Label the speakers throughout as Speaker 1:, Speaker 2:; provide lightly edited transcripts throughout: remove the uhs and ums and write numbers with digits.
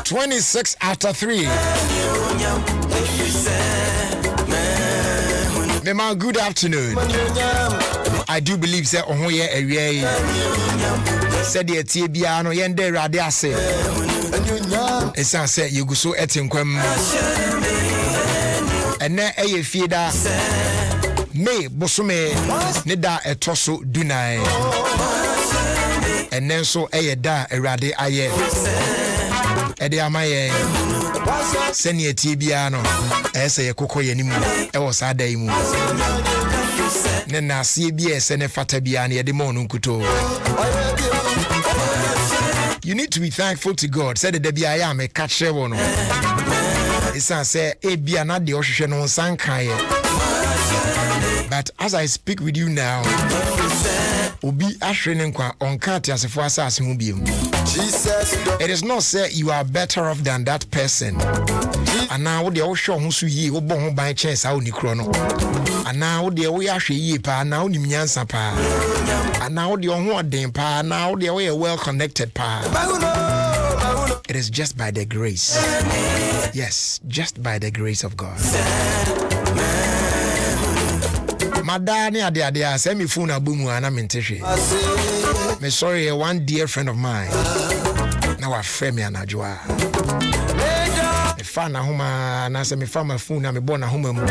Speaker 1: 26 after 3. Mema, good afternoon. I do believe say on here area said the tibia no yende rade ase. Esan say you go so etinkwam. Ene eye fieda me bosome ne da etoso dunai. Ene so eye da erade aye. Ede amaye seni etibia no ese ye kokoye nimu e wo sa da imu ne na asie bia ese ne fata bia ne ye de mo no nkuto. You need to be thankful to God. Said the bia ya me catch wo no isa say e bia na de ohwehwe no sankan ye. But as I speak with you now, obi ahwene nkwa onka atiasefo asase hu biem. It is not say you are better off than that person. Ana wo de wo hwe ho so yi wo bo ho ban chance a oni kro no. Ana wo de wo ya hwe yi pa na oni nyansa pa. Ana wo de ho oden pa na wo de wo well connected pa. It is just by the grace. Yes, just by the grace of God. Madani ade say me phone abumu ana mentehwe. Me sorry, one dear friend of mine. Now I frame me anajwa. Me fa na homa na say me fa my phone na me born na homa mu.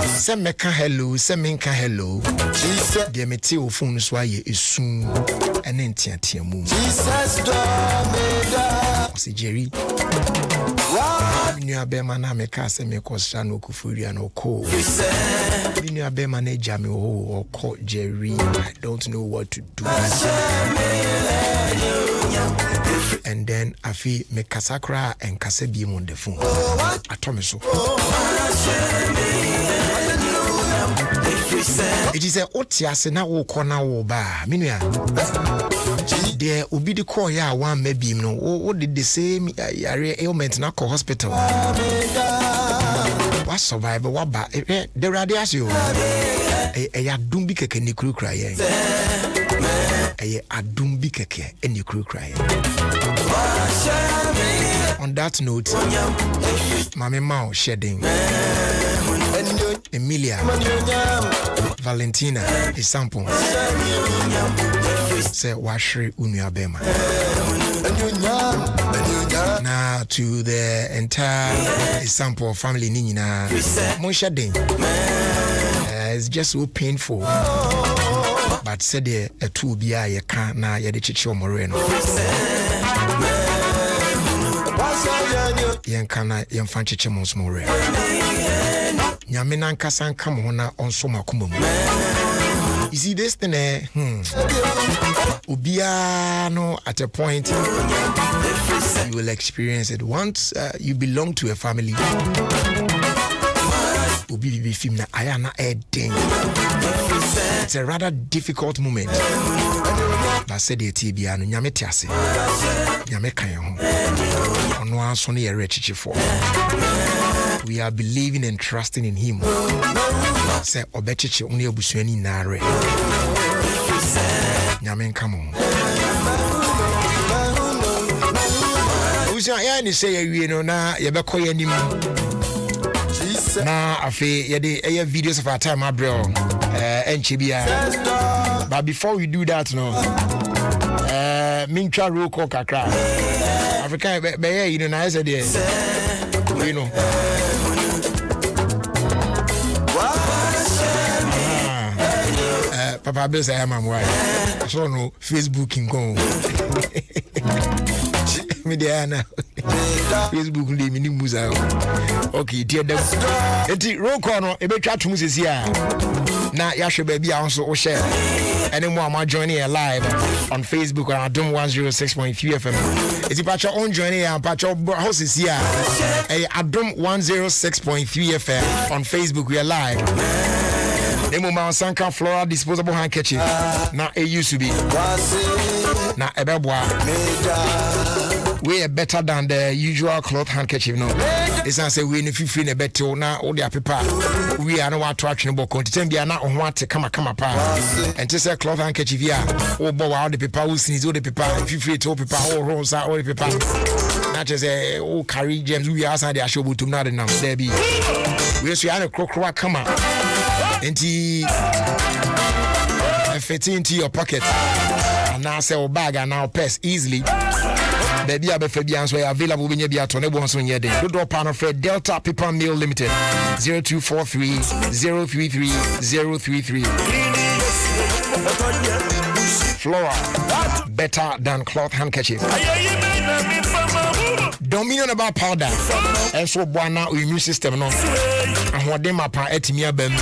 Speaker 1: Say me ka hello, say me ka hello. Jesus de me te o phone so aye esu ene ntiatia mu. Jesus do me da. Si Jerry. Binu abema na meka se me kosa no kufuria no ko. Binu abema na jame o ko Jerry. I don't know what to do. And then afi me kasakra and kasebi on the phone. Atomiso. It is a otiase na wo kona wo ba. Minua. There obi de call ya one maybe no. What did they say ailment na ko hospital? What survive what ba the radiation. Ya dumbi keke ni kru kra yen. Adumbi keke eni kru kra yen. On that note, Mame Mao shedding. Emilia Valentina example say washri unia bema. Now to the entire example family nina mon shedding. It's just so painful. But said a two bia ye can na ye de chicho moreno. Yen kana yen fan chiche mons more. Nyame na nkasa nka mo na onso makoma mu. You see this thing obia no at a point you will experience it once you belong to a family. Obi be film na ayana eding. It's a rather difficult moment. But said the tibia no nyame tiase. Nyame kan ho. Ono anso na ye rechichi for. We are believing and trusting in him. Say obechichi uni obusuani nare. Nyame come on. Usia ya ni say we no na ye be koye nim. Na afi ye de videos of our time abro enchibia. But before we do that no mincha roll call kakra. Africa be you know na say there. You know. Papa Bill say I'm why. So no Facebook in go. Me there now. Facebook ndi me ni muza. Okay, dear them. Enti roll call no e be twa tum sisi a. Na yahwe ba bia nso o share. Any more am joining here live on Facebook on Adom 106.3 FM. Enti pacha on joining here pacha house is here. Adom 106.3 FM on Facebook we are live. Nemo Sanka Flora disposable handkerchief. Na it used to be. Na ebeboa. We are better than the usual cloth handkerchief. No, it's not say we if you feel a better now all the paper. We are no attraction about content. Be na on what come pa. And to say cloth handkerchief here. Oh, boy, all the paper who sneeze all the paper. If you feel to paper all rolls out all the paper. Not just say oh carry gems. We are outside the show to not enough. There be. We are a crock come up. Into fit into your pocket. And now sell bag and now pass easily. Baby, I be Fabians were available when you be at on once on your day. Good drop on Fred Delta Paper Mill Limited 0243 033 033. Flora, better than cloth handkerchief. Dominion about powder. And so buana or immune system no. And what them up etimia bem.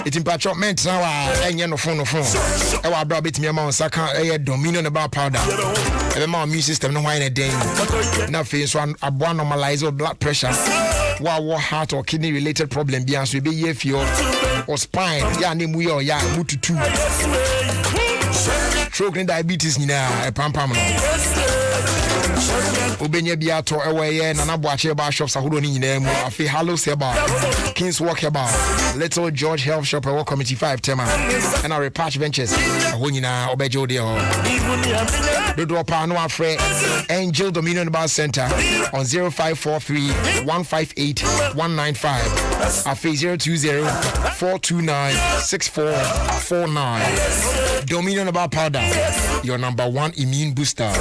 Speaker 1: It impatch meant now and no phone. I brought bit me amount saka dominion about powder. Every my immune system no wine a day. Now face one a one normalize blood pressure. What heart or kidney related problem be as we be here or spine. Ya name we or ya mutu two. Stroke and diabetes now a pam. Ubenya biato ewe na nabwache ba shops ahodo ni nyina mu afi Hallow Seba Kings Walk About Little George Health Shop Ewo Committee 5 tema and our Patch Ventures aho nyina obejo de ho do pa no afre Angel Dominion Bar Center on 0543 158 195 afi 020 429 6449 Dominion Bar Powder, your number one immune booster.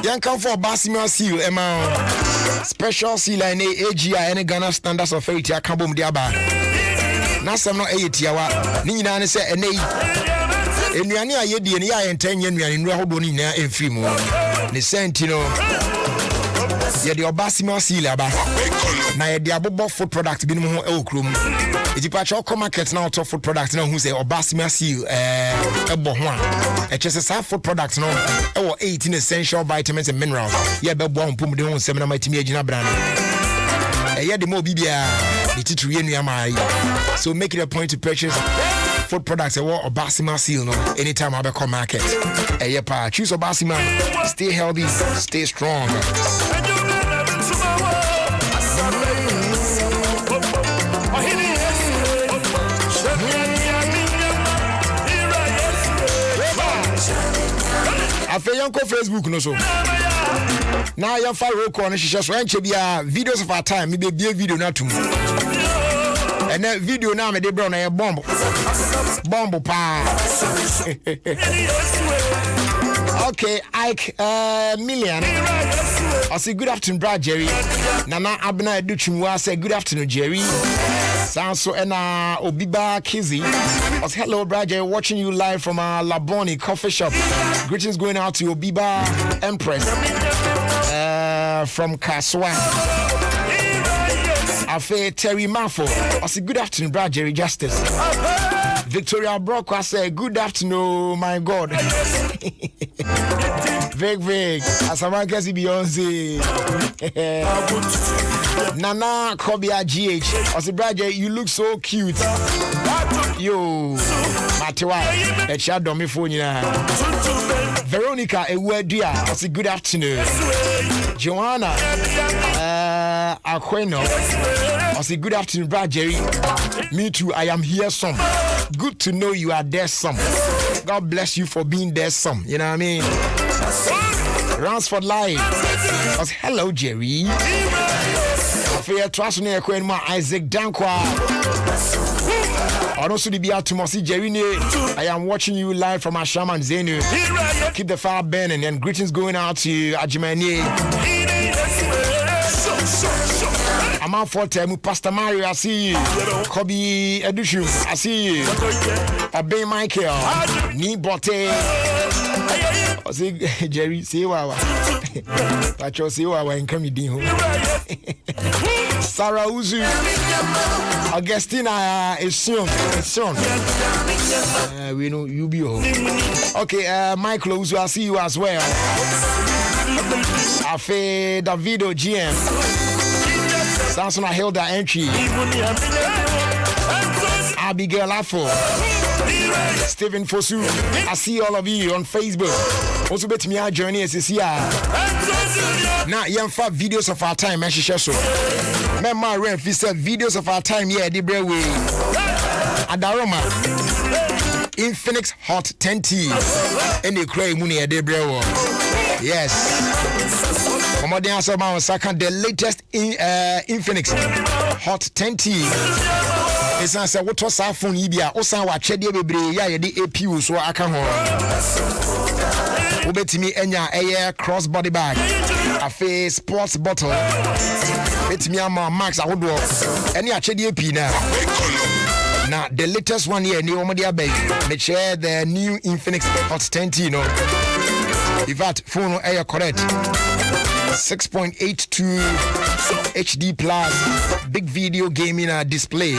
Speaker 1: Young come for Bassima seal, Emma. Special seal and AGI and Ghana Standards Authority. I can't boom the aba. Nasam no 8 yawa. Nina say and Enuani a yedi and ya and 10 yen in Rahoboni na in Frimo. The Sentino. Yeah, the Bassima seal aba. Na ye the abobo food product bi no ho elkrum. Iti pacho come market now to food product now who say Obasima seal ebo ho a. E chese sa food product no e wo 18 essential vitamins and minerals. Ye be bo mpum de ho nsem na matimi agina bra no. E ye de mo bibia the titru ye nua mai. So make it a point to purchase food products e wo Obasima seal no anytime I be come market. E ye pa choose Obasima, stay healthy, stay strong. Afe yanko Facebook no so. Na ya fa roll call no hihye so enche bia videos of our time me be video na tum. And that video na me de bro na ye bomb pa. Okay, Ike Million. I say good afternoon, Brad Jerry. Nana Abna Duchimwa say good afternoon, Jerry. Sounds so and Obiba Kizzy. Hello, Brad Jerry, watching you live from Laboni coffee shop. Greetings going out to Obiba Empress from Kaswa. Afe Terry Mafo. I say good afternoon, Brad Jerry Justice. Victoria Brock, I say good afternoon, my God. Vic, as a man can see Beyonce. Nana Kobia GH. I say, Brad Jerry, you look so cute. Yo, Matewa, a chat on my phone. Veronica, a word dear. I say, good afternoon. Joanna Aquino. I say, good afternoon, Brad Jerry. Me too, I am here some. Good to know you are there some. God bless you for being there some. You know what I mean? Ransford Live. I say, hello, Jerry. I feel trust me, Isaac Dankwa. And also the Biatomosi Jerine. I am watching you live from Ashaman Zenu. Keep the fire burning and greetings going out to Ajimani. I'm out for time. Pastor Mario, I see you. Kobe Edushu, I see you. Obey Michael. Ni Bote. I say Jerry, see what Pacho, see what I'm coming in. Sarah Uzu. Augustina is soon. We know you be home. Okay, Michael Uzu, I see you as well. Afe Davido GM. Samson Hilda Entry. Abigail Afo. Stephen Fosu. I see all of you on Facebook. Also bet me our journey as here. Now young fat videos of our time and she so. Remember Ref said videos of our time here the way. Adaroma. Infinix Hot 10T. And the cray money at the brewer. Yes. The latest Infinix Hot 10T. It's answer what was our phone Ibia. Osan wa chede bebre ya the APU so aka ho. Obetimi enya air crossbody bag. A face sports bottle. Betimi ama max ahodo. Any achede AP na. Now the latest one here ni omo dia bag. Me share the new Infinix Hot 10T no. In fact, phone air correct. 6.82 HD plus big video gaming display.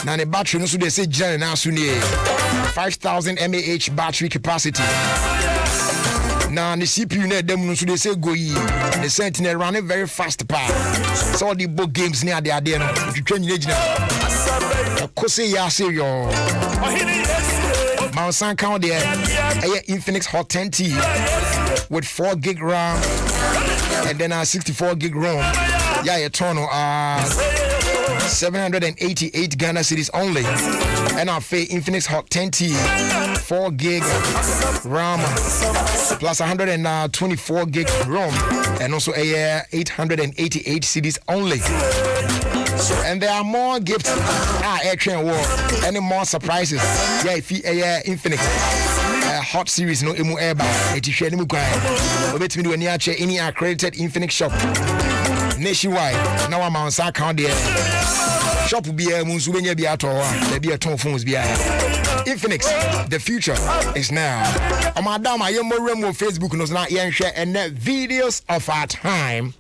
Speaker 1: Now the battery no so they say general now so 5,000 mAh battery capacity. Now the CPU net them no so they say go yi. The Sentinel running very fast power. So the book games near the idea no. You train you kose ya say yo. Mount count there. Infinix Hot 10T with 4 gig RAM and then 64 gig ROM. Yeah, a total 788 Ghana cedis only. And our Infinix Hot 10T 4 gig RAM plus 124 gig ROM and also a 888 cedis only. And there are more gifts. Air train war. Any more surprises? Yeah, if you Infinix Hot series no emu eba. It is share mu kwai. Obet me do any accredited Infinix shop nationwide. Now I'm on sa account there. Shop will be a munsu benya bi ato there be a ton phones bi Infinix, the future is now. Madam, I am more Facebook knows not yen share and videos of our time.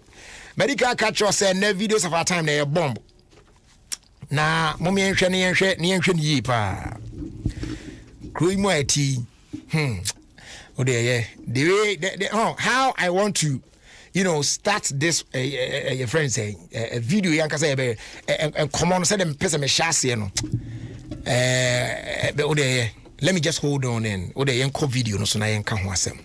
Speaker 1: Medical catcher said ne videos of our time they a bomb. Na mommy yen share ni pa. Crew mo eti. Oh there, the way how I want to, start this. Your friend say a video. Yanka say and come on, say them person me shasi no. Oh there, let me just hold on in. Oh there, yanko video no so na yanka ho asem.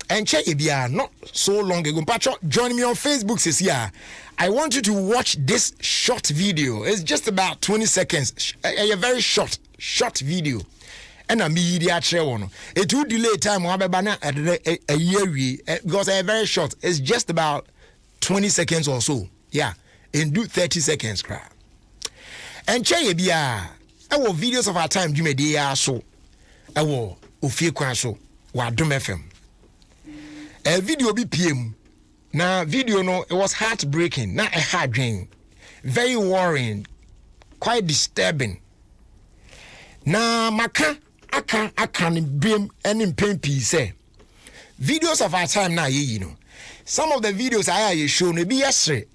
Speaker 1: And check it not so long ago. Patrick, join me on Facebook says yeah. I want you to watch this short video. It's just about 20 seconds. A very short video. And a media share one. It will delay time a year because it's very short. It's just about 20 seconds or so. Yeah. And do 30 seconds crap. And check it our videos of our time you may so. Our Ofie Kwanso wa Adom FM. A video be PM. Now video no, it was heartbreaking. Not a hard drain. Very worrying. Quite disturbing. Now maka I can beam any pain piece. Videos of our time now, some of the videos I show me be yesterday.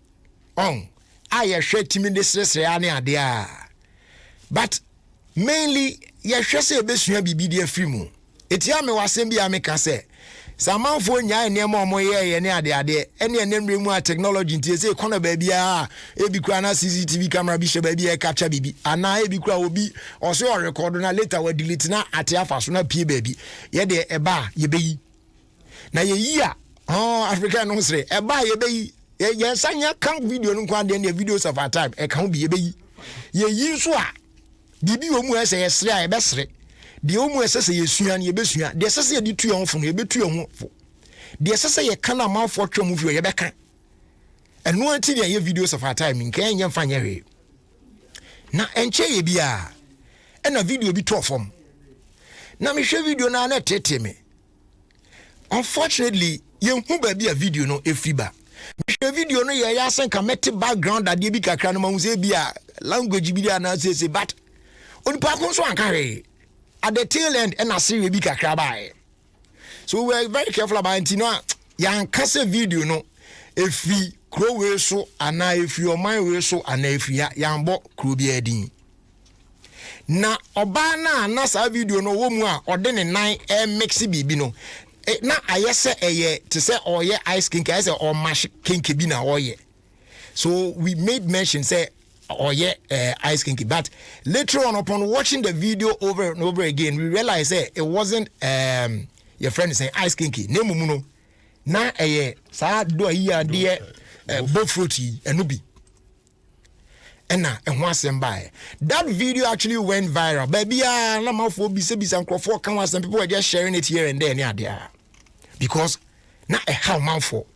Speaker 1: I share timid this there. But mainly, say best be the free moon. It's yammy was same be I say. Some man for ya near more near the any name more technology into say corner baby ebi kwana CCTV camera bishop baby capture baby and now ebi kwa obi or so record na later we delete na atiafa so na pie baby ye de eba ye be na ye yia Africa no say eba ye be ye sanya kan video no kwa de videos of our time e kan bi ye be ye yi so a bibi wo mu ese ye sre a ye be sre de omu esese yesua ne yebesua de esese ye ditu yon fo no yebetu yon fo de esese ye kana manfo twam video ye beka eno anti de ye videos of our time nka enye mfa nye hwe na enche ye bia e na video bi to form na me hwe video na na tete me unfortunately ye hu ba bia video no efri ba me hwe video no ye ya sen ka meti background ade bi kakra no ma hu se bia language bi dia na se but oni pa ko so anka re at the tail end and I see we be kakra bae. So we are very careful about it. No, yan kase video no. If we grow we so and if your mind we so and if ya yan bo kro bi edin. Na oba na sa video no wo mu a ode ne nan mix bibi no. Na ayese eye to say oye ice king I say or mash king bi na oye. So we made mention say or ice kinky, but later on upon watching the video over and over again we realized it wasn't your friend is saying ice kinky name muno na sa do here dear both fruity and nubi and na and once and by that video actually went viral baby na mafo bi se crofo kan some people were just sharing it here and there near there because na how mafo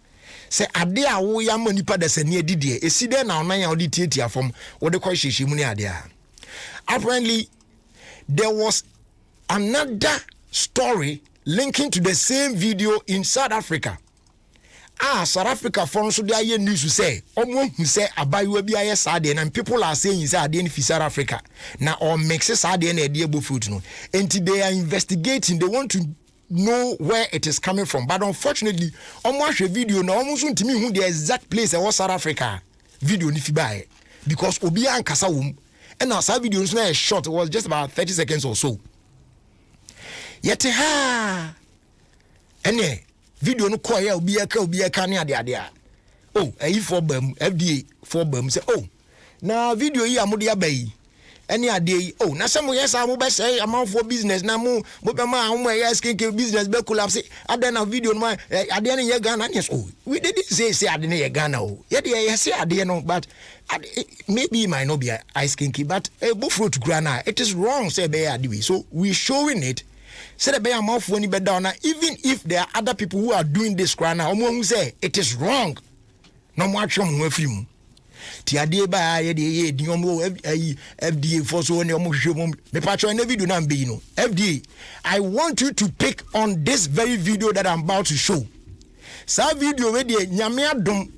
Speaker 1: say ade a wo ya manipa da sane adidie esi de na onan ya odi tietia fom wo de kwa hyehyɛ mu ne ade a apparently there was another story linking to the same video in South Africa. South Africa for so dey aye news say omo hu say abayewa bi aye saade and people are saying say ade in South Africa na or mix saade na ade ebo fruit no enti they are investigating, they want to know where it is coming from, but unfortunately almost a video na almost ntimi hu the exact place was South Africa video ni fi bae because obi an kasa wom and now that video is not short, it was just about 30 seconds or so yet ha ene video no call ya obi aka ne ade oh for bam FDA for bam say oh na video yi amode abai any ade oh na some yes am be say amount for business na mo be ma am yes king business be collapse ade na video no ade na ye Ghana yes oh we didn't say ade na ye Ghana oh ye de ye say ade no but maybe it might not be ice kinky but both fruit grana it is wrong say be ade we so we showing it say the be amount for ni be down even if there are other people who are doing this grana omo hu say it is wrong no mo atwem ho afim ti ade ba ye de ye di omo FDA for so ne omo hwehwem me patcho na video na mbe no FDA I want you to pick on this very video that I'm about to show sa video we de nyame adom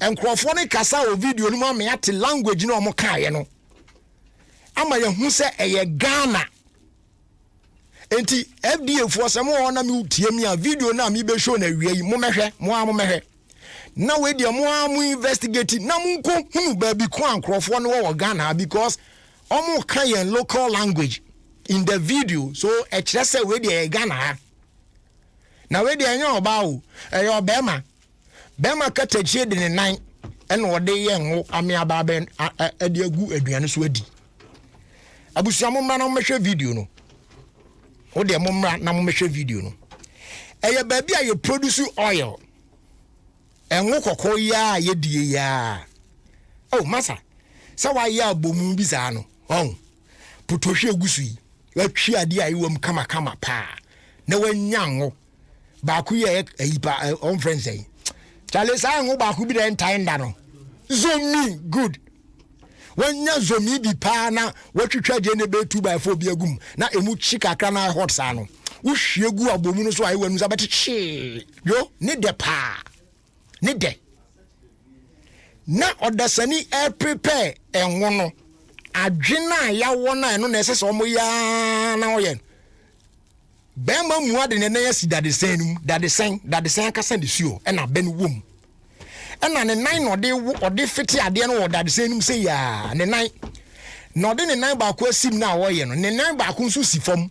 Speaker 1: enkrofo ne kasa o video no ma me ate language no omo kaaye no ama ye hu se eye Ghana enti FDA for some na me tie mi a video na me be show na wie yi mo mehwe mo mehwe na we dey mo am investigating na mo ko hunu ba bi ko ankrofo no wo Ghana because omo kan yen local language in the video so e kire say we dey Ghana na we dey anya oba o e yo bema ka tachie de ne nan e na wo de yen ho ame aba ben e de agu aduane so adi abusia mo mra na mo hwe video no o de mo mra na mo hwe video no e ye ba bi a ye produce oil enwo kokko ya ye die ya oh masa sa wa ya bomu bi za no oh putohwe gusu yi wa twi ade a iwam kama pa na wanyanwo ba ku ye ayipa on friends say chale sa ngo ba ku bi den time da no zomi good wanya zomi bi pa na watwitwa je ne be 2x4 bi agum na emu chikakra na hot sa no wo hwiegu abomu no so ayi wanu za beti yo ne de pa ne de na odasani prepare enwo no adwena ya wona eno na esese omo ya na oye bemba mu ade ne na yasi dade sen kasa de suo e na ben wom e na ne nan no de fiti ade no dade sen se ya ne nan no de ne nan ba ko asim na oye no ne nan ba ko nso si fam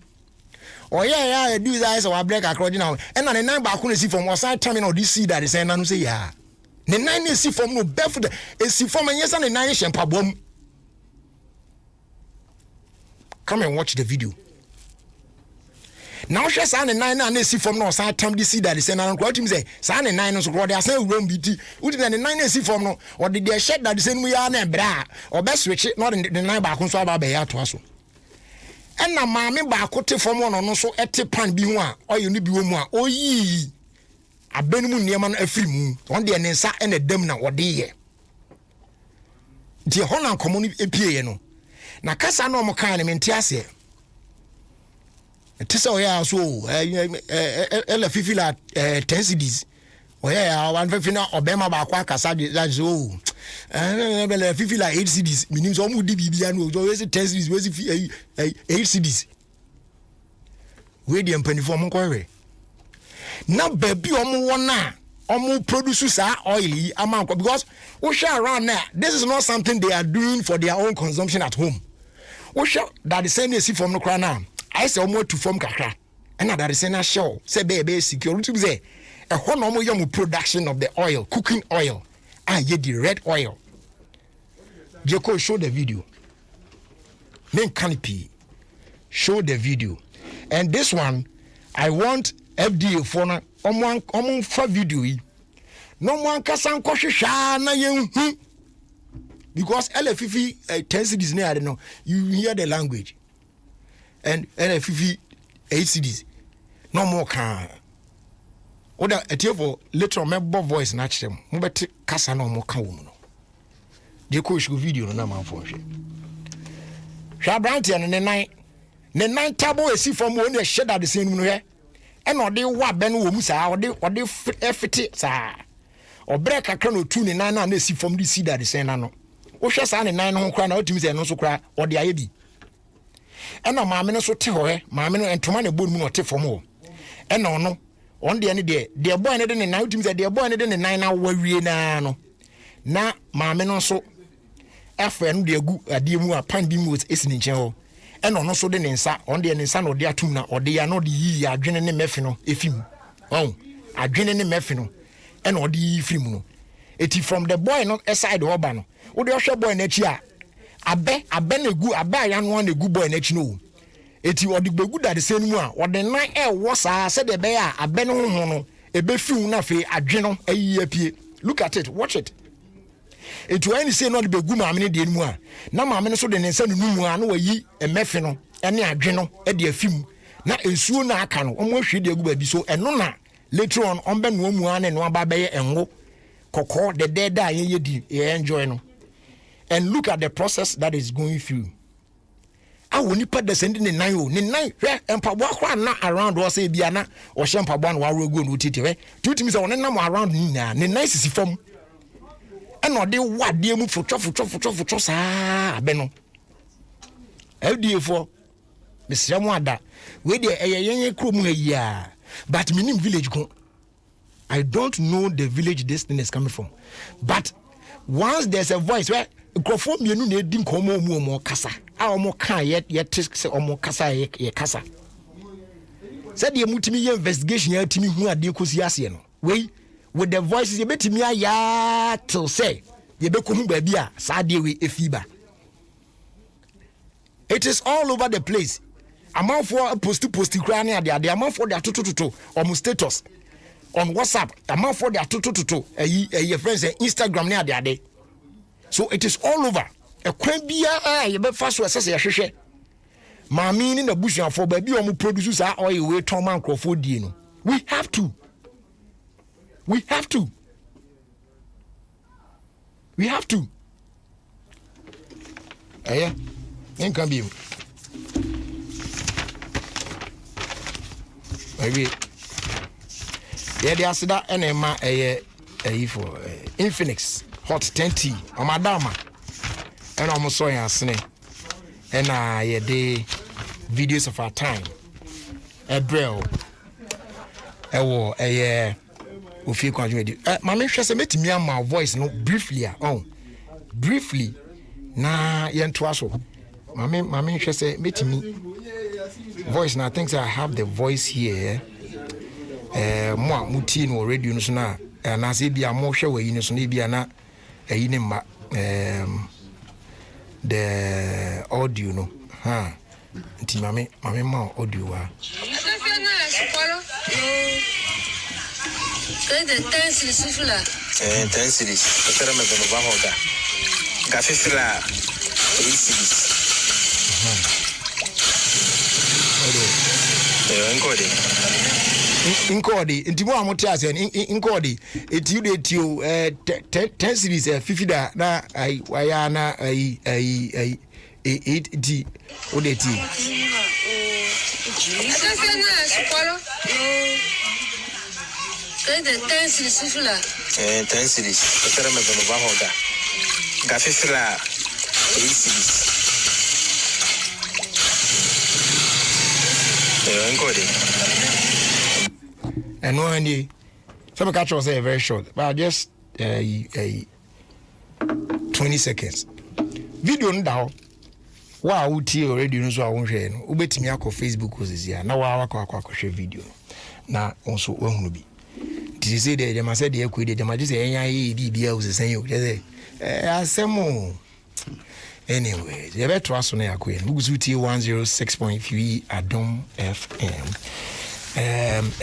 Speaker 1: oye ya do that so wa break across now e na ne nan ba ko si fam o sai terminal de see dade sen na no se ya ne nan ne si fam no befo de si fam anyesa ne nan hye mpabom. Come and watch the video. Now she say nine na see from no say time this see that say na nko tim say say nine so go dey say room biti udi na nine see from no or the dey shed that say mu ya na bra or be switch no the nine back so aba be ya to aso and na maame ba ko te from no so ete pan bi ho a oyo no bi wo mu a oyi abenu mu niam no afiri mu on de ne nsa na dam na wo de ye die ho na komo no epie ye no na kasa no mo kan me ntiase tisa oya so ela fifila 10 cedis oya one fifina obema ba kwa kasa that so ela fifila 8 cedis minim so mu di bibia no so we 10 cedis we 8 cedis we di empanifo mo kwere na baby omo wona omo produce sa oil amanko because we share around now this is not something they are doing for their own consumption at home we share that the same see from no kra now I say omo to form kakra and that is na show say be security say e ho no omo yam production of the oil cooking oil and ye the red oil Jeko show the video main canopy show the video and this one I want FDA for na omo fa video yi no mo ankasa nkohwehwa na yenhu because LFF 10 cities near I don't know you hear the language and LFF 8 cities no more can oda etiefo later on member voice na chem mo beti kasa no mo ka wo mu no de ko show video no na man fo hwe hwa brand ya ne nan tabo esi fom wo ne hye da de sen mu no he and ode wa be no wo mu saa ode efiti saa obre kakra no tu ne nan na esi fom de si da de sen na no wo hwe saa ne nan no ho kra na otimi se no so kra ode aye bi ena maame no so te ho he maame no entoma na bonu mu no te fom ho ena ono on de ne de boy ne de ne nan otimi se de boy ne de ne nan na wawie na no na maame no so efe no de agu ade mu apan bi mu esi ne nchen ho ena ono so de ne nsa on de ne nsa na ode atum na ode ya no de yi adwene ne mefe no efim adwene ne mefe no ena ode yi frim no eti from the boy no side oba no wo de hwe boy na chi a abe na egu abe ya no na egu boy na chi no eti ode gbegu da de senu a ode nan wo saa se de be ya abe no ho no ebe fiu na fe adwe no ayi apie look at it watch it eti when say no de begu maame ne de enu a na maame no so de ne nsa nu mu a na wayi emefe no ene adwe no e de afim na ensuo na aka no omo hwe de egu ba bi so eno na later on ombe no mu a ne no aba be ye enwo kokko de dead da ye di ye enjoy no and look at the process that is going through. I will not put the sending in nine, and Pabwa na around or say Biana or Shampaban while we're going to it. Two teams are on number around Nina, the nicest form. And not they what dear move for truffle, Beno. LD for the Samwada, where they a young crew, yeah, but meaning village go. I don't know the village this thing is coming from, but once there's a voice where Grofo mienu na edi nkomo mu omo kasa a omo kan ye se omo kasa ye kasa said ye mutimi ye investigation ya timi hu ade kosi ase no we with the voices ye betimi aya till say ye be kohu ba bia sa de we efiba it is all over the place amount for post kra na ade amount for their tutututu omo status on WhatsApp amount for their tutututu your friends Instagram na ade so it is all over. A kwan bia ye be fa so asese ye hwehwe. Maami ni na busuafo ba bi o mu produce sa oil we ton man crofo die no. We have to. En kan bi. Maybe. Yeah, the asida enema for Infinix Hot 10T on madama and almost so yasne and I the videos of our time a braille a war a Ofie Kwanso my mention say met me my voice no briefly na yen twaso my mention say met me voice now thinks I have the voice here mo muti no radio no so na na say bia mo hwe wa yi no so na bia na ayi ne ma the audio no nti mame ma audio wa
Speaker 2: the tense sufula
Speaker 3: tense ekara me go ba hoda ga fefira
Speaker 1: Inkodi ntimo amote ase inkodi etiude etio 10 series 50 da na ai waya na ai 8D. What they tea? And one day, some catch was very short, but just 20 seconds. Video now. Wow, uti already knows what I want to share. Ubeti mi ako Facebook was here. Now wako share video. Na also won't be. Did you say that they must say they could they must say any idea was the same. Just say anyway, the better trust on their queen. Uti 106.3 Adom FM.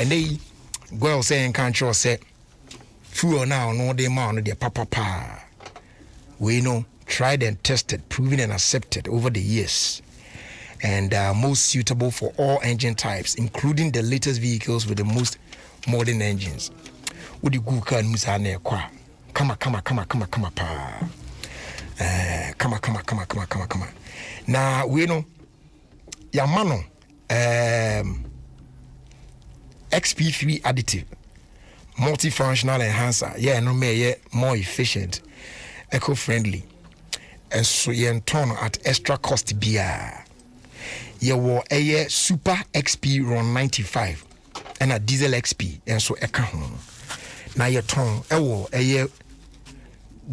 Speaker 1: And they go saying can't you say fuel now no they man no papa. We know. Tried and tested, proven and accepted over the years, and most suitable for all engine types, including the latest vehicles with the most modern engines. Would you go can musane kwa? Come pa. Come. Now we know Yamano XP3 additive, multifunctional enhancer. Yeah, no me more efficient, eco-friendly. And so yen turn at extra cost beer. You were a super XP run 95 and a diesel XP and so a home. Now your turn a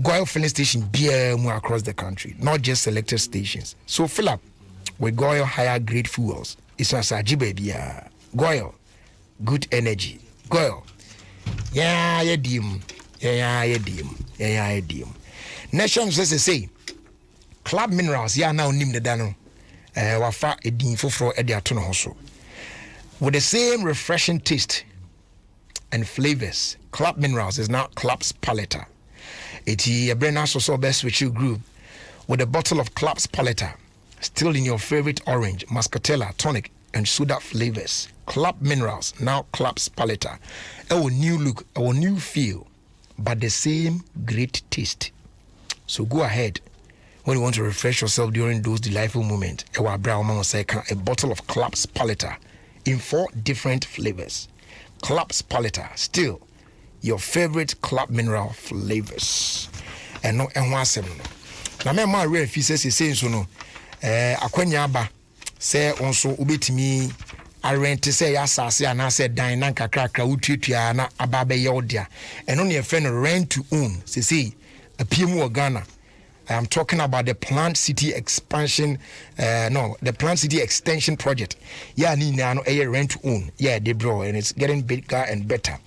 Speaker 1: Goyle filling station beer more across the country, not just selected stations. So fill up with Goyle higher grade fuels. It's a sajibe beer. Goyle, good energy. Goyle, yeah, dim. Nations say. Club Minerals, ya now nim the dano. Wafa edin foforo edi atono hoso. With the same refreshing taste and flavors, Club Minerals is now Club's Paletta. It's a brand so best with you group with a bottle of Club's Paletta, still in your favorite orange, muscatella, tonic, and soda flavors. Club Minerals, now Club's Paletta. Our new look, our new feel, but the same great taste. So go ahead. When you want to refresh yourself during those delightful moments, a bottle of Club's Paletta in 4 different flavors. Club's Paletta, still your favorite Club Mineral flavors. And no, and one seven. Now, my real pieces is saying so no. Akwanyaba say also ubetimi. I rent to say asase and I said dine kakra ututua na ababe yodia. And only a friend rent to own. See, a PMO Ghana. I am talking about the Plant City Expansion, the Plant City Extension Project. Yeah, ni na no a rent to own. Yeah, they bro, and it's getting bigger and better.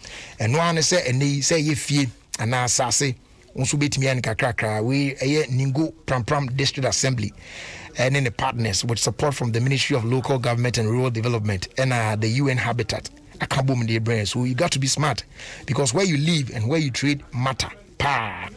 Speaker 1: And no one say, and they say if you and now sase, also bit me and kakra, we a Ningo Pram District Assembly, and then the partners with support from the Ministry of Local Government and Rural Development and the UN Habitat. I can't boom in their brains. So you got to be smart because where you live and where you trade matter. Pa.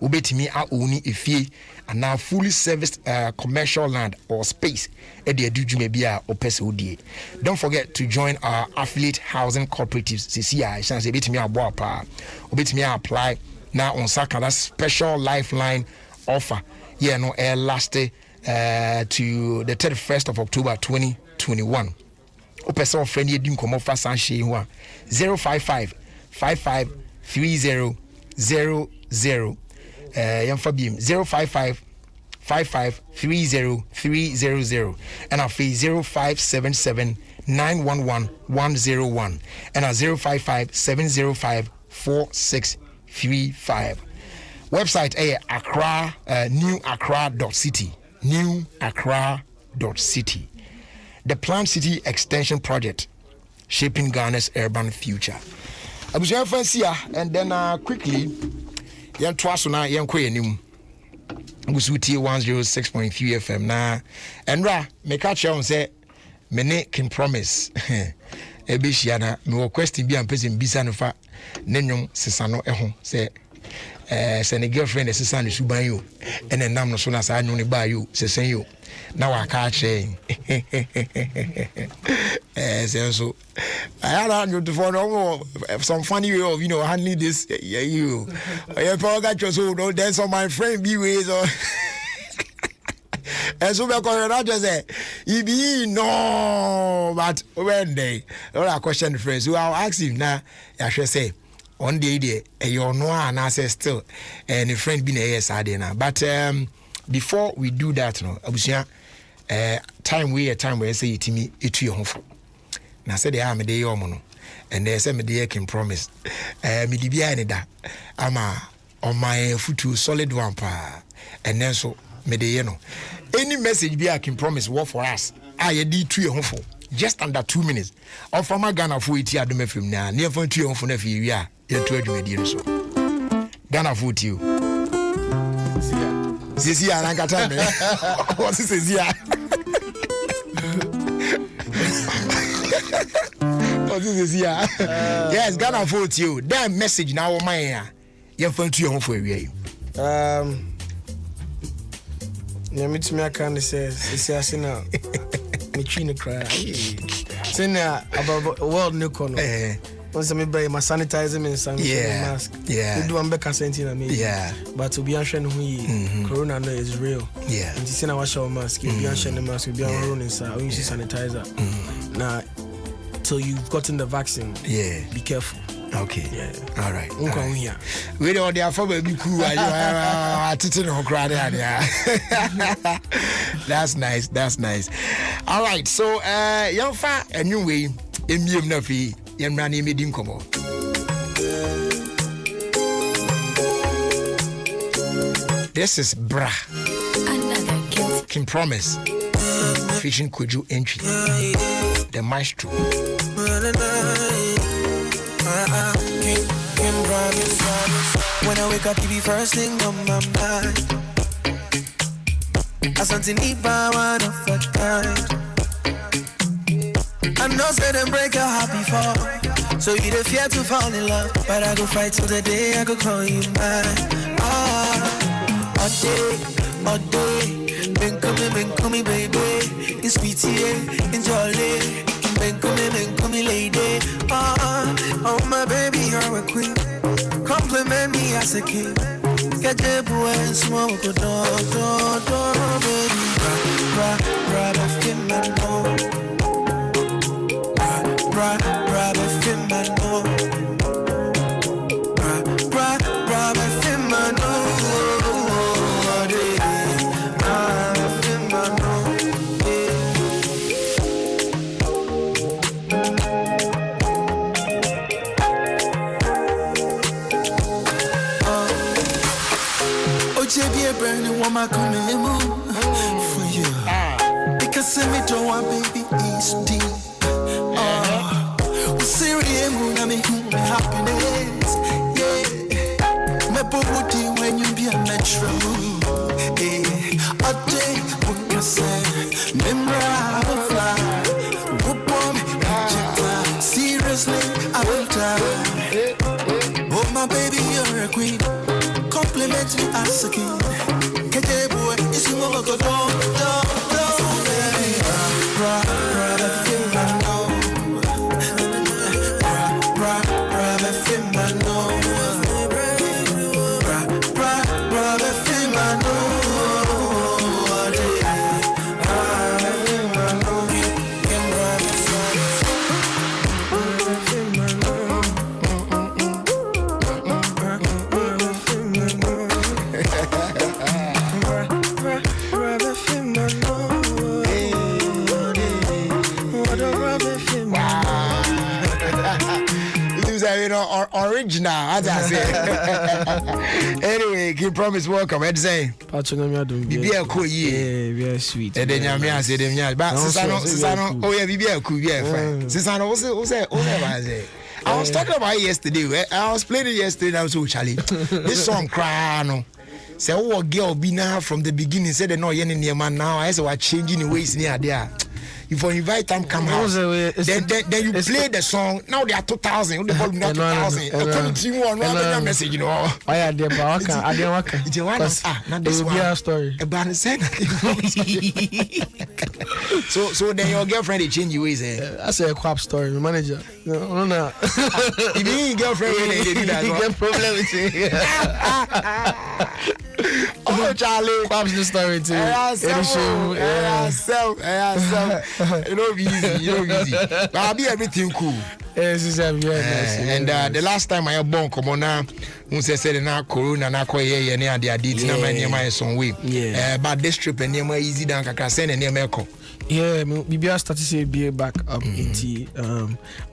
Speaker 1: Ubetimi a uni ifie and now fully serviced commercial land or space at the edujumebia or pesodie. Don't forget to join our affiliate housing cooperatives. CCI, since a bit me a boapa, ubetimi apply now on Saka that special lifeline offer. Yeah, no air lasted to the 31st of October 2021. Opesa friendly dim come offer sanshi 055 55 30 00 Yamfabim 055 55 30 300 and a fee 0577 911 101 and a 055 705 4635. Website Accra newaccra.city newaccra.city. The Plant City Extension Project, shaping Ghana's urban future. I was here first here, and then quickly, young Twasuna, young Quanim, Gusuti 106.3 FM. Na, and Ra, make a show and say, Mene can promise. Ebishiana, me question be and person Bisanofa, Nenyon Sesano Ehon, say. Send a girlfriend as a son is by you, and then I'm not soon as I know by you, says you. Now I can't say. So I had you to follow some funny way of handling this. You probably got your soul, don't dance on my friend, be ways or And so I just say, "Ibi no," but when they, all our question friends, who I'll ask him now, I should say, one day, you know, and I say still, and a friend been a yes, I didn't. But before we do that, no, I was time we say to me, it's your home. And I said, I am a day omono, and they said, me dear can promise, me di behind that, I'm on my foot to solid one pa, and then so me de you know, any message be I can promise work for us. I did 2 your home just under 2 minutes. Or from my Ghana for it, Adom FM now, near for 2 for never year, you're 2 years so. Ghana for you. This year, I got time. What is this year? What is this year? Yes, Ghana for you. That message now, my you're from 2 for you.
Speaker 4: Yeah, me to me, I can't say, it's now. Me chino cry. Say now about world new corner. Once I buy my sanitizer and some mask.
Speaker 1: Yeah.
Speaker 4: We do one back sentina me.
Speaker 1: Yeah.
Speaker 4: But to be unsure who corona no is real.
Speaker 1: Yeah.
Speaker 4: And to see now wash our mask, you be unsure the mask, you be on running sir. We use sanitizer. Now till you've gotten the vaccine. Yeah. Be careful.
Speaker 1: Okay.
Speaker 4: Yeah.
Speaker 1: All right.
Speaker 4: We
Speaker 1: don't there for baby cool. That's nice. That's nice. All right. So young fa anyway, emiem na fi yemra na emedi nkomo. This is Bra. Can promise. Fishing Kuju entry. The maestro.
Speaker 5: When I wake up, you be first thing on my mind. I something Iba one of a kind. I know say them break your heart before, so you the fear to fall in love. But I go fight till the day I go call you mine. All day, been coming, baby. It's sweet here, enjoy it. Been coming, lady. Oh my baby, you're a queen. Compliment me as a king. Get the boy and smoke a dog, baby. Rub a fin my nose. Rub a fin my nose. Rub a fin my nose. Burning woman coming for you. Because send me to one baby is deep. Serious moon, I make you happiness. Yeah. My booty when you be a natural. Yeah. A day, what can say? Remember I will fly. Whoop on me, seriously, I will die. Oh my baby, you're a queen. Compliment me as a king. Get a boy, it's you want to go, baby. Rub a fin my nose. Rub a fin my nose. Rub a fin my nose.
Speaker 1: Original, as I say. Anyway, King Promise, welcome. I'd say,
Speaker 4: be a
Speaker 1: cool
Speaker 4: yeah, very sweet.
Speaker 1: And then I say, but Sisano, oh yeah, be a cool, yeah, Sisano, I was talking about it yesterday. I was playing it yesterday. I was so Charlie. This song, Cry. Say, oh, girl, be now from the beginning. Said, no, you're in your man now. I said, we're changing the ways near there. If you invite them, come out. Then you play the song. Now they are 2,000. You develop not 2,000. One message, you know.
Speaker 4: I had the Baka. I didn't work.
Speaker 1: It's one. Not this one.
Speaker 4: A story.
Speaker 1: About the same. So then your girlfriend they change your ways.
Speaker 4: I say a crap story. My manager. No.
Speaker 1: If you ain't girlfriend, they do that.
Speaker 4: You get problem with it.
Speaker 1: All Charlie.
Speaker 4: Pops the story too.
Speaker 1: You know, easy. But I'll be everything cool.
Speaker 4: Yes,
Speaker 1: and the last time I born, come on now, said now Corona, now call ye near the adit, near my son way. But this trip and near my easy down, I can send a near Melco.
Speaker 4: Yeah, we are starting to say be back up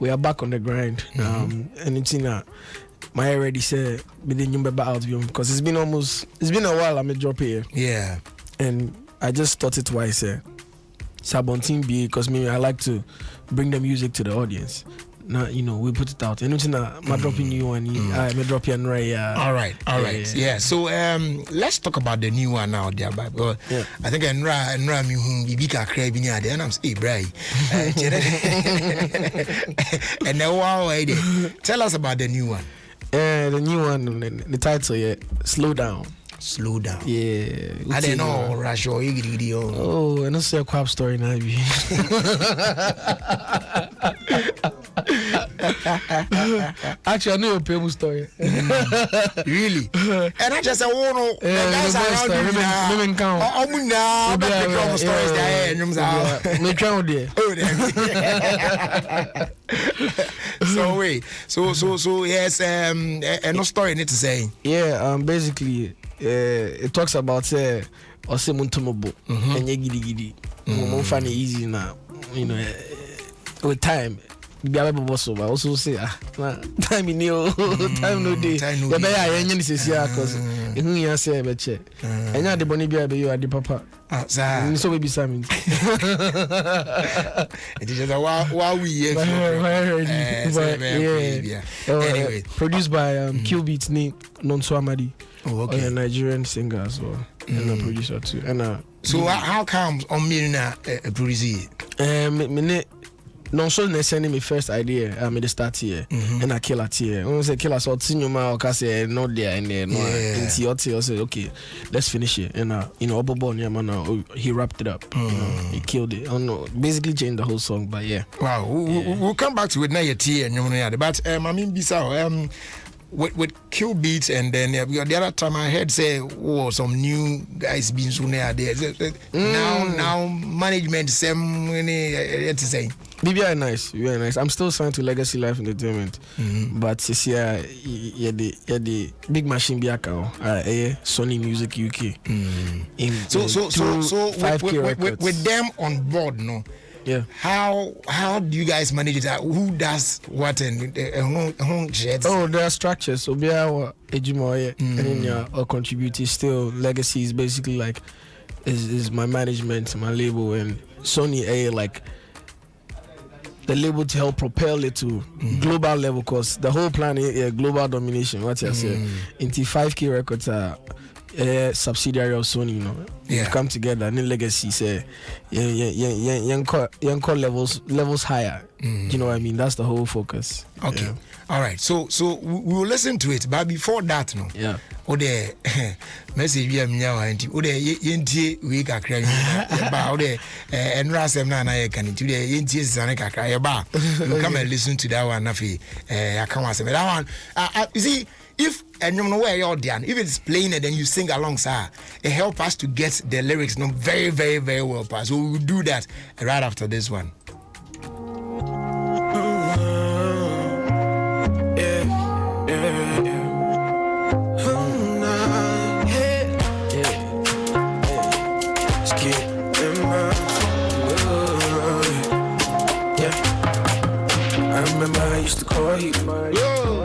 Speaker 4: we are back on the grind. And it's in my already said we didn't remember out because it's been a while I'm a drop here.
Speaker 1: Yeah. And
Speaker 4: I just thought it twice. Sabontin be because me I like to bring the music to the audience. Now we put it out. And it's not my dropping new one. I may drop you and right.
Speaker 1: All right. Yeah. So let's talk about the new one now, dear. But I think Nra me whom Bibika crabby near the and I'm say Bray. And now tell us about the new one.
Speaker 4: The new one, the title, Slow Down.
Speaker 1: Slow down.
Speaker 4: Yeah.
Speaker 1: I don't know, Rush or Iggy.
Speaker 4: Oh, and that's a crap story now. Actually, I know a famous story.
Speaker 1: Really? And I just said, oh no, that's a story. Stories there. So wait, so yes, and no story need to say.
Speaker 4: Yeah, basically. It talks about Osemuntomobo and Yegidi. Find it easy now, with time. Be able to also say time in you, time no day. The better I am this year because you say beche. And now the bonny be you are the papa. So we be Simon.
Speaker 1: It is a wow we
Speaker 4: anyway, produced by Q Beats name Nonso Amadi. Oh, okay. A Nigerian singer as well, and a producer too. And
Speaker 1: so how comes on me na produce?
Speaker 4: No, so they sending me first idea. I made the start here, and I kill it here. When I say kill, I saw Tinyuma or Cassie not there and there. No, and I said okay, let's finish it. And Obobo he wrapped it up. He killed it. Basically changed the whole song. But yeah,
Speaker 1: wow. We'll come back to it now. But I mean, Bissau. With Q Beats and then the other time I heard say some new guys being soon there. Now management same to say.
Speaker 4: Very nice. I'm still signed to Legacy Life Entertainment, but this year the big machine be Sony Music UK.
Speaker 1: So with them on board, no.
Speaker 4: Yeah.
Speaker 1: How do you guys manage it? Who does what and
Speaker 4: there are structures. So be our Ejimoye and then or contribute. Still Legacy is basically like is my management, my label, and Sony like the label to help propel it to global level because the whole plan is global domination. What you say? Into 5K Records are subsidiary of Sony, We've come together and then Legacy say young levels higher. You know what I mean? That's the whole focus.
Speaker 1: Okay. All right. So we will listen to it, but before that, the message we are now and yenti we ka kra ba enra sem na can to the yenti zane ka kra ba. You come and listen to that one nafi I can't say that one. You see, if and you know where you're done, if it's playing and then you sing alongside, it helps us to get the lyrics very, very, very well passed. So we will do that right after this one.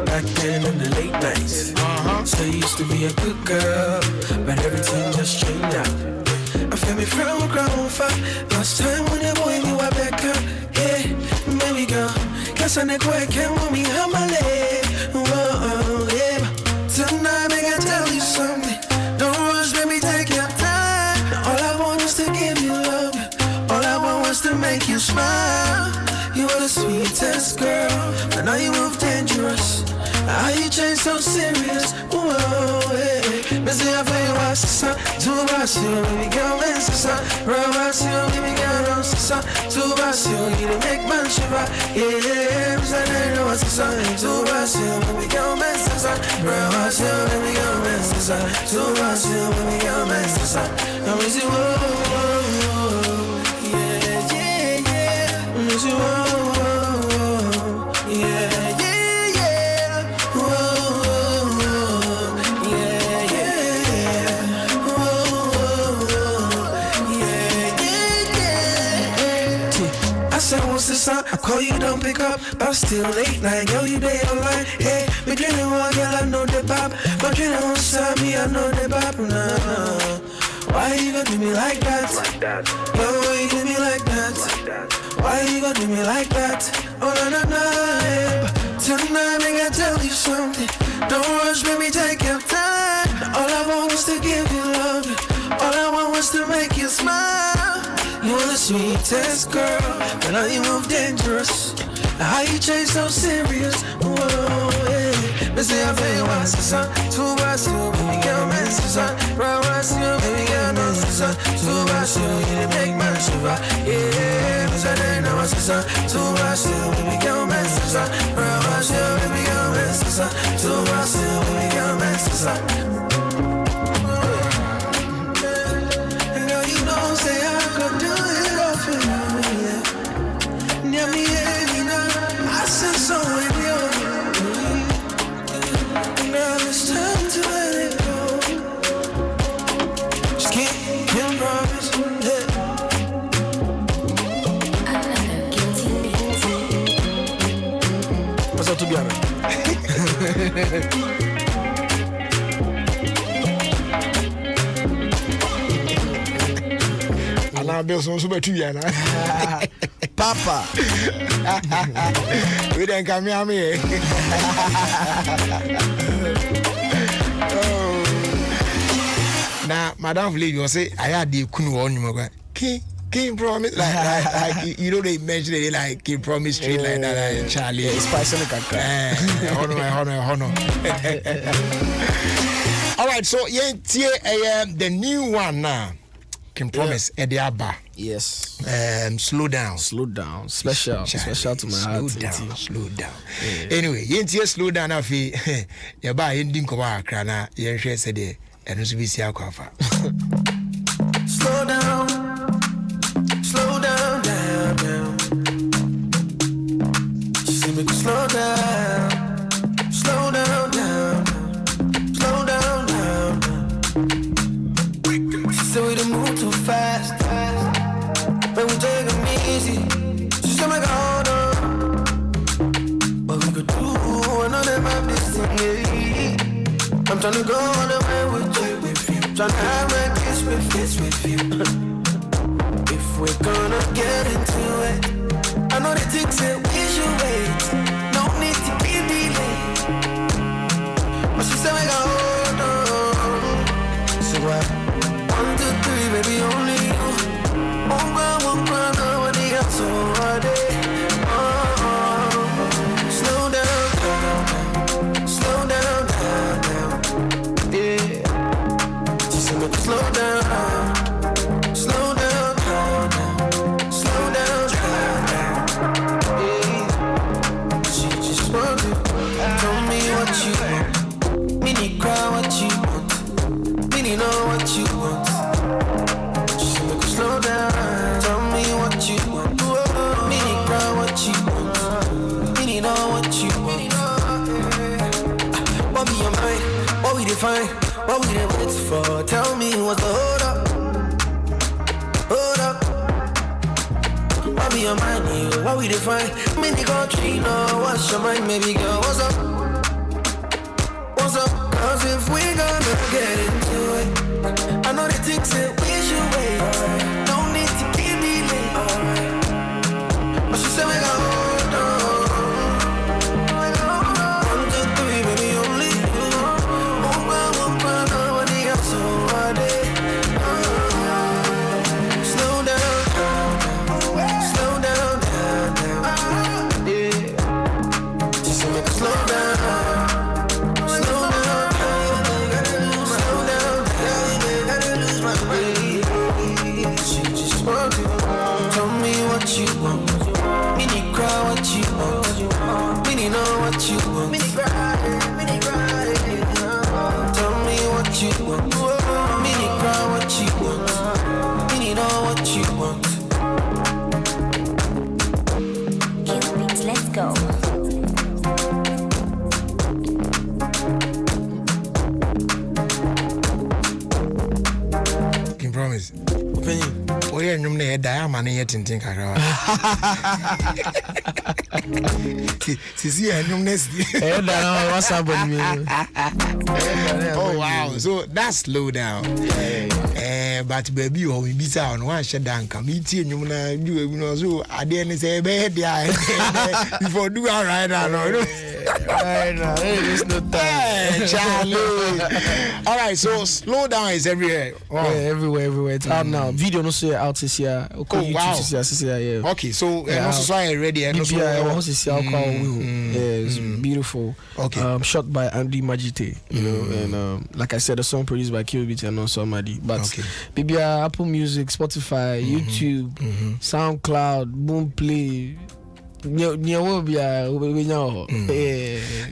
Speaker 5: Back then in the late nights, so you used to be a good girl, but everything just changed now. I feel me from ground five. Last time when you boy you were back up, yeah, baby girl. Guess I never can with me, I'm a lady. Whoa, yeah. Tonight I gotta tell you something. Don't rush, baby, take your time. All I want is to give you love. All I want was to make you smile. You are the sweetest girl, but now you move dangerous. How you change so serious? Whoa, hey. Missy, I feel you watch the sun. Two bars, you baby girl, miss the sun. Real bars, you baby girl, don't see sun. Two bars, you need to make man shiver. Yeah, Missy, I know what's the sun. Two bars, you baby girl, miss the sun. Real bars, you baby girl, miss the sun. Two bars, you baby girl, miss the sun. Now Missy, whoa, whoa, whoa. Yeah, yeah, yeah. Missy, whoa, whoa, whoa. Yeah, yeah. I call you, don't pick up, but still late night, girl, you day online. Hey, me drinking one, girl, I know the pop. But drinking on side me, I know the pop. Nah. Why you gonna do me like that? Yo, why you do me like that? Why you gonna do me like that? Oh, no, no, no. Yeah. Tonight, I gotta tell you something. Don't rush, baby, take your time. All I want was to give you love. All I want was to make you smile. You're the sweetest girl, but now you move dangerous. How you change so serious? Whoa, yeah. Missy, I feel you watch the sun. Two bars, you baby girl, miss the sun. Right, you baby girl, miss the sun. Two bars, you need to make man shiver. Yeah, Missy, I know what's the sun. Two bars, you baby girl, miss the sun. Right, you baby girl, miss the sun. Two bars, you baby girl, miss the sun. Say I could do it all for you, yeah. Near me, I said so with you. Now it's time to let it go. Just can't promise, yeah. What's up to be honest?
Speaker 1: Bill so better you
Speaker 4: Papa.
Speaker 1: We didn't come here. Now, Madame Vley, you say I had the kunu on you. King promise like you know they mention it like King promise street like that Charlie.
Speaker 4: It's spicy
Speaker 1: Honor. All right, so the new one now. Can promise Ediaba.
Speaker 4: Yes.
Speaker 1: Slow down.
Speaker 4: Special to my heart.
Speaker 1: Slow down. Yeah. Anyway, slow down. Afi, you buy ending kwa krana. You share said it, and also be see akwafa.
Speaker 5: Slow down, down. She said make you slow down, down. Slow down. She said we don't move too fast. But we take them easy. She said make a hold on. What we could do, another map this thing, yeah. I'm trying to go all the way with you. Trying to have a kiss with you. If we're gonna get into it, I know the things that we should wait. No need to be delayed. But she said we got hold on. So what? 1, 2, 3, baby, only you. Won't cry, nobody else already. Slow down. Yeah. She said make you slow down. Yeah. She just wanted. Tell me what you want. Mini cry what you want. Mini know what you want. She said make you slow down. Tell me what you want. Mini cry what you want. Mini know what you want. What be your mind? What we define? What we did wait for? Tell me what's the hold up? What be your mind? You? What we define? Mini country, no. What's your mind, baby girl? What's up? Cause if we gonna get into it, I know the things that we should wait. No need to be delayed. But she said we got hold on. 1, 2, 3, baby, only you. Won't cry, nobody else already. Slow down. Yeah. She said make us slow down. cry what you want. You need all what you want.
Speaker 6: Let's go.
Speaker 1: Can promise.
Speaker 4: Opinion.
Speaker 1: Oh yeah, you know diamond yet tintin kara. See, I know next.
Speaker 4: What's happening?
Speaker 1: Oh wow, so that's slow down. But baby, you will be sound one shut down. Come eat you know, so I didn't say bed before do all right. I know.
Speaker 4: It's not time.
Speaker 1: Charlie. All right, so slow down is everywhere.
Speaker 4: Yeah, everywhere. It's out now. Video no say out this year.
Speaker 1: Oh wow.
Speaker 4: Yeah.
Speaker 1: Okay, so also already.
Speaker 4: It's beautiful.
Speaker 1: Okay.
Speaker 4: Shot by Andy Majite, you know, and like I said, a song produced by Kilbit and somebody. But maybe Apple Music, Spotify, YouTube, SoundCloud, Boomplay.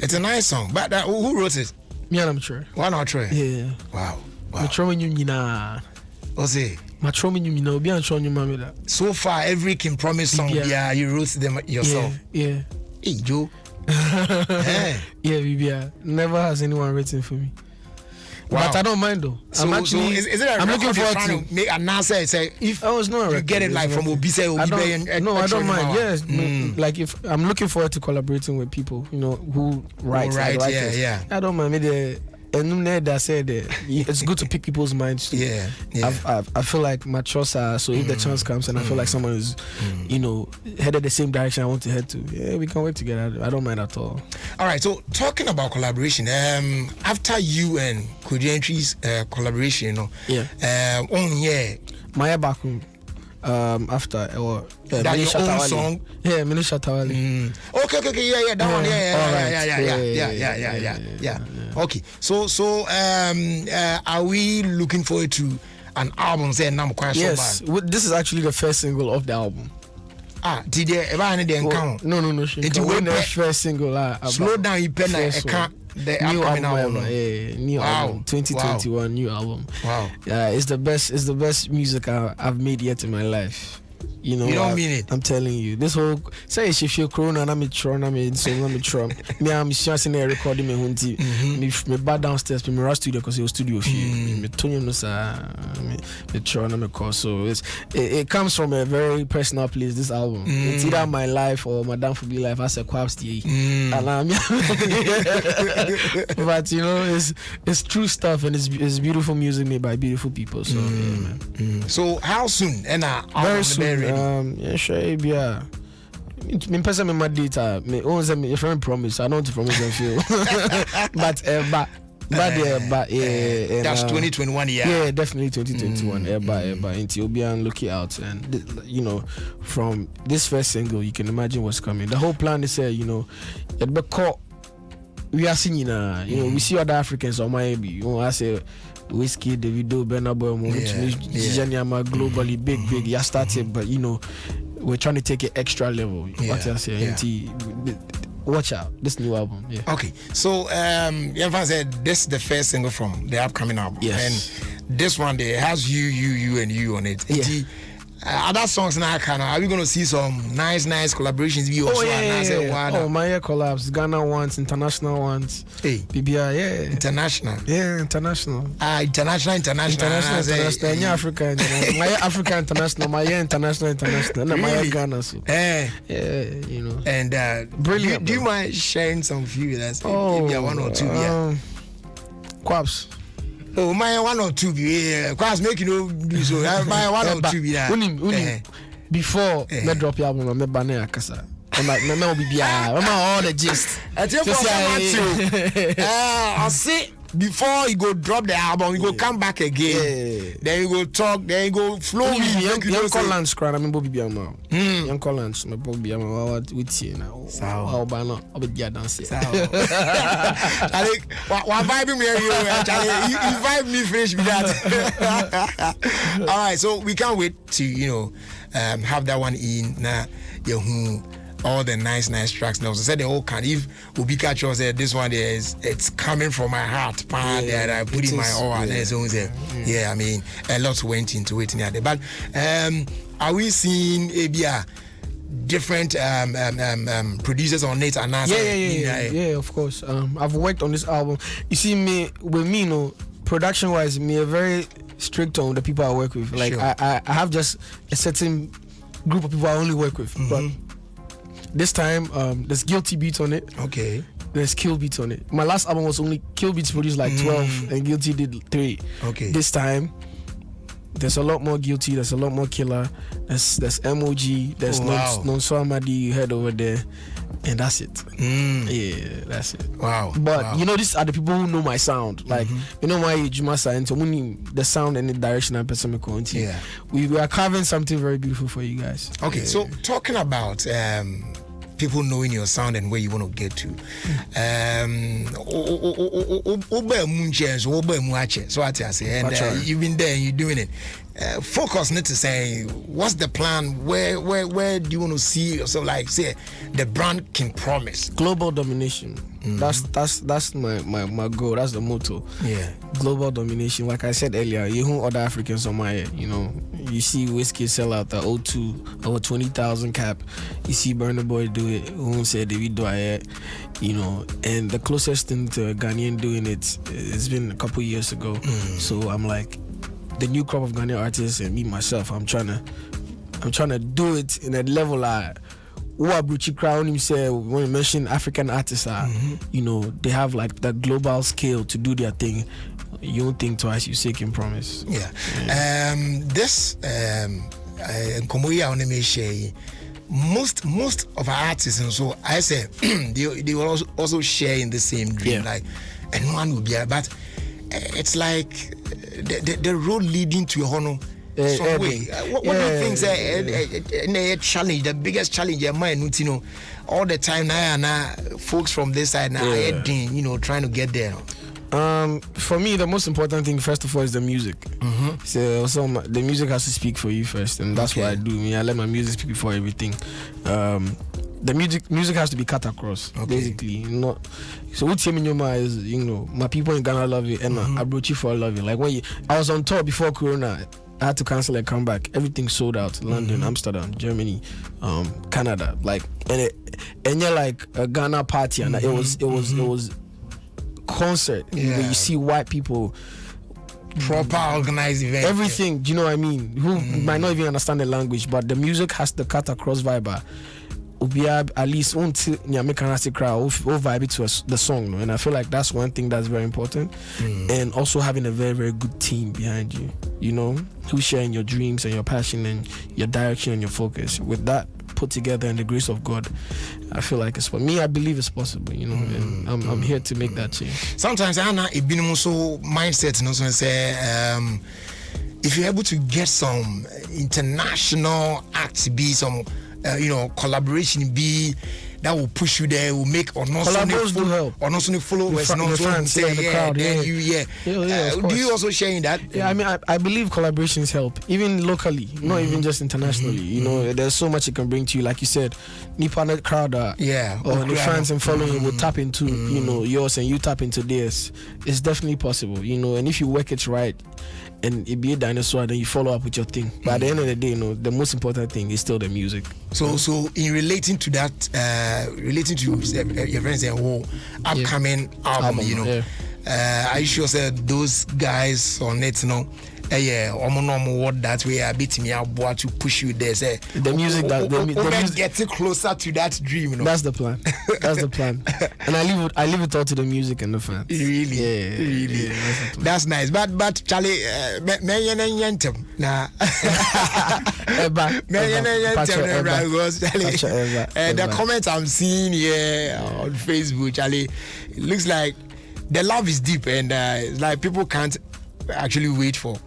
Speaker 1: It's a nice song, but who wrote it?
Speaker 4: Me and I'm sure.
Speaker 1: Why not Trey?
Speaker 4: Yeah.
Speaker 1: Wow.
Speaker 4: What's
Speaker 1: What's it? So far, every King Promise song, you wrote them yourself.
Speaker 4: Yeah.
Speaker 1: Hey, Joe.
Speaker 4: Yeah, Bibia. Never has anyone written for me. Wow. But I don't mind though.
Speaker 1: So, I'm looking forward to make an answer. Say if you get it like from Obise, I
Speaker 4: don't mind. Yes, like if I'm looking forward to collaborating with people, you know, who write.
Speaker 1: Yeah.
Speaker 4: I don't mind. Maybe that said it's good to pick people's minds too.
Speaker 1: Yeah.
Speaker 4: I feel like my trust are, so if the chance comes and I feel like someone is, you know, headed the same direction I want to head to, yeah, we can work together. I don't mind at all.
Speaker 1: All right, so talking about collaboration, after you and Kodientry's collaboration, you know,
Speaker 4: Maya Bakum, after or
Speaker 1: that your own song,
Speaker 4: Minisha Tawali.
Speaker 1: Okay, yeah, that one, yeah. Okay, so are we looking forward to an album? Say Nam Kwai?
Speaker 4: Yes, this is actually the first single of the album.
Speaker 1: Did you ever any count?
Speaker 4: No. It's the first single.
Speaker 1: Slow down, you pen I can't. The
Speaker 4: new
Speaker 1: album,
Speaker 4: new album, 2021 new album.
Speaker 1: Wow.
Speaker 4: Yeah, it's the best music I've made yet in my life. You know,
Speaker 1: you don't mean it.
Speaker 4: I'm telling you. This whole say if you corona na me tron me I'm sure a recording me hunti me back downstairs me rush studio because it was studio me tonium no sir me tron me call. So it comes from a very personal place, this album. It's either my life or Madame for be life as a quaps but you know it's true stuff and it's beautiful music made by beautiful people. So yeah, man.
Speaker 1: So how soon? And
Speaker 4: very soon. Yeah, sure, yeah. Me person me my data. Me own say me friend promise. I don't want to promise them feel. But
Speaker 1: that's 2021.
Speaker 4: Yeah, definitely 2021. Until be on looking out, and you know, from this first single, you can imagine what's coming. The whole plan is you know, it be caught. We are singing, you know, we see other Africans on my baby. You know, I say. Whiskey, Davido, Benabo, globally big. Yeah, started, but you know, we're trying to take it extra level. What I say, watch out, this new album. Yeah.
Speaker 1: Okay, so Yanfan said this is the first single from the upcoming album.
Speaker 4: Yes.
Speaker 1: And this one there has you and you on it.
Speaker 4: Yeah.
Speaker 1: Other songs now, are we going to see some nice collaborations?
Speaker 4: My collabs, Ghana ones, international ones.
Speaker 1: Hey,
Speaker 4: BBI,
Speaker 1: international.
Speaker 4: Yeah, international.
Speaker 1: International.
Speaker 4: Yeah, Africa, my Africa international, my international. No, my Ghana. So. Yeah, you know.
Speaker 1: And
Speaker 4: brilliant.
Speaker 1: Do you mind sharing some few with us? Maybe one or two.
Speaker 4: Quaps.
Speaker 1: Oh, my 1 or 2 be quite making no do so. My 1 or 2 be that.
Speaker 4: Before me drop your album, me banner kasa. I'm like, me will be all the gist.
Speaker 1: I see. Before you go drop the album, you go come back again. Then you go talk. Then you go flow.
Speaker 4: Young Collins cry. I mean, Bobby Biama. Young Collins, my Bobby Biama. With you now. How about not? I'll be dancing.
Speaker 1: I think one vibe me here. You vibe me finish with that. All right, so we can't wait to have that one in now. all the nice tracks. Now, so said the whole can. If Ubika Cho said this one is, it's coming from my heart, that I put in my all. I mean, a lot went into it. But are we seeing ABR? Different producers on it and
Speaker 4: yeah, of course. I've worked on this album. You see, with me, production wise, me are very strict on the people I work with. Like sure. I have just a certain group of people I only work with. But this time, there's Guilty beats on it.
Speaker 1: Okay.
Speaker 4: There's Kill beats on it. My last album was only Kill beats produced like 12 and Guilty did 3.
Speaker 1: Okay.
Speaker 4: This time, there's a lot more Guilty, there's a lot more Killer, there's MOG, there's Nonso Amadi you heard over there, and that's it. Yeah, that's it.
Speaker 1: Wow.
Speaker 4: But you know, these are the people who know my sound. Like you know why Juma Science, the sound and the direction I'm pursuing. Yeah. We are carving something very beautiful for you guys.
Speaker 1: Okay, so talking about people knowing your sound and where you want to get to. So I say, and you've been there and you're doing it. Focus not to say what's the plan, where do you want to see yourself, like say the brand can promise
Speaker 4: global domination. That's my goal, that's the motto. Global domination. Like I said earlier, you know, other Africans on my, you know, you see Whiskey sell out the O2 over 20,000 cap, you see Burna Boy do it, who said David Dwyer, you know, and the closest thing to a Ghanaian doing it's been a couple years ago. So I'm like, the new crop of Ghanaian artists and me myself, I'm trying to do it in a level when you mention African artists you know, they have like the global scale to do their thing. You don't think twice, you say can promise.
Speaker 1: This most of our artists, and so I say they will also share in the same dream, like, and one will be, but it's like the road leading to your honor. Some way. What do you think is a challenge, the biggest challenge your mind, you know, all the time now folks from this side now you know, trying to get there?
Speaker 4: For me, the most important thing first of all is the music. So the music has to speak for you first, and that's what I do. I let my music speak before everything. The music has to be cut across, basically. Not so what is, you know, my people in Ghana love it, and I brought you for love it. Like when I was on tour before Corona, I had to cancel and come back. Everything sold out. London, Amsterdam, Germany, Canada. Like and you're like a Ghana party, and it was concert. You see white people,
Speaker 1: proper organized event,
Speaker 4: everything. Do you know what I mean? Who might not even understand the language, but the music has the cut across vibe. At least until Nyame crowd vibe to the song, and I feel like that's one thing that's very important. And also having a very, very good team behind you, you know, who's sharing your dreams and your passion and your direction and your focus. With that put together and the grace of God, I feel like it's for me. I believe it's possible, you know, and I'm here to make that change.
Speaker 1: Sometimes I know it been also mindset, you know, so say if you're able to get some international acts, be some you know, collaboration be that will push you there, will make or not
Speaker 4: help
Speaker 1: or not followers,
Speaker 4: the fans, the crowd.
Speaker 1: Do you also share in that?
Speaker 4: I mean, I believe collaborations help, even locally, not even just internationally. You know, there's so much it can bring to you. Like you said, Nippon crowd, or the fans and following will tap into you know, yours, and you tap into theirs. It's definitely possible, you know, and if you work it right, and it be a dinosaur, then you follow up with your thing. But at the end of the day, you know, the most important thing is still the music.
Speaker 1: So in relating to that, relating to your friends and whole upcoming album, you know, I sure said those guys on it, you know, what that way a bit me about to push you there. Say
Speaker 4: the music that the music
Speaker 1: getting closer to that dream. You know?
Speaker 4: That's the plan. That's the plan. And I leave it all to the music and the fans.
Speaker 1: Really, really. Yeah, that's nice. But Charlie, the comments I'm seeing here on Facebook, Charlie, it looks like the love is deep, and it's like people can't actually wait for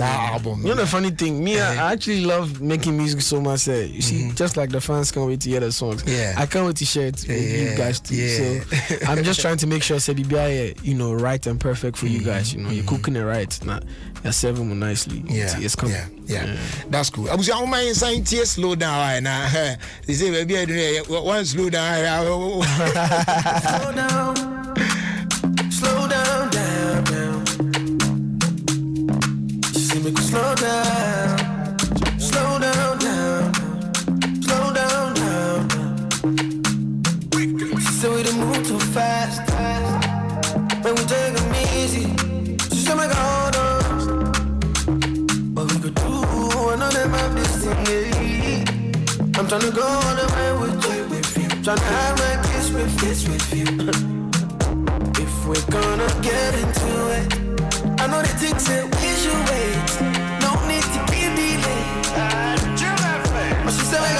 Speaker 1: album.
Speaker 4: You know the funny thing, me, I actually love making music so much. You see, just like the fans can't wait to hear the songs.
Speaker 1: Yeah.
Speaker 4: I can't wait to share it with you guys too. So I'm just trying to make sure BBI, right and perfect for you guys. You're cooking it right. Now you're serving them nicely. It's coming.
Speaker 1: Yeah. That's cool. I was on my inside tears slow down. They say maybe I do one slow down.
Speaker 5: Slow down, down. She said, make me slow down, down. She said, we done move too fast, when we take them easy. She said, make her hold on. What we could do, another map this thing, I'm tryna go all the way with you. Tryna have my kiss with you. If we're gonna get into it, I know the things that we should wait. No need to be delayed. But she said, like,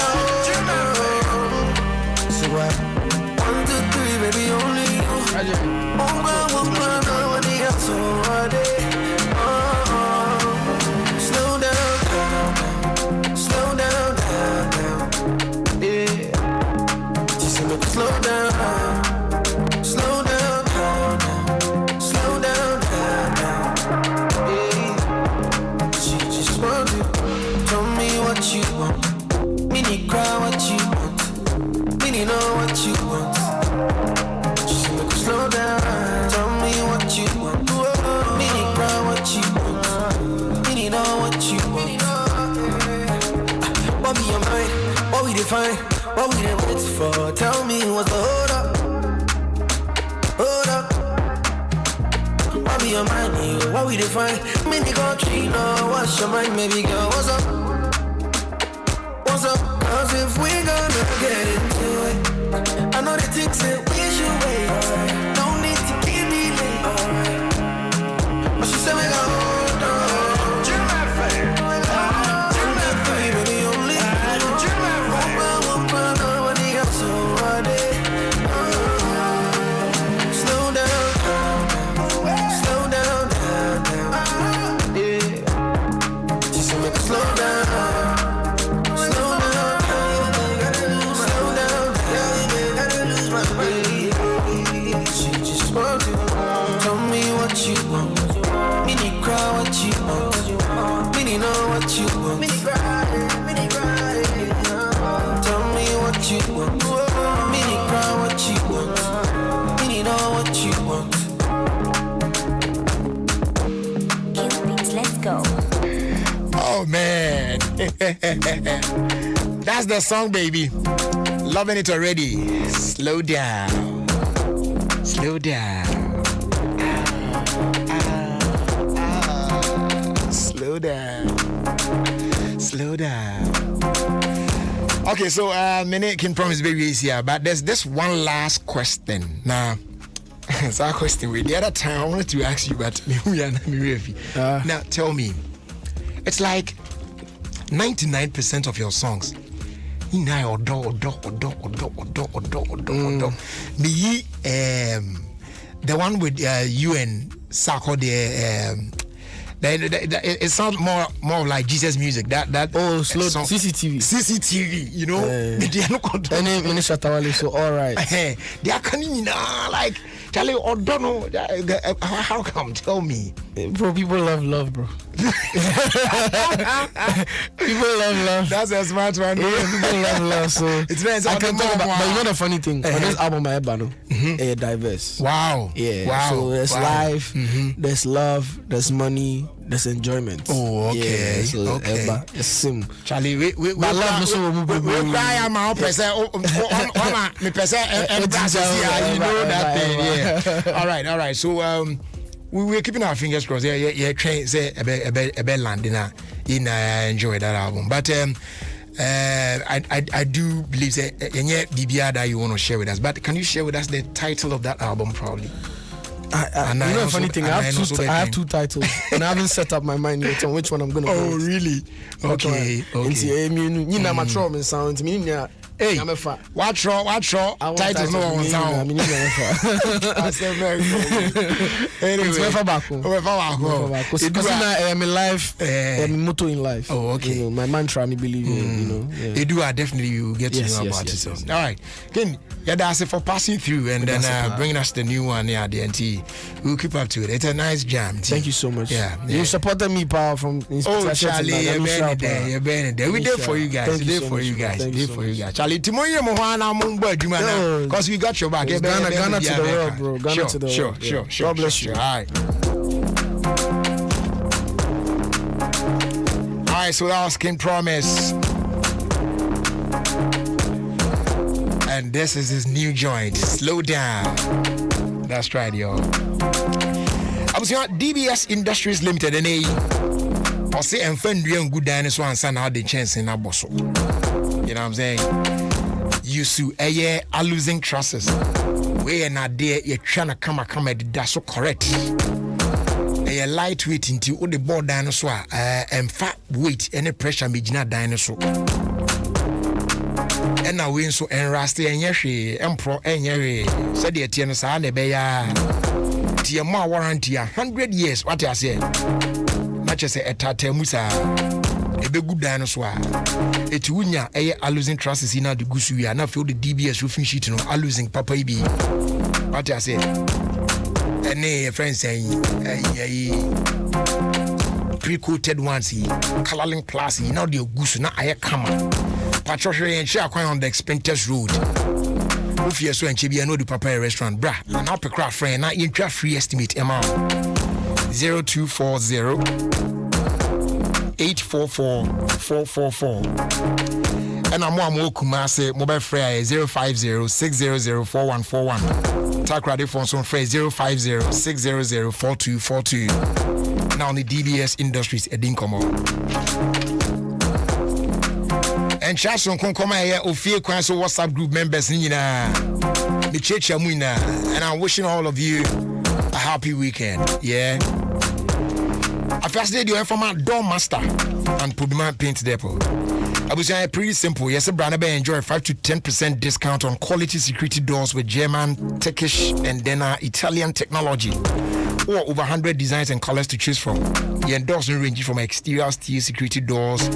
Speaker 5: so what? 1, 2, 3, baby, only you. Nobody else already. Slow down, yeah. She said, make it slow down. What you want, mini cry what you want, mini know what you want. Just make it slow down. Tell me what you want, mini cry what you want, mini know what you want. What be your mind? What we define? What we dey wait for? Tell me what's the hold up? What be your mind? What we define? Mini country, know what's your mind, baby girl? What's up? Cause if we gonna get into it, I know the things that we should wait. No need to be delayed. But she said we got hold on. Baby, only nobody else already. Slow down, yeah. She said make it slow down. Tell me what you want, mini cry what you want, mini know what you want, mini cry. Tell me what you want, mini cry what you want, mini know what you want.
Speaker 6: Let's go.
Speaker 1: Oh man. That's the song, baby. Loving it already. Slow down. Slow down. Slow down. Slow down. Okay, so Mene can promise baby is here, but there's this one last question. Now, it's our question. The other time I wanted to ask you, but now tell me, it's like 99% of your songs. The one with you and Sako, it sounds more like Jesus music. That
Speaker 4: slow song.
Speaker 1: CCTV, you know.
Speaker 4: So all right.
Speaker 1: They are coming like Charlie or don't know how come? Tell me,
Speaker 4: bro. People love, bro. People love.
Speaker 1: That's a smart one.
Speaker 4: Yeah, people love. So
Speaker 1: it's nice.
Speaker 4: I can talk about, but you know the funny thing on this album, my diverse.
Speaker 1: Wow.
Speaker 4: Yeah.
Speaker 1: Wow.
Speaker 4: So there's life, there's love, there's money, there's enjoyment.
Speaker 1: Oh, okay.
Speaker 4: Yeah, so
Speaker 1: okay.
Speaker 4: It's sim.
Speaker 1: Charlie, we love so we cry am our person. Me person and you know that thing. Yeah. All right. So we're keeping our fingers crossed. Yeah. Train say a bell landing. Enjoy that album, but I do believe that BBR that you want to share with us. But can you share with us the title of that album, probably?
Speaker 4: You know, funny thing, I have two titles, and I haven't set up my mind yet on which one I'm gonna go.
Speaker 1: Oh, really? Okay.
Speaker 4: You know, my trauma sounds.
Speaker 1: Hey, watch titles no on sound. I said very good. Anyway,
Speaker 4: because my life, my motto in life.
Speaker 1: Oh, okay.
Speaker 4: You know, my mantra, me believe in. You know,
Speaker 1: you do. Definitely, you get to know about it. So, all right. Again, that's it for passing through and then bringing us the new one. Yeah, the NT. We'll keep up to it. It's a nice jam.
Speaker 4: Thank you so much.
Speaker 1: Yeah.
Speaker 4: You supported me, power from.
Speaker 1: Oh, Charlie, you're better there. We there for you guys. We there for you guys. Charlie, tomorrow Mohana Mumba Jumana, because we got your back.
Speaker 4: Ghana to the world, bro. Ghana to the world.
Speaker 1: Sure. God bless you. All right, so that was King Promise. And this is his new joint, Slow Down. That's right, yo. I was here at DBS Industries Limited, and I'll say, and friend, you good dinosaur and son out the chance in Abosso. You know what I'm saying? You sue a year are losing trusses. We are not there, you're trying to come at that's so correct. A lightweight into all the board dinosaur and fat weight, any pressure, major dinosaur. And now we so and Rusty and Yashi, Emperor and Yeri, said the Tianasa, Nebeya, Tiama warranty 100 years. What I say, much as a Tate Musa, a big good dinosaur. It's Wunya, a losing trusses in the Gusu, and I feel the DBS roofing sheet, no, losing Papa B. What I say, and a friend saying, pre-coated ones, coloring plus, now the Gusu, now I come. Patroshe and share on the expenses road. Ofie so and Chibi no the Papa restaurant bra. And now per friend na intra free estimate amount 0240 844 444. And I'm more Kumase mobile free 050 600 4141. Takrade phone son free 050 600 4242. Now on the DBS Industries Edinkomo. And Chason Konkoma here, Ofie Kwanso WhatsApp group members, the church Amuna, and I'm wishing all of you a happy weekend. Yeah. I first did your from Door Master and Pudman Paint Depot. I was pretty simple. Yes, a brand enjoy 5 to 10% discount on quality security doors with German, Turkish, and then Italian technology. Or over 100 designs and colors to choose from. The endorsement range from exterior steel security doors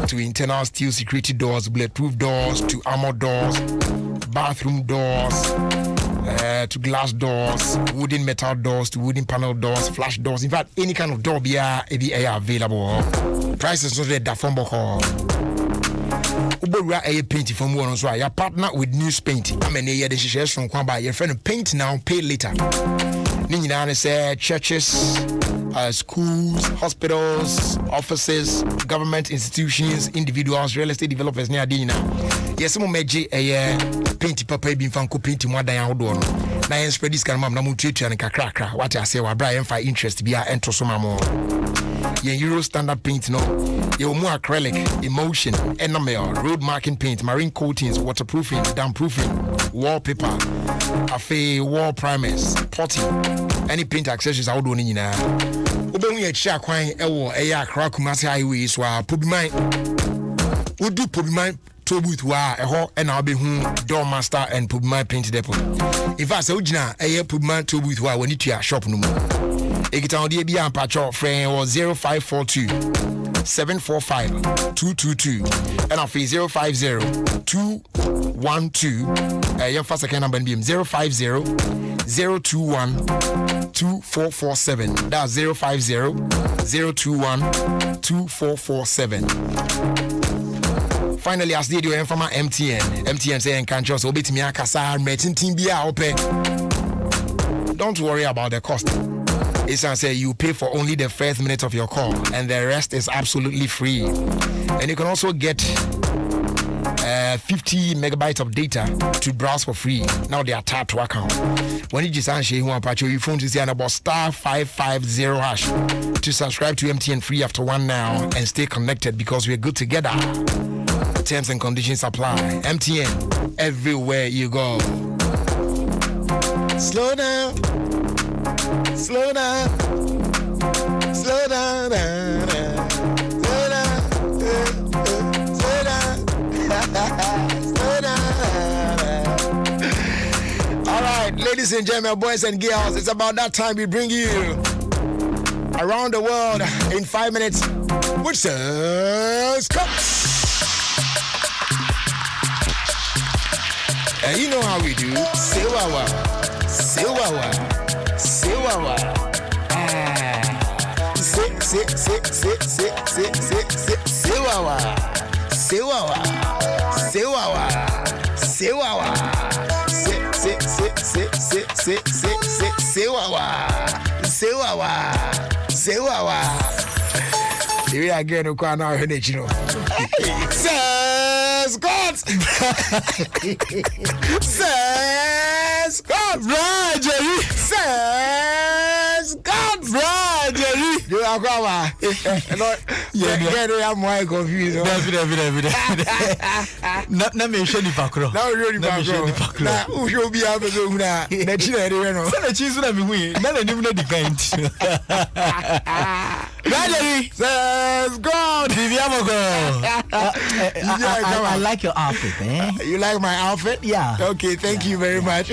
Speaker 1: to internal steel security doors, bulletproof doors, to armored doors, bathroom doors, to glass doors, wooden metal doors, to wooden panel doors, flash doors. In fact, any kind of door be available. Prices not that from Boko. Ubera a paint from one so your partner with news paint. I mean, the shares from Kwamba, your friend paint now, pay later. Nina say churches, schools, hospitals, offices, government institutions, individuals, real estate developers near Dina. Yes, some meji a paint papa bin fanko paint more than outdoor. Now I spread this kind of namu treat and kakra. What I say, wa Brian for interest be a enter some more. Euro standard paint no. Your more acrylic, emulsion, enamel, road marking paint, marine coatings, waterproofing, dampproofing, wallpaper, wall primers, potting, any paint accessories I would do in Oben share kwan ewo eya Accra Kumasi highway so Pubimai would do Pubimai to booth wa eho and I'll be Door Master and Pubimai Paint Depot. If I say Ujina a Pubimai to booth wa when you to shop no more. Ekitan the Bia Pacho friend was 0542 745 222 and I'll fee 050 212 your first second number beam 050 021 2447. That's 050 021 2447. Finally, as did you from MTN saying can't just obey me akasa meeting team be open. Don't worry about the cost. It's say you pay for only the first minute of your call and the rest is absolutely free. And you can also get 50 megabytes of data to browse for free. Now they are tapped to account. When you just answer you want to your phone to say about star 550 hash to subscribe to MTN free after 1 now and stay connected because we're good together. Terms and conditions apply. MTN everywhere you go. Slow down. Slow down. Slow down. Slow down. Slow down. Ladies and gentlemen, boys and girls, it's about that time we bring you around the world in 5 minutes. Which says, come. And you know how we do. Say wawa. Say wawa. Say wawa. Say wawa. Say wawa. Say wawa. Say wawa. Say wawa. Here I get no corner of it, you know. Says God. Says God. Right, Jerry. Says God. Right, Jerry. You are going. Yeah, I'm more confused.
Speaker 7: Not me, Shady Pacro.
Speaker 1: Now you're the background. Now, who should be able to do that? That's it, I don't know.
Speaker 7: The cheese would have been winning. None of them the kind. Daddy
Speaker 1: Says God.
Speaker 7: I like your outfit, eh?
Speaker 1: You like my outfit?
Speaker 7: Yeah.
Speaker 1: Okay, thank you very much.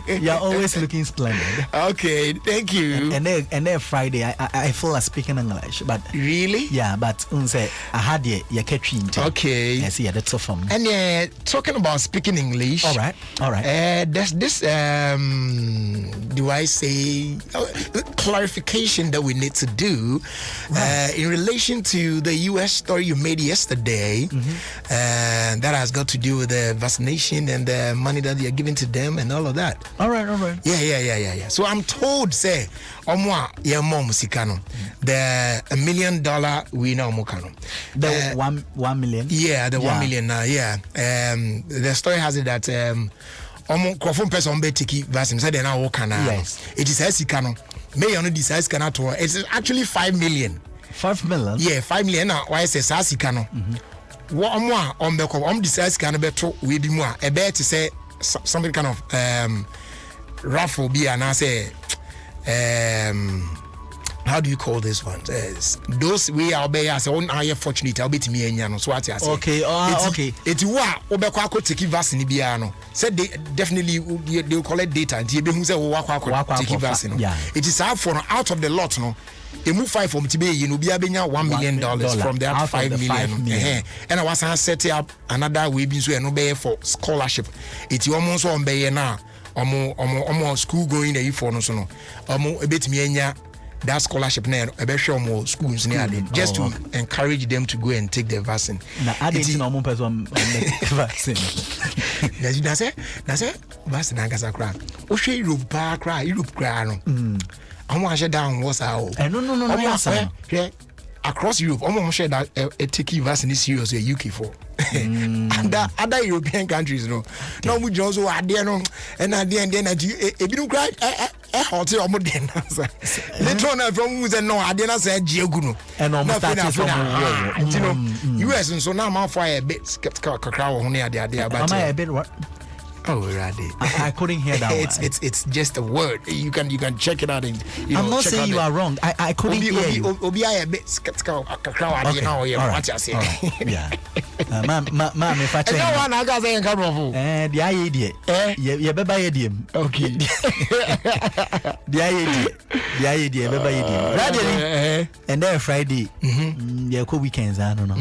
Speaker 7: You're always looking splendid.
Speaker 1: Okay, thank you.
Speaker 7: And then Friday, I feel like speaking English, but
Speaker 1: really?
Speaker 7: Yeah, but I had your catching.
Speaker 1: Okay.
Speaker 7: Yes, yeah, that's so fun.
Speaker 1: And talking about speaking English.
Speaker 7: All right.
Speaker 1: There's this do I say clarification that we need to do in relation to the U.S. story you made yesterday, that has got to do with the vaccination and the money that you're giving to them and all of that.
Speaker 7: All right.
Speaker 1: Yeah. So I'm told, say, omwa ya mom sikano, the $1 million winner mukano.
Speaker 7: The 1 million.
Speaker 1: Yeah, the 1 million now. Yeah. The story has it that kwafun person be tiki vaccine said na wo kana.
Speaker 7: Yes.
Speaker 1: It is sikano. May you know this sikano to it's actually 5 million.
Speaker 7: 5 million.
Speaker 1: Yeah, 5 million. Now why say sikano? What more on the this sikano beto we be more a bet to say something kind of raffle be and I say how do you call this one? Those we are be as on are fortunate I'll be to me and so what I say.
Speaker 7: Okay, okay.
Speaker 1: It's what obekwa take vaccine bia no. Said they definitely they will collect data and you be who say take vaccine.
Speaker 7: Yeah.
Speaker 1: It is out for out of the lot no. They move 5 from today, you know, be $1 million from that 5 million. And I was set up another way being so no pay for scholarship. It's almost on bay now. Almost school going there for no so no. A bit me that scholarship now a bit show more schools near them just to encourage them to go and take the vaccine.
Speaker 7: Now I didn't know person vaccine.
Speaker 1: That's it. Vaccine angasa cry. O she Europe pa cry, Europe cry no. I want to shut down what's out.
Speaker 7: No.
Speaker 1: Yeah. Across Europe, I want to share that a take vaccine is serious in UK for. And other European countries, no. No, we just are there, no. And at the end, then if you don't cry, hotel or more than answer. Later on, from who's no, I didn't say Giaguno.
Speaker 7: And almost
Speaker 1: you know, US and so now I'm for a bit skeptical crowd on the idea. But
Speaker 7: am I a bit what?
Speaker 1: Oh, Raddy.
Speaker 7: I couldn't hear that.
Speaker 1: It's just a word. You can check it out. And
Speaker 7: I'm not saying you are wrong. I couldn't hear you.
Speaker 1: Obi a bit skeptical. You know, what you say.
Speaker 7: Yeah. Ma'am, if I check.
Speaker 1: No one I got saying come from.
Speaker 7: The idea. You better buy idiom.
Speaker 1: Okay.
Speaker 7: The idea. Better buy idiom. And then Friday. Yeah, cool weekends. I don't know.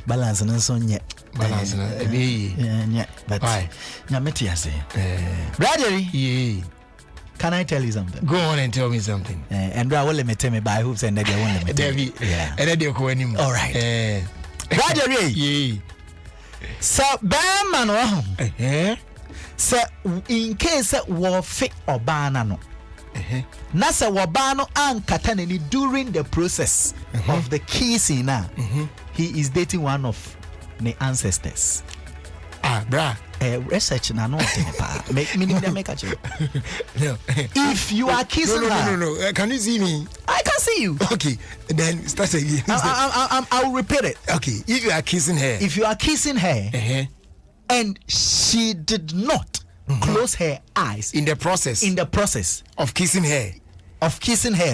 Speaker 7: Balance and so yeah.
Speaker 1: Balance and
Speaker 7: yeah. But why? Bradley, can I tell you something?
Speaker 1: Go on and tell me something.
Speaker 7: And I will let me tell me by hoops and then they won't let me tell me.
Speaker 1: Yeah. And then they'll go anymore.
Speaker 7: All right. Bradley, so Bam so in case war fit or banano. Nasa wabano and katanini during the process of the kissing now. He is dating one of the ancestors.
Speaker 1: Bruh.
Speaker 7: Research na no make me make a joke.
Speaker 1: No.
Speaker 7: If you are kissing her.
Speaker 1: No. Can you see me?
Speaker 7: I can see you.
Speaker 1: Okay. Then start again.
Speaker 7: I'll repeat it.
Speaker 1: Okay. If you are kissing her.
Speaker 7: And she did not close her eyes
Speaker 1: in the process of kissing her.
Speaker 7: No.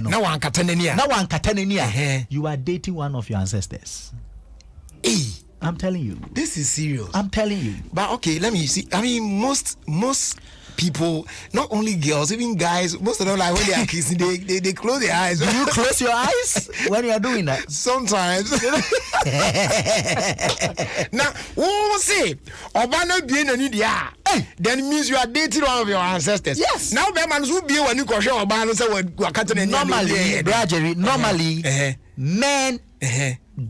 Speaker 1: Now one katanenia.
Speaker 7: You are dating one of your ancestors. I'm telling you.
Speaker 1: This is serious.
Speaker 7: I'm telling you.
Speaker 1: But okay, let me see. I mean, most people, not only girls, even guys, most of them, like when they are kissing, they close their eyes.
Speaker 7: Do you close your eyes when you are doing that?
Speaker 1: Sometimes. Now, we'll say, Obana being an idiot, then it means you are dating one of your ancestors.
Speaker 7: Yes.
Speaker 1: Now, Beman will be when you call Obana, so we're cutting
Speaker 7: normally, men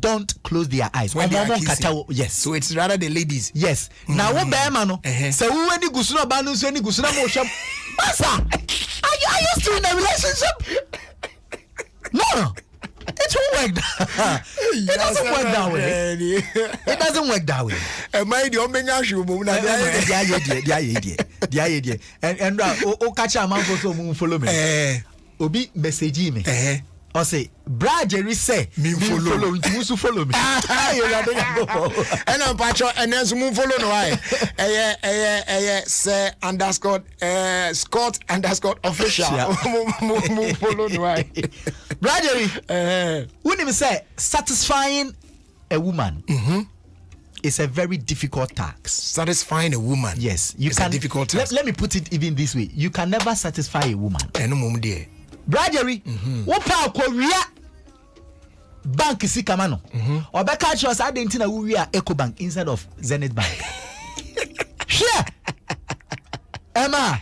Speaker 7: don't close their eyes
Speaker 1: when they are kissing.
Speaker 7: Yes.
Speaker 1: So it's rather the ladies.
Speaker 7: Yes. Now what Beman no? So when you gusuna banu so ni gusuna mo shop. Masa, are you still in a relationship? No. It won't work that. It doesn't work that way. It doesn't work that way.
Speaker 1: Am I the omenya show mum na
Speaker 7: dia and o catch a man for so mum follow me. Obi message me. I say, Brad Jerry say, me follow me.
Speaker 1: And I'm patcho, and then some follow no why. Say underscore Scott underscore official. Move follow no why.
Speaker 7: Brad Jerry, when him say satisfying a woman. It's a very difficult task.
Speaker 1: Satisfying a woman.
Speaker 7: Yes,
Speaker 1: it's a difficult task.
Speaker 7: Let me put it even this way: you can never satisfy a woman.
Speaker 1: No mum dear.
Speaker 7: Bradery, what power Korea bank is Kamano? Or back at us, I didn't know we are Eco Bank instead of Zenith Bank. Sure, Emma,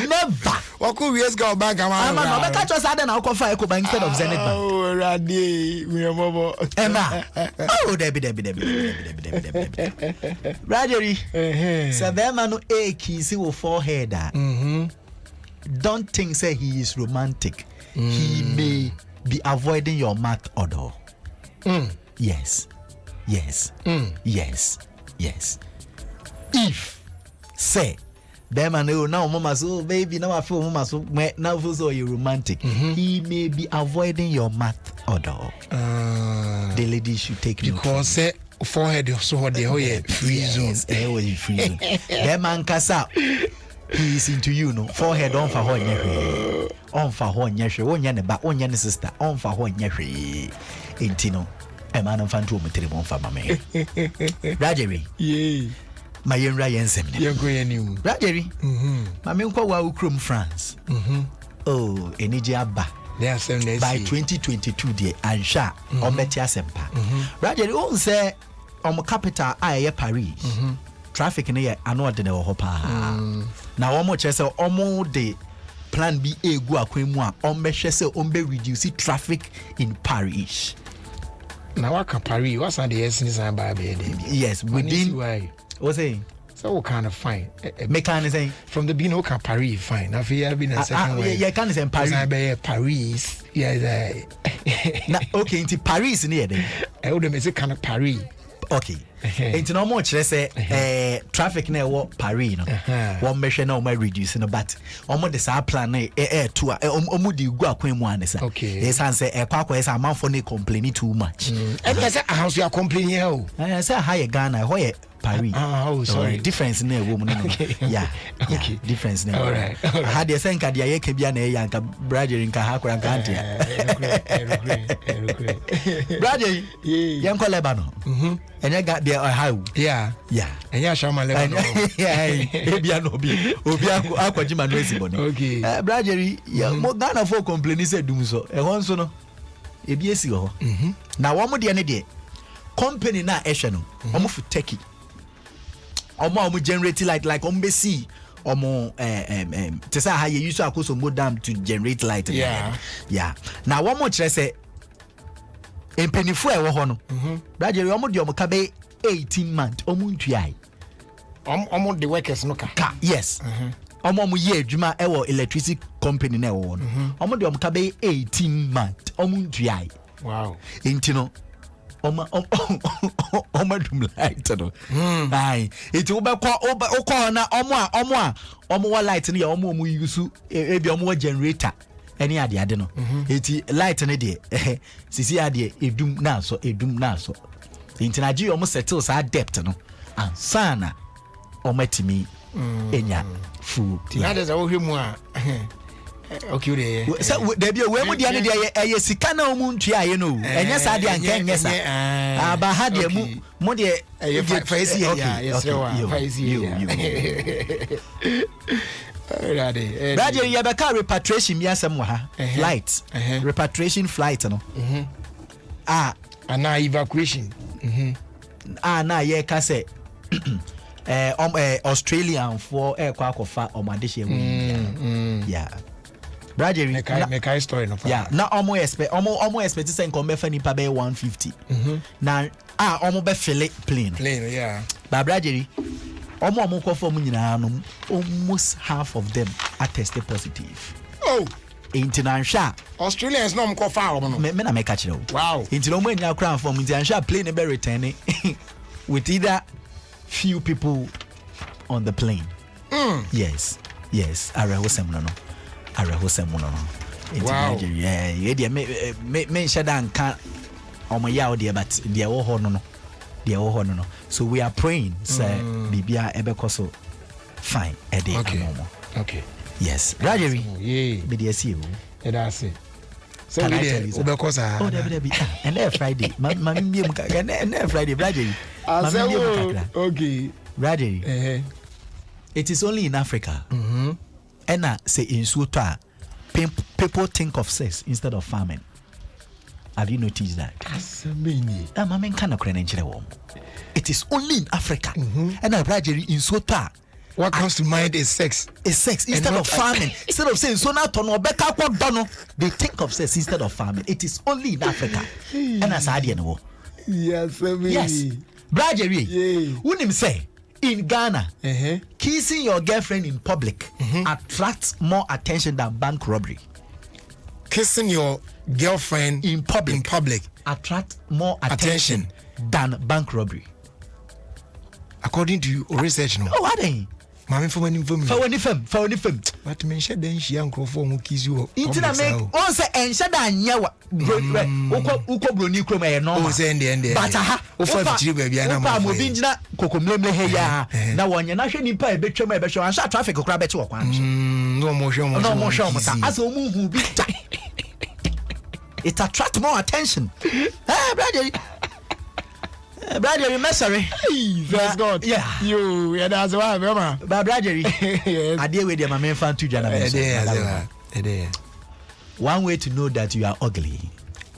Speaker 7: never.
Speaker 1: What could we go back?
Speaker 7: Emma, back at us, I didn't know Eco Bank instead of Zenith Bank.
Speaker 1: Oh, Raddy, we are mobile.
Speaker 7: Emma, oh, Debbie. Bradery, Savemano A kissy will forehead. Don't think say he is romantic. He may be avoiding your mouth odor. Yes. If say them and now mama so baby now I feel mama so now feel so you romantic. He may be avoiding your mouth odor. The lady should take note.
Speaker 1: Because say forehead so the whole free zone.
Speaker 7: Free zone. Them and kasa. He is into you, no. Forehead on for her, on for her, on your back, on your sister, on for her, intino. A man of Phantom Telephone for my man. Rajery, yea, my young Ryan Sem, you're going new. Rajery, my man called Crum France. Oh, Enija Ba. By 2022, dear, and Sha, on Betia Sempa. Rajery, all say, on capital, I Paris. Traffic in here, I know what they were hoping. Now, almost say almost the plan B a go akwenmu on be say on be reduce traffic in Paris.
Speaker 1: Now what can Paris? What's on the essence and by baby?
Speaker 7: Yes, within what's saying?
Speaker 1: So what kind of fine?
Speaker 7: Mechanism
Speaker 1: from the beginning, can Paris fine? Now you have been a second way.
Speaker 7: Yeah, can say Paris.
Speaker 1: Paris. Yeah.
Speaker 7: Okay, into Paris near there.
Speaker 1: I would say kind of Paris.
Speaker 7: Okay. It's no more say traffic near what Paris no. One measure no may reduce no but almost the sa plan to omudi go akwemu anesa. Okay. Yes answer kwakwa is amount for complaining too much.
Speaker 1: And say house you are complaining here.
Speaker 7: I say higher Ghana where Paris.
Speaker 1: Oh, sorry.
Speaker 7: Difference in a woman. Yeah. Okay. Difference in.
Speaker 1: All right.
Speaker 7: Had you sent Kadia Yakebia Yanka Brader in Kahakura Gantia. Brader, Yanko Lebanon. And I got there how? Yeah. And ya Shama Lebanon. Yeah. Obiaku Aquajima Resibon. Okay. Brader, more Ghana for complaining said doom so. A honsono. A BSO. Now, one more the other day. Company na Eshano. Almost for techie. Omo generate like ombesi omo to say how you use to akose modem to generate light. Yeah. Now one more say empenifo e wo ho no. Brother omo de omo ka be 18 months omo ntuai.
Speaker 1: Omo the workers no ka.
Speaker 7: Yes. Omo ye adwuma e wo electricity company na e wo no. Omo de omo ka be 18 months omo ntuai. Wow. Intino Oma dum light no. Ai, it will be call na omo wa light no ya omo use e bi omo generator. Any ade no. Eti light no de sisi ade edum na so. Intinaji omo settle sa depth no. Ansana omo timi enya full.
Speaker 1: That is a hwemu a Okay, there.
Speaker 7: So there be a way with the other Sikana Muntia, you know, and yes, I did, and yes, but had you more dear, Roger, you have a car repatriation, yes, somewhere. Flights, repatriation flight, no.
Speaker 1: And now evacuation.
Speaker 7: Now, yeah, can say. Australian for air quack of fat or Madisha. Yeah. Roger,
Speaker 1: make a story.
Speaker 7: Yeah, now almost expect to send come back nipa be 150. Now, almost be fillet plane.
Speaker 1: Yeah.
Speaker 7: But Roger, almost for almost half of them are tested positive.
Speaker 1: Oh.
Speaker 7: International
Speaker 1: Australians no go far.
Speaker 7: Me na make catch you.
Speaker 1: Wow.
Speaker 7: Into no now crown from international plane be returning with either few people on the plane. Yes. Arehosem no.
Speaker 1: Wow.
Speaker 7: Yeah. Me shadan can omo yaw there, but they are all no. So we are praying say bibia ebekoso fine.
Speaker 1: Okay.
Speaker 7: Yes. Rajeri.
Speaker 1: Yeah.
Speaker 7: Be there see you.
Speaker 1: That's it. So
Speaker 7: can I tell you? Oh, David. And then Friday. And Friday, Rajeri.
Speaker 1: Okay.
Speaker 7: Rajeri. It is only in Africa. And say in Suta, people think of sex instead of farming. Have you noticed that? It is only in Africa. And Rajeri in Suta.
Speaker 1: What comes to mind is sex.
Speaker 7: Is sex instead of farming. Instead of saying so now they think of sex instead of farming. It is only in Africa. And that's how
Speaker 1: Yes.
Speaker 7: Brajeri. Unim say in Ghana, kissing your girlfriend in public attracts more attention than bank robbery.
Speaker 1: Kissing your girlfriend
Speaker 7: in public attract more attention than bank robbery.
Speaker 1: According to research, no.
Speaker 7: Oh, what are
Speaker 1: Mami for when
Speaker 7: fam.
Speaker 1: But men shed then she uncle for who kiss you.
Speaker 7: Internet make once and shed and yawa. Uko broni kroma no.
Speaker 1: Say in the end.
Speaker 7: But
Speaker 1: for you baby and I'm
Speaker 7: moving kokomlemle heya. Na wanya na hwe nipa e betwem e behwe an sha traffic okra beche okwan.
Speaker 1: No more show.
Speaker 7: As omu hu bi. It attract more attention. Brother, you sorry.
Speaker 1: That's God.
Speaker 7: Yeah.
Speaker 1: You, that's why, Mama.
Speaker 7: But brother, I deal with my main fan to Jana. One way to know that you are ugly.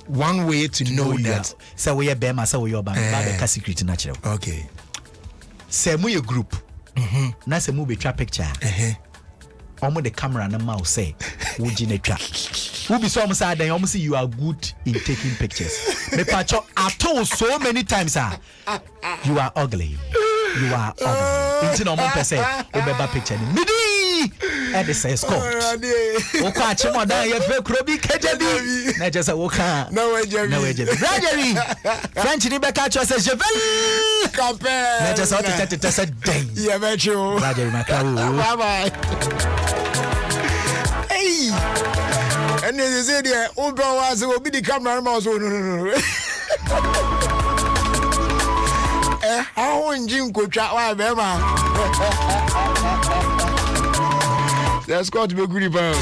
Speaker 1: One way to know that.
Speaker 7: So we are Bema, so we are Bama, secret natural.
Speaker 1: Okay.
Speaker 7: Say, we a group. Na se mu be trap picture. Omo the camera na mouse say, would you trap? Who be so almost sad then almost see you are good in taking pictures. Me pacho I told so many times you are ugly. You are ugly. Into no more person obeba picture ni. Midi and say score. O kwa chimo dan ye fe krobi kejebi. Na just woka.
Speaker 1: No way Jerry.
Speaker 7: Rajeri. French ni beka cho say je vais
Speaker 1: compare.
Speaker 7: Na just what to say dang.
Speaker 1: Yeah, bet you.
Speaker 7: Rajeri makawu.
Speaker 1: Bye bye. Hey. And they say there, Oba was will be the camera mouse. No. How in Jim could chat why Bema? That's got to be good about.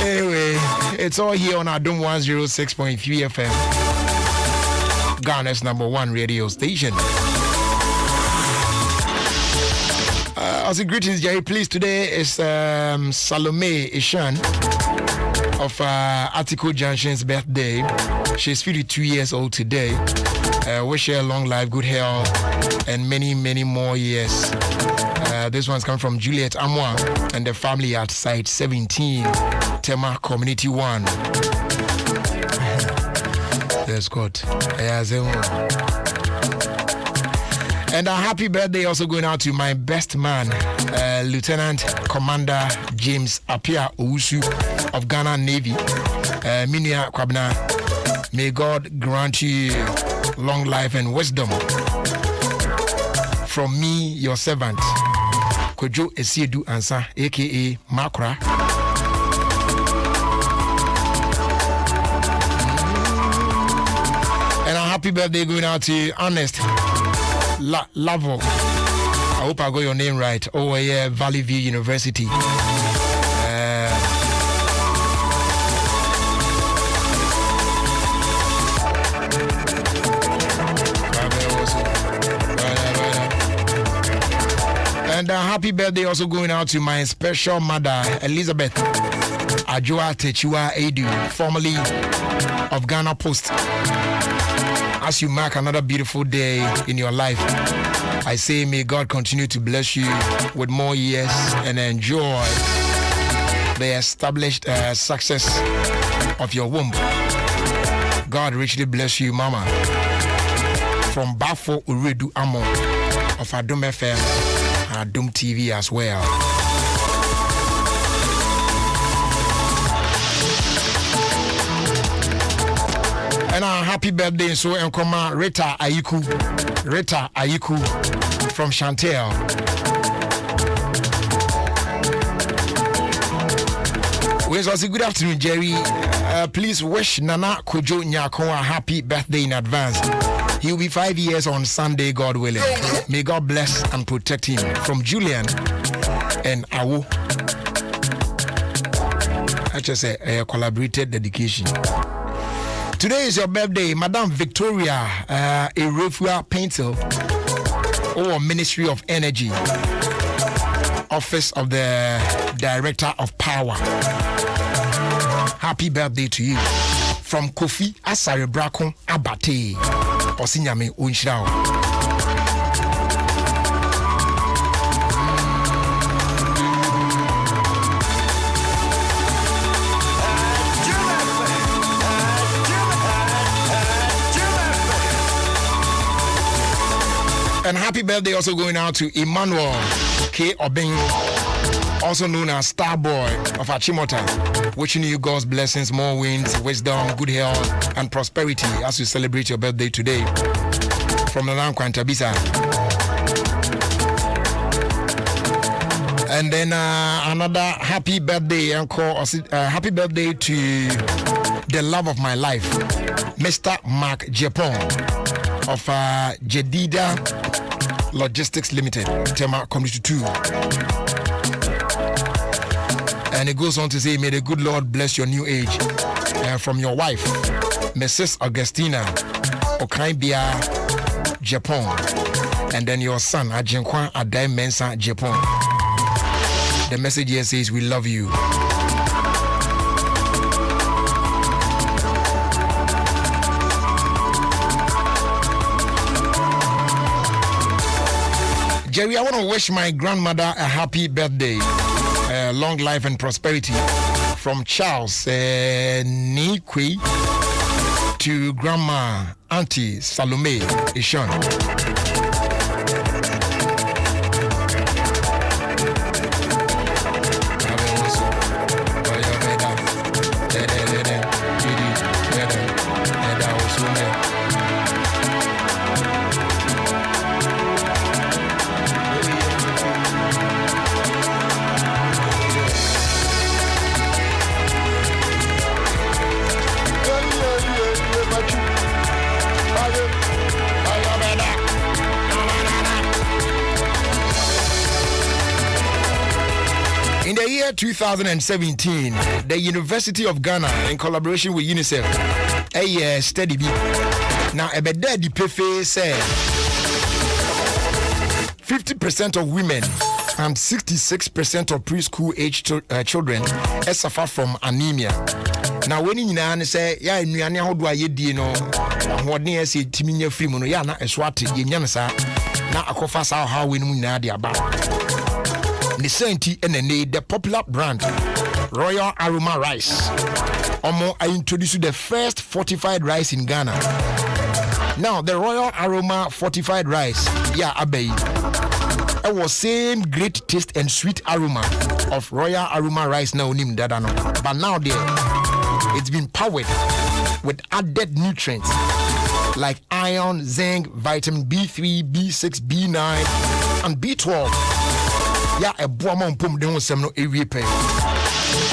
Speaker 1: Anyway, it's all here on Adom 106.3 FM, Ghana's #1 radio station. Also, greetings, Jerry. Please, today is Salome Ishan of Atiko Junction's birthday. She's 52 years old today. Wish her long life, good health, and many, many more years. This one's coming from Juliet Amwa and the family at Site 17, Tema Community 1. That's good. And a happy birthday also going out to my best man, Lieutenant Commander James Apia Owusu of Ghana Navy. Minia Kwabna, may God grant you long life and wisdom. From me, your servant, Kojo Esiedu Ansa, aka Makra. And a happy birthday going out to Honest Lavo. I hope I got your name right. Oh yeah, Valley View University. happy birthday also going out to my special mother, Elizabeth Ajua Techua Edu, formerly of Ghana Post. As you mark another beautiful day in your life, I say may God continue to bless you with more years and enjoy the established success of your womb. God richly bless you, Mama. From Bafo Uredu Amo of Adom FM, Adom TV as well. And a happy birthday, so Nkoma Rita Ayiku from Chantel. We say good afternoon, Jerry. Please wish Nana Kojo Nyako a happy birthday in advance. He'll be 5 years on Sunday, God willing. May God bless and protect him. From Julian and Awo. I just say a collaborated dedication. Today is your birthday, Madame Victoria Erefua Painter, or Ministry of Energy, Office of the Director of Power. Happy birthday to you. From Kofi Asare Brako Abate, Osinyame Unshirao. And happy birthday also going out to Emmanuel K. Obeng, also known as Starboy of Achimota. Wishing you God's blessings, more wins, wisdom, good health, and prosperity as you celebrate your birthday today. From Nanan Kwantabisa. And then another happy birthday, happy birthday to the love of my life, Mr. Mark Japon of Jedida Logistics Limited, Tema Community 2. And it goes on to say, may the good Lord bless your new age. From your wife, Mrs. Augustina Okaibia Japan. And then your son, Ajenkwa Adai Mensa Japan. The message here says, we love you. Jerry, I want to wish my grandmother a happy birthday, long life and prosperity. From Charles Nikwe to Grandma Auntie Salome Ishon. In the year 2017, the University of Ghana, in collaboration with UNICEF, a study now a bed said 50% of women and 66% of preschool age children suffer from anemia. Now when you say ya nnuane ahodo ayedi no ahode ese timinya free mu no ya na eswate yenyan sa na akofa sa ha we no nyina de aba. Nisenti enene the popular brand Royal Aroma Rice. I introduced the first fortified rice in Ghana. Now the Royal Aroma fortified rice, yeah, abey. It was same great taste and sweet aroma of Royal Aroma rice now named Dadano. But now it's been powered with added nutrients like iron, zinc, vitamin B3, B6, B9, and B12. Yeah, a boamon pum de no every pay.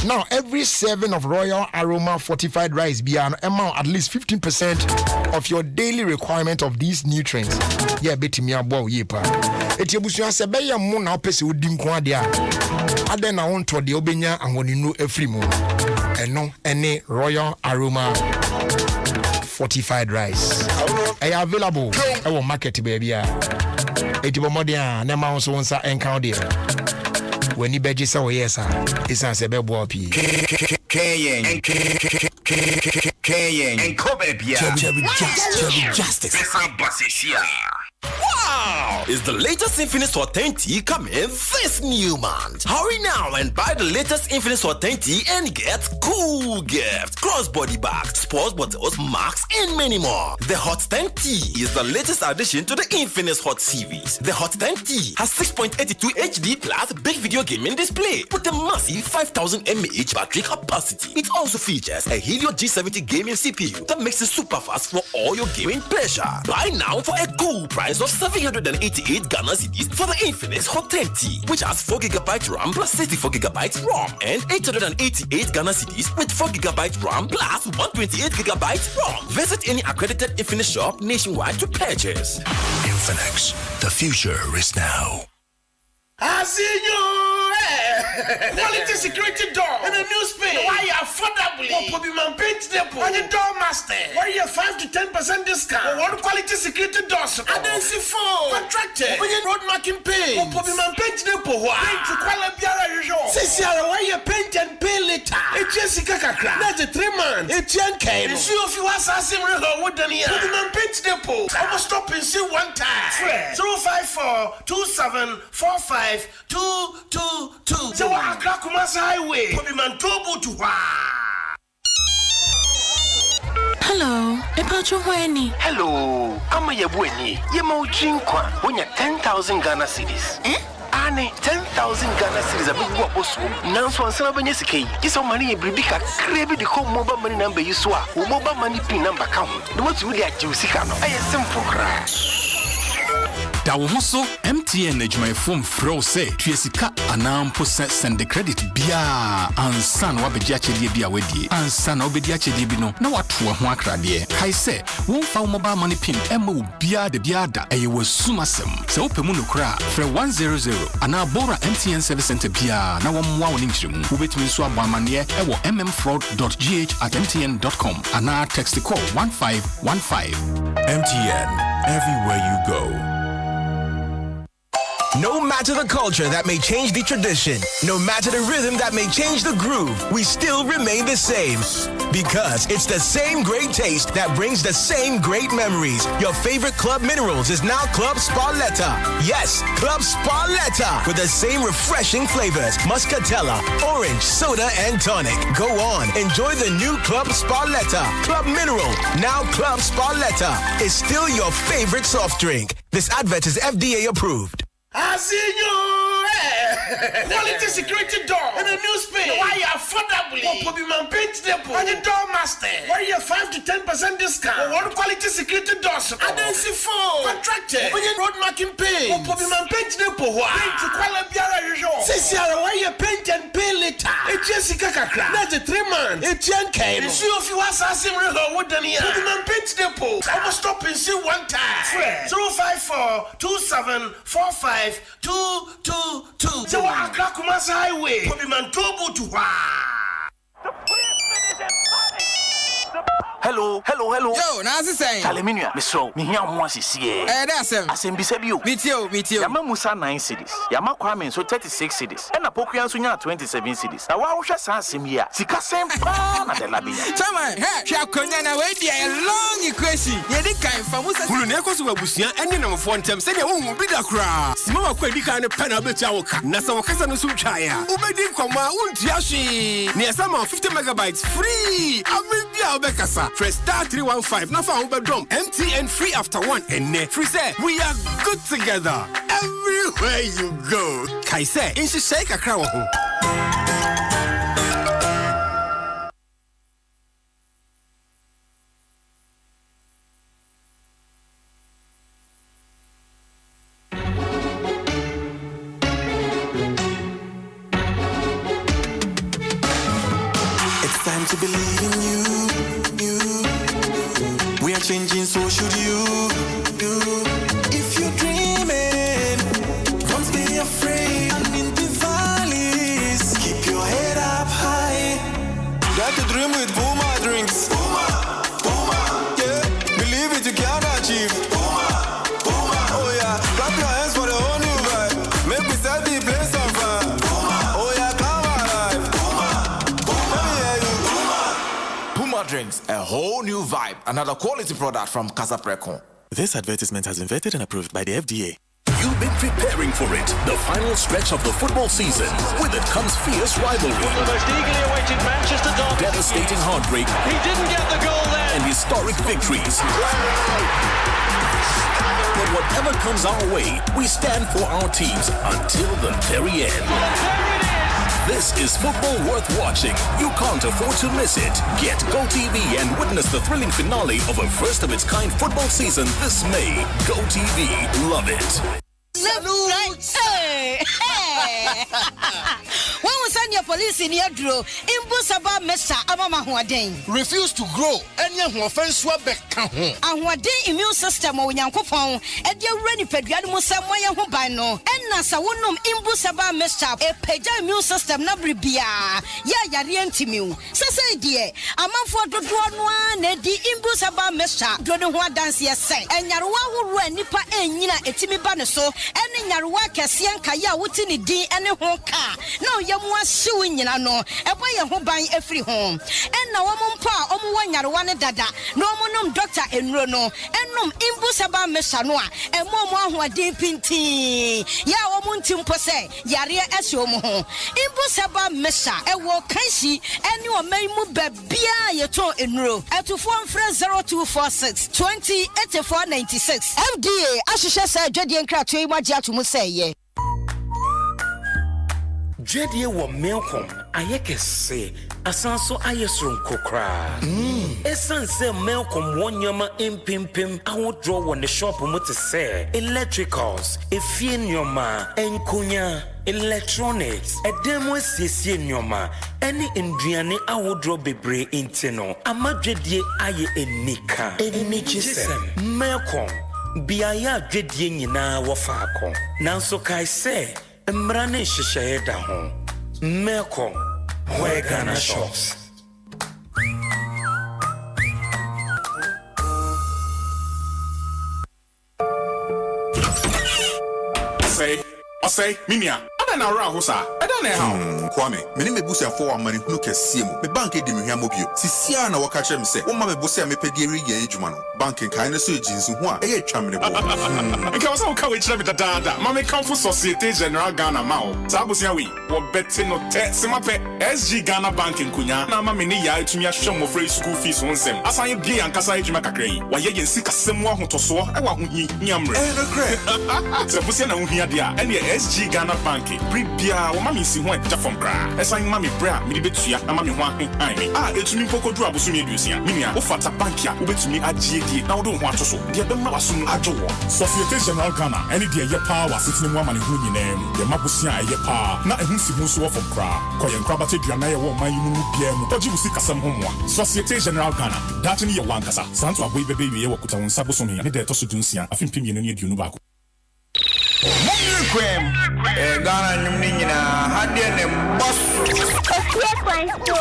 Speaker 1: Now, every serving of Royal Aroma fortified rice be an amount at least 15% of your daily requirement of these nutrients. Yeah, beti mi abo yepa. Etiabusu asebe ya mo na opese odi nko ade a. Ade na won to de obenya anwoni no afri mu. Eno ene Royal Aroma fortified rice. Are available at market baby. eti bomodia na ma so nsa enka de when you beji say yes it's an sebe bo pi
Speaker 3: Kayen and Kobe Bia Cherry Justice.
Speaker 8: Wow! It's the latest Infinix Hot 10T coming this new month. Hurry now and buy the latest Infinix Hot 10T and get cool gifts, crossbody bags, sports bottles, marks, and many more. The Hot 10T is the latest addition to the Infinix Hot series. The Hot 10T has 6.82 HD plus big video gaming display with a massive 5000 mAh battery capacity. It also features a Helio G70 gaming CPU that makes it super fast for all your gaming pleasure. Buy now for a cool price of 788 Ghana cedis for the Infinix Hot 10T, which has 4GB RAM plus 64GB ROM, and 888 Ghana cedis with 4GB RAM plus 128GB ROM. Visit any accredited Infinix shop nationwide to purchase.
Speaker 9: Infinix, the future is now.
Speaker 10: I see you. Quality security door in a new space. Why you affordably? Probably man paint depot. And the door master. Why you 5 to 10% discount? One quality security doors. And then see phone. Contracted. When you road marking paint. Probably man paint depot. Why? Paint to quality usual. Since why you paint and pay later? It's Jessica Kakra. That's a 3 months. It's Yankee. See if you want something wooden here. Probably man paint depot. I must stop and see one time. 054 2745 222. So I crack highway. Probably man tobo to
Speaker 11: Hello, Epacho Weni.
Speaker 3: Hello, I'm a Yabueni. Yemo Jinkwa, when you're 10,000 Ghana cedis. Ane, 10,000 Ghana cedis a big wabosu. Nanso and Sanabanya Siki. Is some money a bribika, crave the home mobile money number you saw, or mobile money pin number count. The what's really at Jusicano. I am simple crash.
Speaker 12: Dawohoso MTN ejumai phone fro say tuesika anampo send the credit bia ansan wabedi achedie bia wedie ansan obedi achedie bi no na watu ho akrade kai say won fa mobile money pin ema obia de bia da eye wasumasem se opemu no kra frɛ 100 ana bora MTN service center bia na womwa woni nkyiremu wobetumi so abamane ewo mmfraud.gh@mtn.com ana text call 1515
Speaker 9: MTN, everywhere you go.
Speaker 13: No matter the culture that may change the tradition, no matter the rhythm that may change the groove, we still remain the same. Because it's the same great taste that brings the same great memories. Your favorite Club Minerals is now Club Sparletta. Yes, Club Sparletta with the same refreshing flavors: muscatella, orange, soda, and tonic. Go on, enjoy the new Club Sparletta. Club Mineral, now Club Sparletta, is still your favorite soft drink. This advert is FDA approved.
Speaker 10: I see you. Quality security door in a new space. Why you affordably? Probably man paint depot. And the door master. Why you 5 to 10% discount? One quality security doors. And then see phone. Contracted. When you road marking paint. Probably man paint depot. Why? Paint to quality usual. Since why you paint and pay later? It's Jessica Kakra. That's a 3 months. It's Yankee. See if you want something wooden here. Probably man paint depot. I must stop and see one time. 054 2745 222. So I crack highway. Probably man tobo to
Speaker 3: Hello.
Speaker 14: Yo, Nancy saying.
Speaker 3: Talemina, Miss Rowe, me here once is here.
Speaker 14: That's him.
Speaker 3: I send Bisabio.
Speaker 14: Meet you.
Speaker 3: Yama Musa 9 cities. Yama Kwame so 36 cities. And a Pokian Sunya 27 cities. Now, why should I say here? Sika same pan at the Labia.
Speaker 14: Chama, hey, Shakonya, wait a long equation. Yedika from Musa.
Speaker 12: Kulunekos wabusia ene na mfontem se de wo bi da kra sima kwa di kan pen abetia wo ka na se wo kasa no so twaya ubedi nkoma untia hwe ne sama 50 megabytes free abia obekasa press star 315 na fa wo bedom MTN free after 1 ene free say we are good together everywhere you go kai say in she shake akra wo ho.
Speaker 5: Time to believe in you. We are changing, so should you. If you're dreaming, don't be afraid. And in the valleys, keep your head up high. Got to dream with Puma drinks. Puma, yeah. Believe it, you can achieve. Puma, oh yeah. Clap your hands.
Speaker 13: A whole new vibe. Another quality product from Casa Precon.
Speaker 15: This advertisement has been vetted and approved by the FDA.
Speaker 9: You've been preparing for it. The final stretch of the football season. With it comes fierce rivalry.
Speaker 16: One of the most eagerly awaited Manchester derby.
Speaker 9: Devastating heartbreak.
Speaker 16: He didn't get the goal there.
Speaker 9: And historic victories. But whatever comes our way, we stand for our teams until the very end. This is football worth watching. You can't afford to miss it. Get GoTV and witness the thrilling finale of a first-of-its-kind football season this May. GoTV, love it.
Speaker 17: Hey! When we send your police in your draw, Imbusaba Mesa Amama Huadeng.
Speaker 10: Refuse to grow. Any offense will be count.
Speaker 17: And what day immune system or Yankopon, and your ready pediatric Samoya Hubano, and Nasa Wunum Imbusaba Mesa, a peja immune system Nabribia. Ya Yarientimu. Sasa dear, a man for the one, the Imbusaba Mesa, Dodua dance yes, and Yarua will nipa and Yina etimi banaso, and in Yarua Cassian Kaya Wutini D and a honka. No, Yamwa suing Yano, a boy a home buying every home. And now Pa, Omu Yarwana Dada, no monum doctor and Rono, and num Imbusaba Mesanoa, and Momo who are deep in tea. Ya Omuntim Pose, Yaria Esomo, Imbusaba Mesa, a Wokashi, and you may move Bia Yato in row at to form friend 0246 20 8496. FDA, Ashisha said, Jedi and Cratway, Magia to Musay.
Speaker 18: Jedi wa Melcom, Ayekese, Asanso Ayesrum Kokra. Essence Melcom one yama impim, I would draw when the shop will say electricals, Efien Yoma, Enkunya. Electronics, a demo sisi nyoma, any Indiani I would draw bebre inteno, a madredi aye enika, enichisem, Melcom, Biaya Jedi na wafako, Nanso Kai say, Mrane Shishae da home, Melcom, where Ghana shops.
Speaker 19: Say, Minia, I don't know Rahusa. I don't know how. Kwame, many me busia for one money who can see me. The bank did me here mobile. Sisia na wakachem say, one my busia me pediri yejman. Banking kindness surgeons who are a chamber. Because I'll come with Dada. Mammy come for Societe General Ghana Mao. Sabusiawi, what betting no text mape SG Ghana Banking Kunya. Na mammy ya to me a show of free school fees on them. As I be and Kasai Jimakakray. Why you sick a similar to so I want yammer. Sabusia no here dia and the SG Ghana Banking. Pribia, or mammy see one from cry. As I mammy bra, me betia, and mammy wanting I me. It's me poco drop was me using. Minia, or Fata Bankia, who bet me at GD. Now don't want to so. The other man was soon at your Societe General Ghana, any day your power sitting one money who you name. The Mabusia, your power. Not a Hunsi Musu of cry. Koyan Krabate Granaya, my PM, but you will see some home. Societe General Ghana, that in your one casa. Santo away baby, you could on Sabusoni, and the Tosuduncia, I think Pimian need you know.
Speaker 10: Ghana Numina, Hadian and Boss.
Speaker 6: Ofie Kwanso.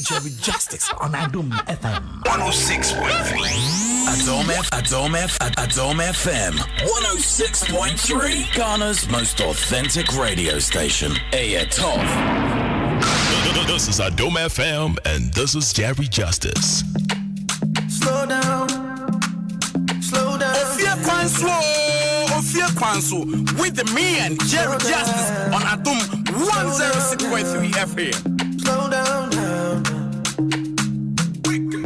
Speaker 7: Jerry Justice on Adom FM
Speaker 9: 106.3. Adom FM 106.3. Ghana's most authentic radio station. Top.
Speaker 20: This is Adom FM and this is Jerry Justice.
Speaker 5: Slow down. Ofie Kwanso with me and Jerry Justice on Adom 106.3 FM.
Speaker 21: Slow down.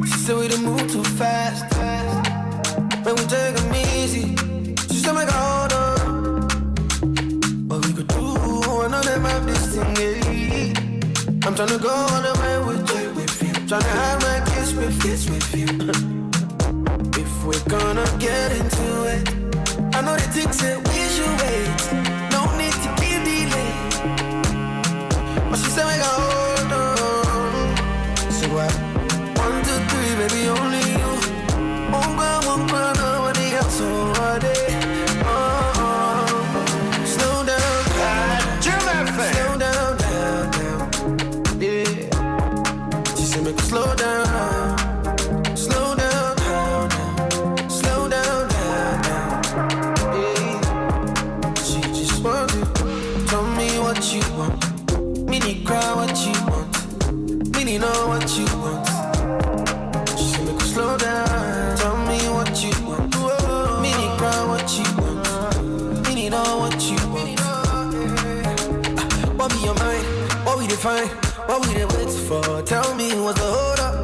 Speaker 21: She said we done move too fast. When we take them easy, she said make a hold on. But we could do another map this thing. Yeah. I'm trying to go on the way with you. Trying to have my kiss with you. If we're gonna get into it, I know the things that we should wait. No need to be delayed. But she said we got hold on. So what? 1, 2, 3, baby, only you. Won't go, nobody else. So what day? Slow down, slow down, yeah. She said make it slow down. tell me what's the hold up?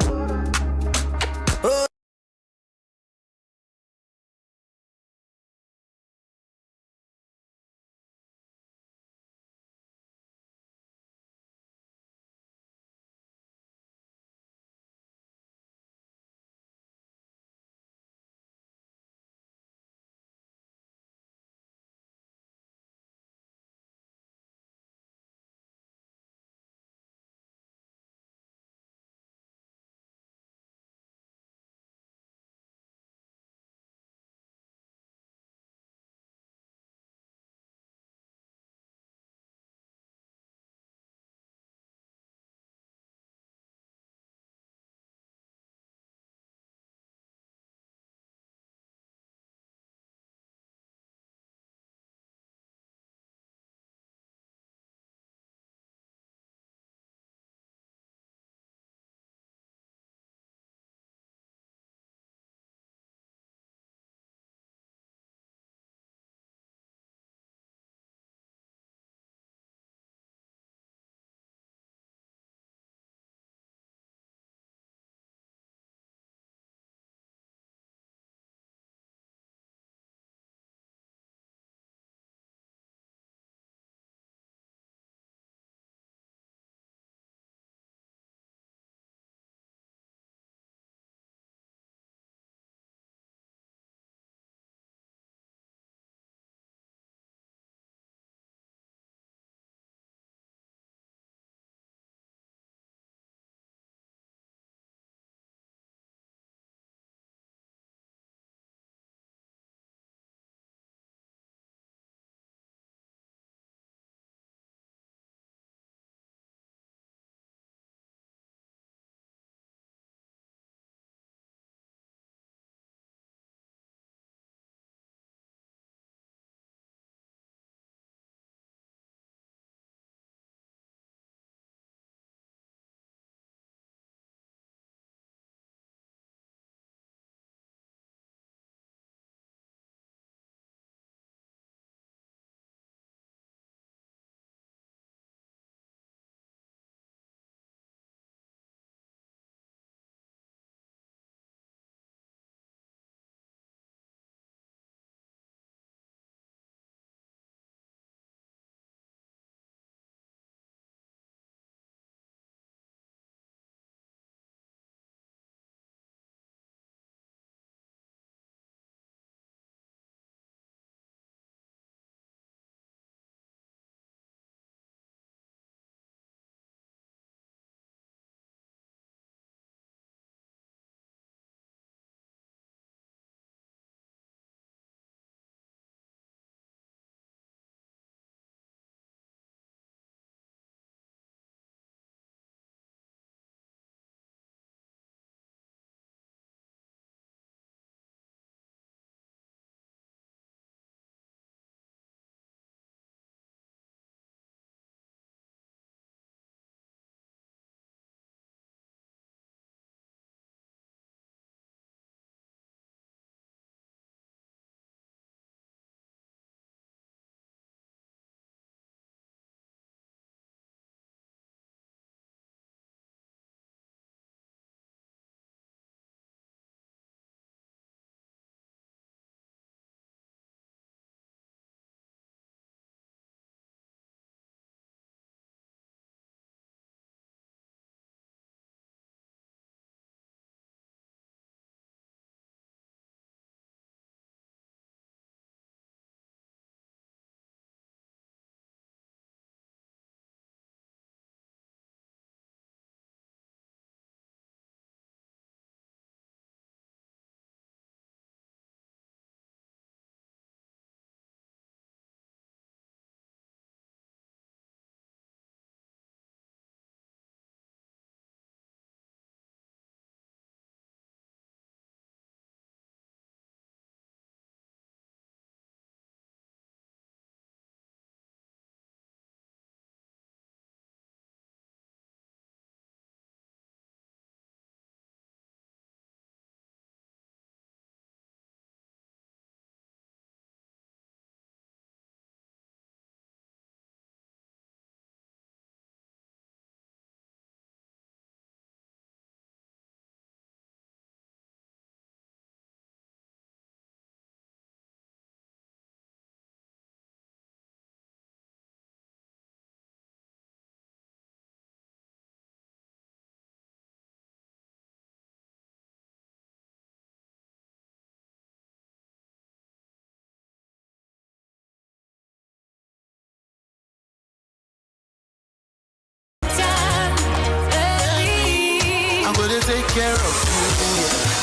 Speaker 5: care of you.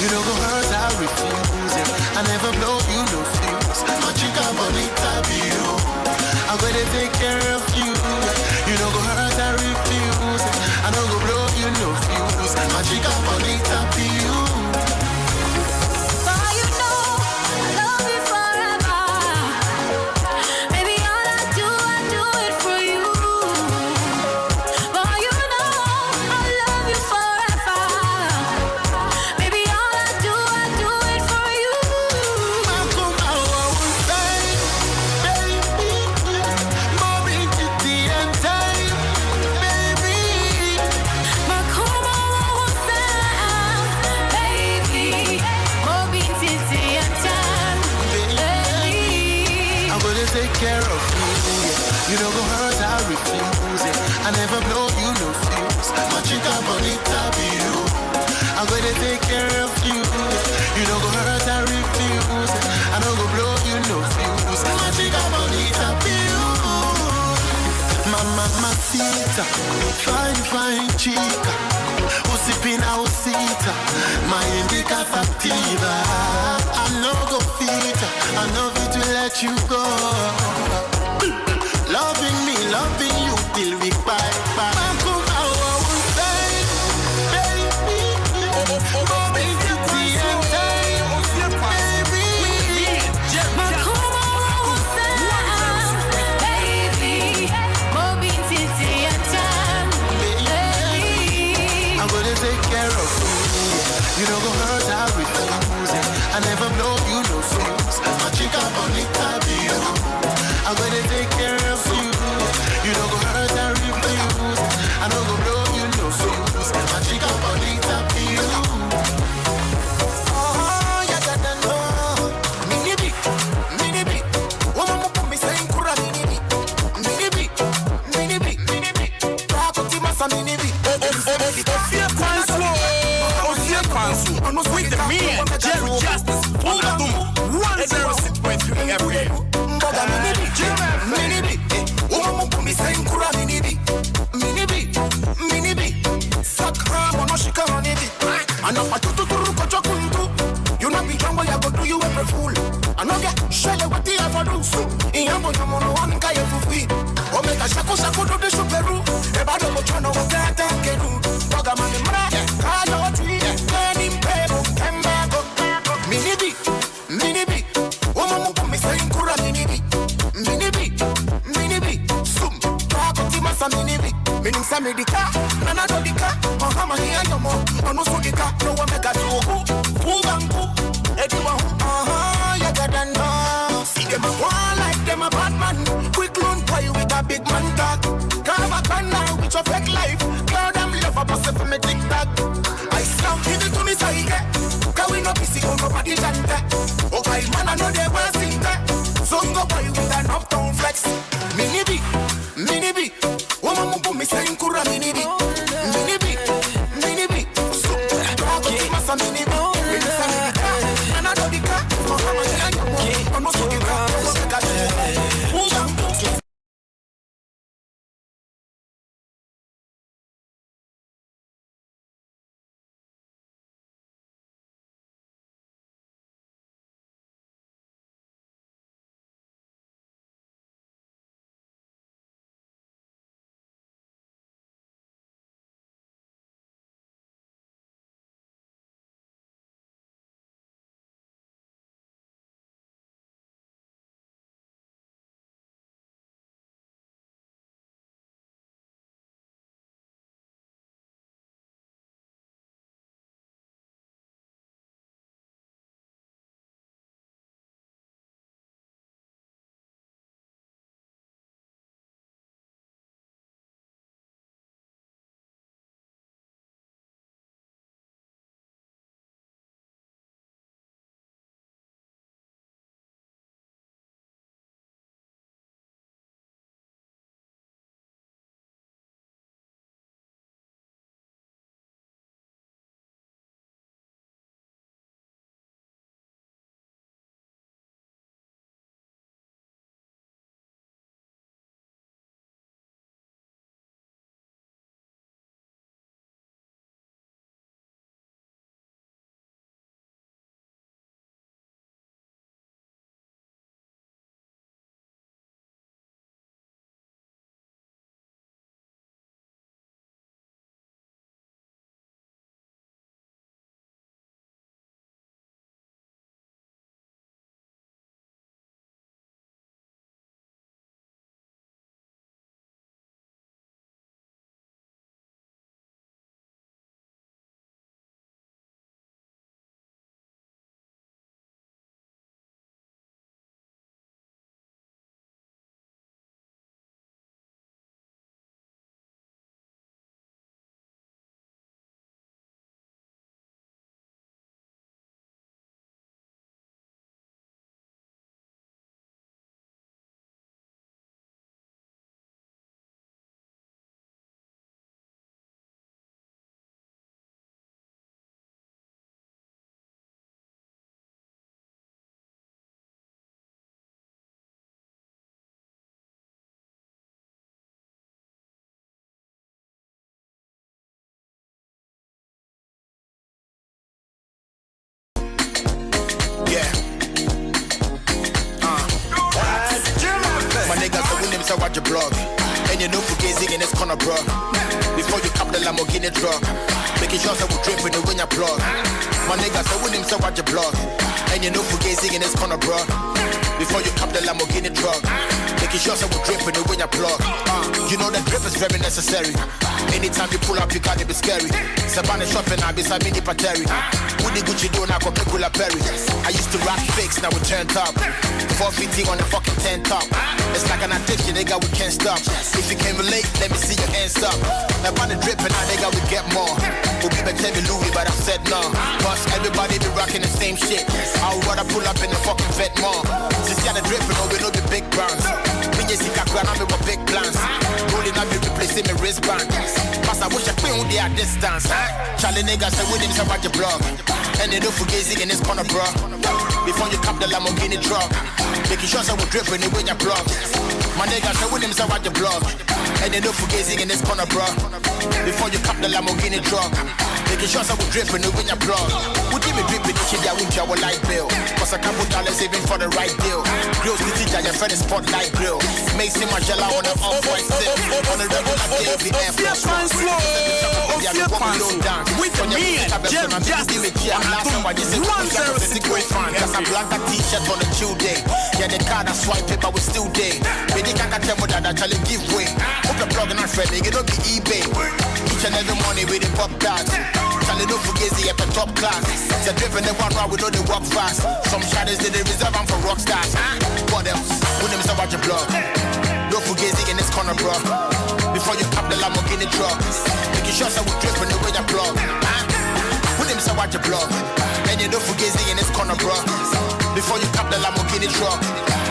Speaker 5: You don't go hurt, I refuse. I never blow you no fuse. My chica bonita be you. I'm gonna take care of you. You don't go hurt, I refuse. I don't go blow you no fuse. My chica bonita be you. Take care of you. You don't go hurt, I refuse it. I never blow you no fuse. My chica bonita be you. I'm gonna take care of you. You don't go hurt, I refuse it. I don't go blow you no fuse. My chica bonita be you. Mamacita, fine chica. Usipina usita, my indica factiva. I know go fit, I know fit to let you go. Loving me, loving you till we bye. You don't go hurt, I refuse it. I never blow you no fuse. My chica bonita be you. I'm gonna take care of you. You don't go hurt, I refuse it. I don't go blow you no fuse. My chica bonita be you. Oh, you gotta know. Mini B. Woman put me saying kura mini B. Mini B. Prakuti masa mini B.
Speaker 9: With the man, Jerry Justice, Adom 106.3 every you not be drunk, I go do you every fool. I know get shell what the ever do. In Yambo, one guy for free. Or make a shako do the superu. About the Mochano, get a kedu. Bogaman, Kaya, Penny, Pebo, Tembago. Mini B. Woman put me saying Kura Mini B. Sum, Prakoti Masa Mini B. Meaning Samedika, Nanadodika, Mahama Yamomo, Onosudika, no one mega to Pubanku, Edima, you gotta know. See them a one like them a bad man. Quick loan boy with a big man tag. Carve a can now with your fake life. Girl, them love up myself for me TikTok. I slam, give it to me, so you get. Can we not be sick on nobody janta? Okay, man, I know they were sing that. So go boy with an uptown flex. Mini B. Woman put me saying Kura Mini B. Mini B. So, Prakoti Masa Mini B. And I know the car. I'm not so
Speaker 2: plug. And you know Fugazi in this corner, bro. Before you cap the Lamborghini truck, making sure that we drip when you win your plug. My nigga say with him so watch your blog. And you know Fugazi in this corner, bro. Before you cap the Lamborghini truck, making sure that we drip when you win your plug. You know that drip is very necessary. Anytime you pull up, you gotta be scary. Savannah shopping, I be Sabini Pateri. What the Gucci do now, Coca-Cola Perry. I used to rock fakes, now we turned up. 450 on the fucking 10 top. It's like an addiction, nigga, we can't stop. If you can relate, let me see your hands up. About the dripping, now nigga, we get more. We'll be back me Louis, but I said no. Plus, everybody be rocking the same shit. I would rather pull up in the fucking vet more. Since you got the dripping, oh, we know the big brands. I'm with big plans. Rolling up, replacing my wristband. Pass, I wish I could on their distance. Charlie niggas say with him about your blog. And they don't forget in this corner, bro. Before you cap the Lamborghini truck, making sure that we drip when you win your plug. My niggas say with him about your blog. And they don't forget in this corner, bro. Before you cap the Lamborghini truck, making sure that we drip when you win your plug. We give me drip in the shit that we our light bill. Cause I can't put dollars even for the right deal. Grills the teacher, your friend is spotlight grill. Macy Magella on the off-white zip. On the regular day, the Air Force One. With me and Jim Justice on Adom 106.3. Cause I'm blank t-shirt on a chill day. Yeah, the card I swipe paper was still day. But they can't tell me that I tell you give way. Hope the plug and I'm friendly, it don't be eBay. Each and every morning with the pop tags. Charlie no Fugazi at the top class. They're dripping the one round, we know they walk fast. Some shadows they reserve them for rock stars. What else? With them about your blog. No Fugazi in this corner, bro. Before you cap the Lamborghini truck, making sure that we drip when you wear your plug. With them about your blog. And you know Fugazi in this corner, bro. Before you cap the Lamborghini truck,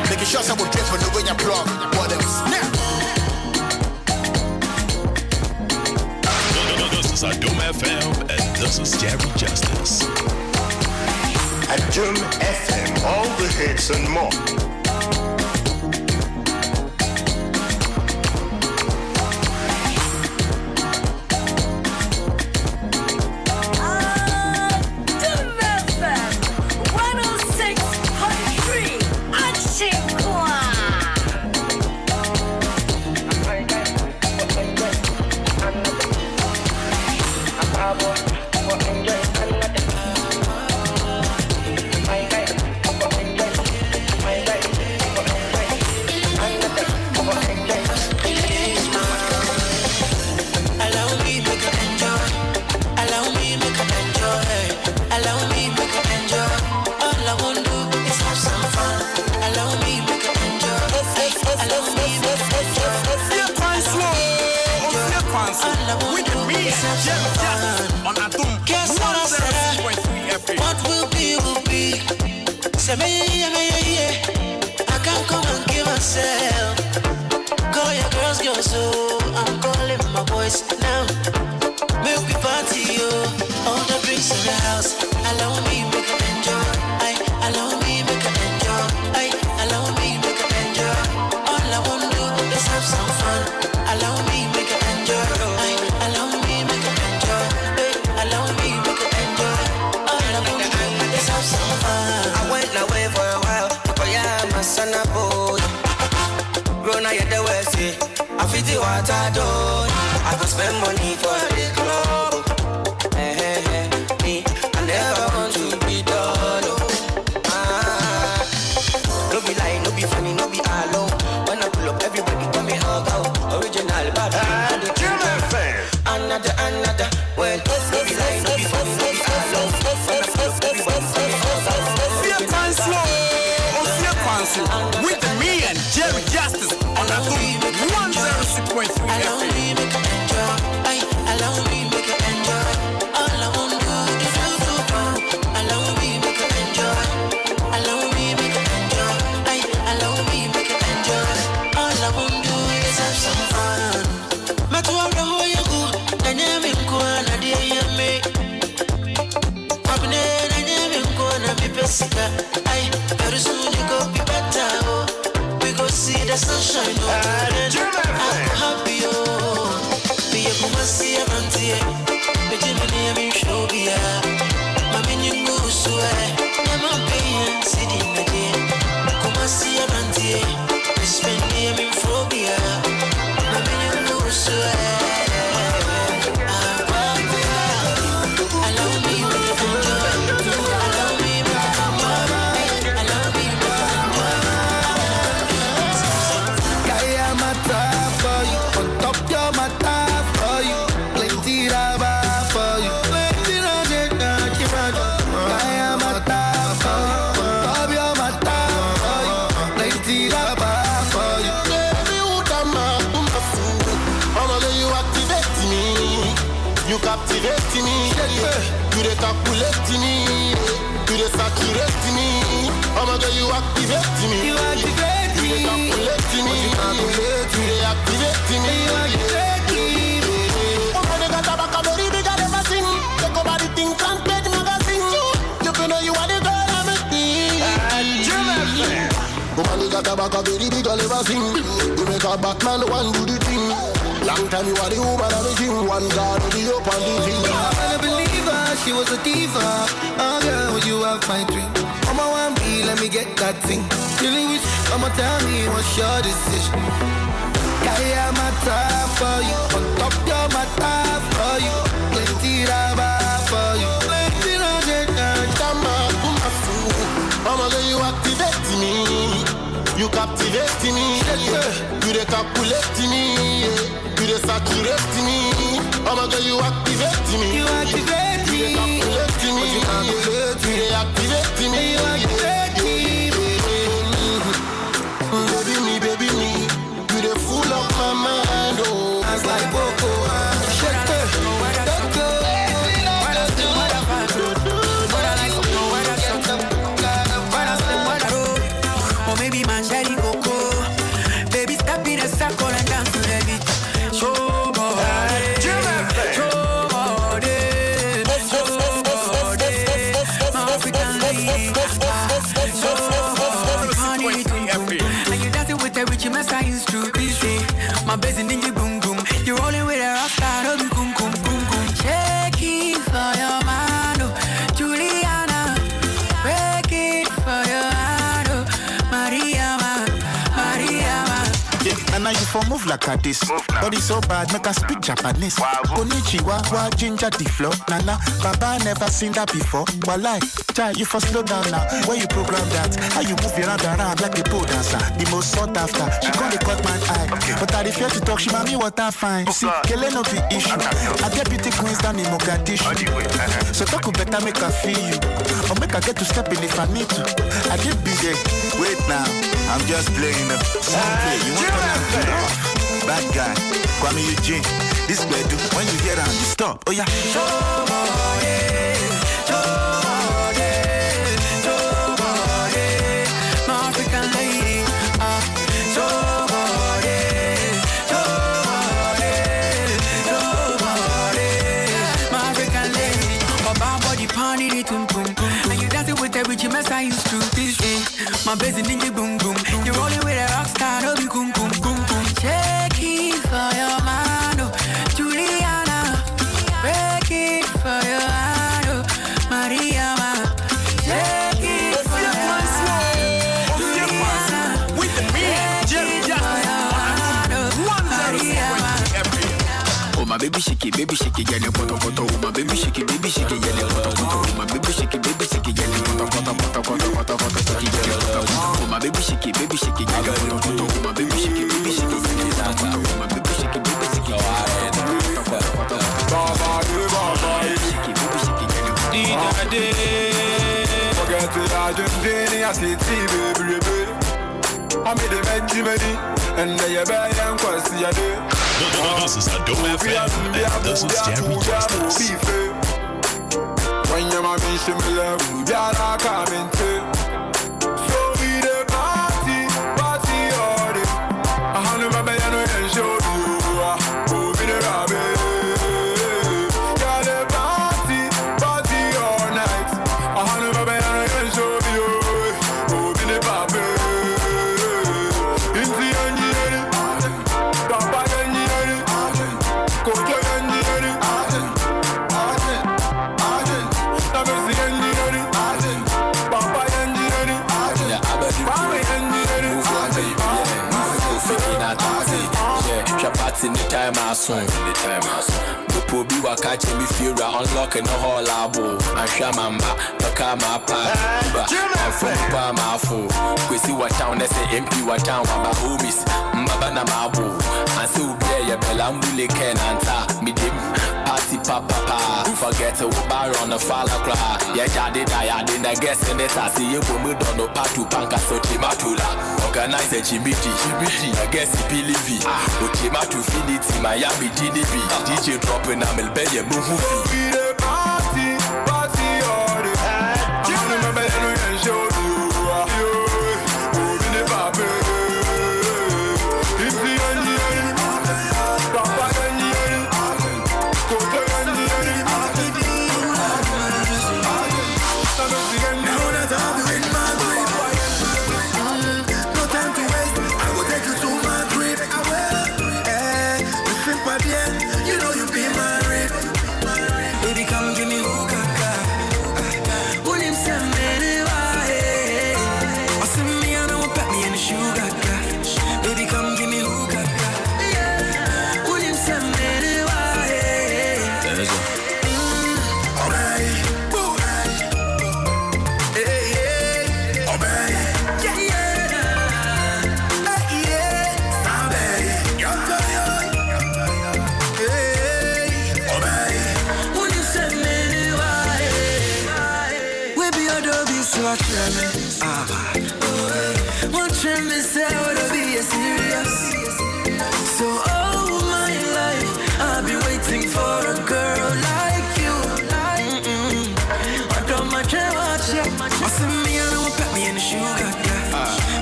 Speaker 2: making sure that we drip when you wear your plug. What else?
Speaker 20: This is Adom FM, and this is Jerry Justice.
Speaker 22: Adom FM, all the hits and more.
Speaker 23: Adom FM 106.3.
Speaker 21: What will be, will be. Say me, I can't come and give myself. Call your girls, so I'm calling my boys now. Make me party, yo. All the drinks in the house. Allow me, make it enjoy. Allow me, make it enjoy. Allow me, make it enjoy. All I want to do is have some fun. Allow me, make it enjoy. Allow me, make it enjoy. Allow me, make it enjoy. All I want to do is have some fun.
Speaker 24: I went away for a while, but yeah, my son a boy. Run out the west, I feel the water done. I go spend money for the club. Me, I never want to be done. No be lying, no be funny, no be alone. When I pull up, everybody call me hug out. Original, but another. Well, no be lying, no be funny, no be alone. When I pull up, everybody call me hug out.
Speaker 14: Ofie Kwanso, with me and Jerry Justice on Adom 106.3
Speaker 21: Allow me make it enjoy. Allow me make it enjoy. All I want to do is have fun. Allow me make it enjoy. Allow me make it enjoy. Allow me make it enjoy. All I want to do is have some fun. Matuwa roho yangu nanyame mkoana diye yame. Wabne nanyame mkoana mipesika. Very soon you go be better. Oh. We go see the sunshine. I'm happy. Oh. Be a kumasi amantie. Be Jimmy and me show be a. Mami ni ngusue. Nyama pay city na je. Kumasi amantie. Be spend me and me phobia.
Speaker 2: You dey calculate me, you dey saturate me. Oh my God, you activate me.
Speaker 21: You activate me.
Speaker 2: You dey calculate me, you dey activate me.
Speaker 21: You activate me.
Speaker 2: Oh my God, got a back a very big and never sing. Take over the thing, can't play the magazine. You know you are the girl I'm a thing. Woman, you got a back a very big and never sing. You make a Batman one do the thing. Long time you are the woman I'm a thing. One guard will be up on the thing.
Speaker 21: I'm a believer, she was a diva. Oh girl, would you have my dream? I'm a 1B, let me get that thing. Really wish, I'ma tell me what's your decision. Yeah, I'm a top for you. On top, you're my top for you. Plenty rubber for you. Plenty rubber.
Speaker 2: Mama, girl, you activate me. You captivate me. You dey calculate me. You dey saturate me. Mama, girl, you activate me.
Speaker 21: You activate me.
Speaker 2: You dey calculate me. You dey activate me.
Speaker 21: You activate me.
Speaker 2: Baby me. You dey full of my mind, oh.
Speaker 21: It's like Boko.
Speaker 1: Or maybe Manjari Coco. Baby, step in a circle and dance to the beat. Show body, show body, my African lady. And you dancing with a rich mess, I used to be say. My bass in the boom boom. You're rolling with a rock star, no be kum kum kum kum. Shake it for your man, oh, Juliana. Break it for your hand, oh, Maria,
Speaker 4: And now you for move like a this. Body so bad, make us speak Japanese. Konnichiwa, wa ginger the flow. Nana, Baba never seen that before. But like, Jai, you for slow down now. Where you program that? How you move your around like a pole dancer? The most sought after. She can't cut my eye. But I refuse to talk. She mami what I find. See, Kele no be issue. I get beauty queens down in Mogadishu. So talk better make her feel you. Or make her get to step in if I need to. I get busy. Wait now, I'm just playing a song play. You want to bad guy, Kwame Eugene. This bedroom, when you hear her, you stop. Oh yeah.
Speaker 1: my African lady. My African lady. Baba body party the tum tum. And you dancing with every mess I used to be. My bass in the boom boom. You're rolling with a rock star, no be kum kum kum kum. Shake it for your man, oh, Juliana. Break it for your hand, oh, Maria. Shake it for your man, Juliana.
Speaker 12: With the beat, Jerry
Speaker 1: Oh, my baby shake it, get it, poto poto. Oh, my baby shake it, get it, poto poto. Oh, my baby shake it, get it, poto poto poto poto poto poto. Oh, my baby shake it, get it, poto poto. Oh, my baby shake it, get it, poto poto. Oh, my baby shake it, get it,
Speaker 8: forget the Argentina city, baby. I made the Benjamin, and they are very young.
Speaker 20: This is Adom FM, and this is Jerry Justice.
Speaker 8: When you're my mission, we are coming to. So we the party all day. I hand my baby and show you. Oh, be the rabbit. Yeah, the party all night. I hand my baby and show you. Oh, be the baby. In the engineering, Papa engineering, Coach engineering, that is the engineering, Papa engineering, Mama engineering.
Speaker 11: Party in the time I soon. Popo be wa catch me feel unlock in the hall labo. And Shamamba, Pakama Park, I'm from Pamafo. We see what town they say MP what town about homies. Mbabana Mabu, and so be a Belambule Ken and me dim party papa. Forget to bar on the falla cry. Yeah, I didn't I guess in it. I see you put me on the part to Panka so Timatula. Organize a Chibiti, I guess Pilivi. Uchima to Finity, Miami, DDB. DJ dropping, I'm a Belgian movie.
Speaker 21: don't be so watch me say, don't be serious. So all my life, I've been waiting for a girl like you. I don't watch you. I see me, I don't put me in the sugar.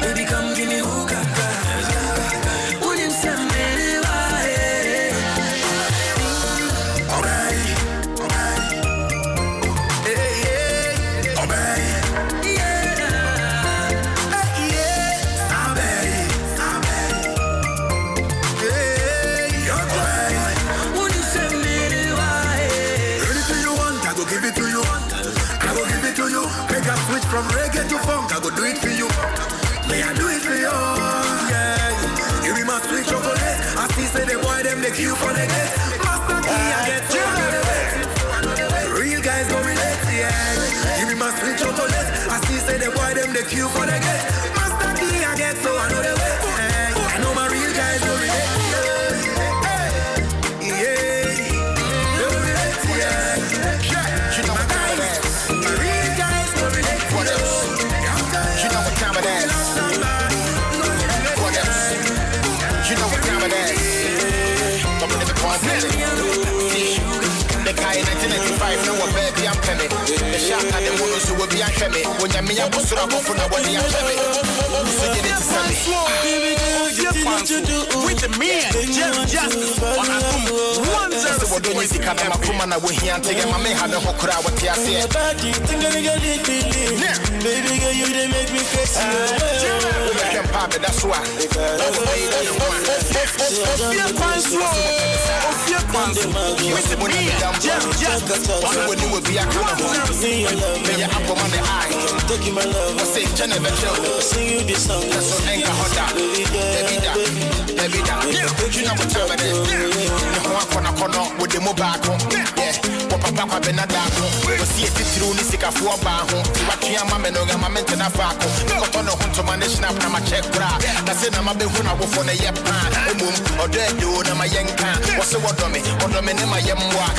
Speaker 21: Baby, come give me hookah. Would you send me the
Speaker 3: switch from reggae to funk, I go do it for you. May I do it for you? Yeah. You be my sweet chocolate. I see say the boy them they queue for the gate. Master key I get you. Real guys go relate, yeah. You be my sweet chocolate. I see say the boy them they queue for the gate. Master key I get so I know the way. I know my real guys go relate.
Speaker 2: No one baby, I'm coming. The shot at the windows who will be at me. When you're me, I was sort of for the one you're coming. So you need to send me.
Speaker 3: With the man, justice on Adom 106.3.
Speaker 2: What do you see? Come on, I will hear and take my man. Have a whole crowd with the baby girl, you they make me crazy. That's why.
Speaker 3: Ofie Kwanso. Ofie Kwanso.
Speaker 2: With the money, justice. When you will be a come on. May you have on the eye. Taking my love. I say, Jennifer, sing you this song. That's so anchor hot. Baby, you know what time it is. No one with the mobile. Yeah, what Papa Benadako. We see it through the sick of war bar. What you are, my men, my mental faco. Go on the hunt to manage snap, my check bra. That's it, I'm a big one. I will for the yep. Or dead do, my young can. What's the word on me? Or the men in my young walk.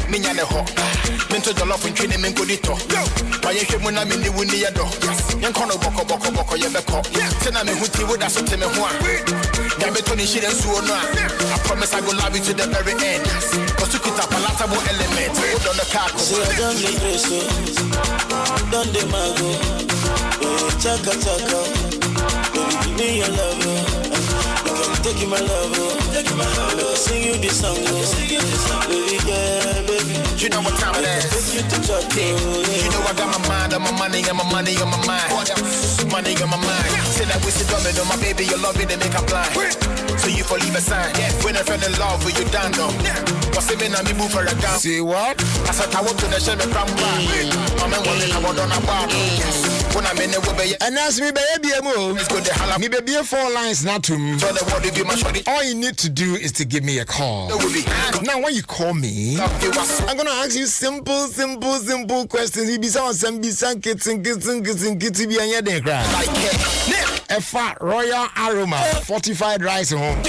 Speaker 2: Minya ho. Mento jollof and training men good ito. Why you should when I'm in the windy door. Young corner boko yebeko. Tena me huti would have something me one. Gametoni shit and so on. I promise I will love you to the very end. Cause you could have a palatable element. Put on the car.
Speaker 21: See I done the preso. Done the mago. Chaka. Baby, give me your love. Take my love, sing you this song, baby, yeah, baby.
Speaker 2: You know what time it is. You know I got my mind on my money and my money on my mind. Money on my mind. Say that we sit on my baby, you love it, they make a blind. So you for leave a sign. When I fell in love with you, down though. What's it mean? I move for a gun.
Speaker 3: See what?
Speaker 2: I said I want to the shame and come back. My man wanted I want on a bar. When I'm in the way,
Speaker 3: and ask me, baby,
Speaker 2: it's good to holla.
Speaker 3: Me baby, 4 lines not to me.
Speaker 2: So the word you my shorty.
Speaker 3: All you need to do is to give me a call. Now when you call me, I'm gonna ask you simple questions. You be some kids and be on your day cry. A fat royal aroma, fortified rice home.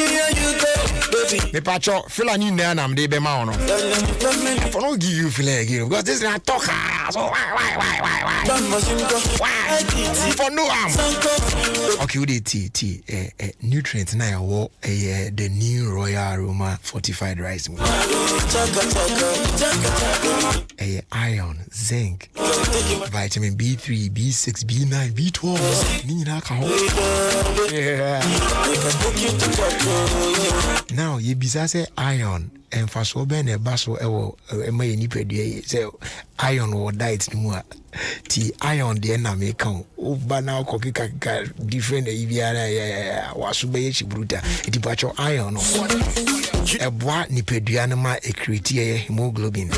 Speaker 3: Me pacho feel a new name I'm the bemano. If I don't give you feel again because this is a talker. So why? For no arm. Okay, we did tea. Nutrients now the new royal aroma fortified rice. Iron, zinc, vitamin B3, B6, B9, B12. Yeah. Now you be say iron and for so ben a basso may ni pedie say iron or diet no ti iron de na me kan over now koki kaka different ibiara was be chibruta iti pacho iron no e boa ni pedua no ma e create hemoglobin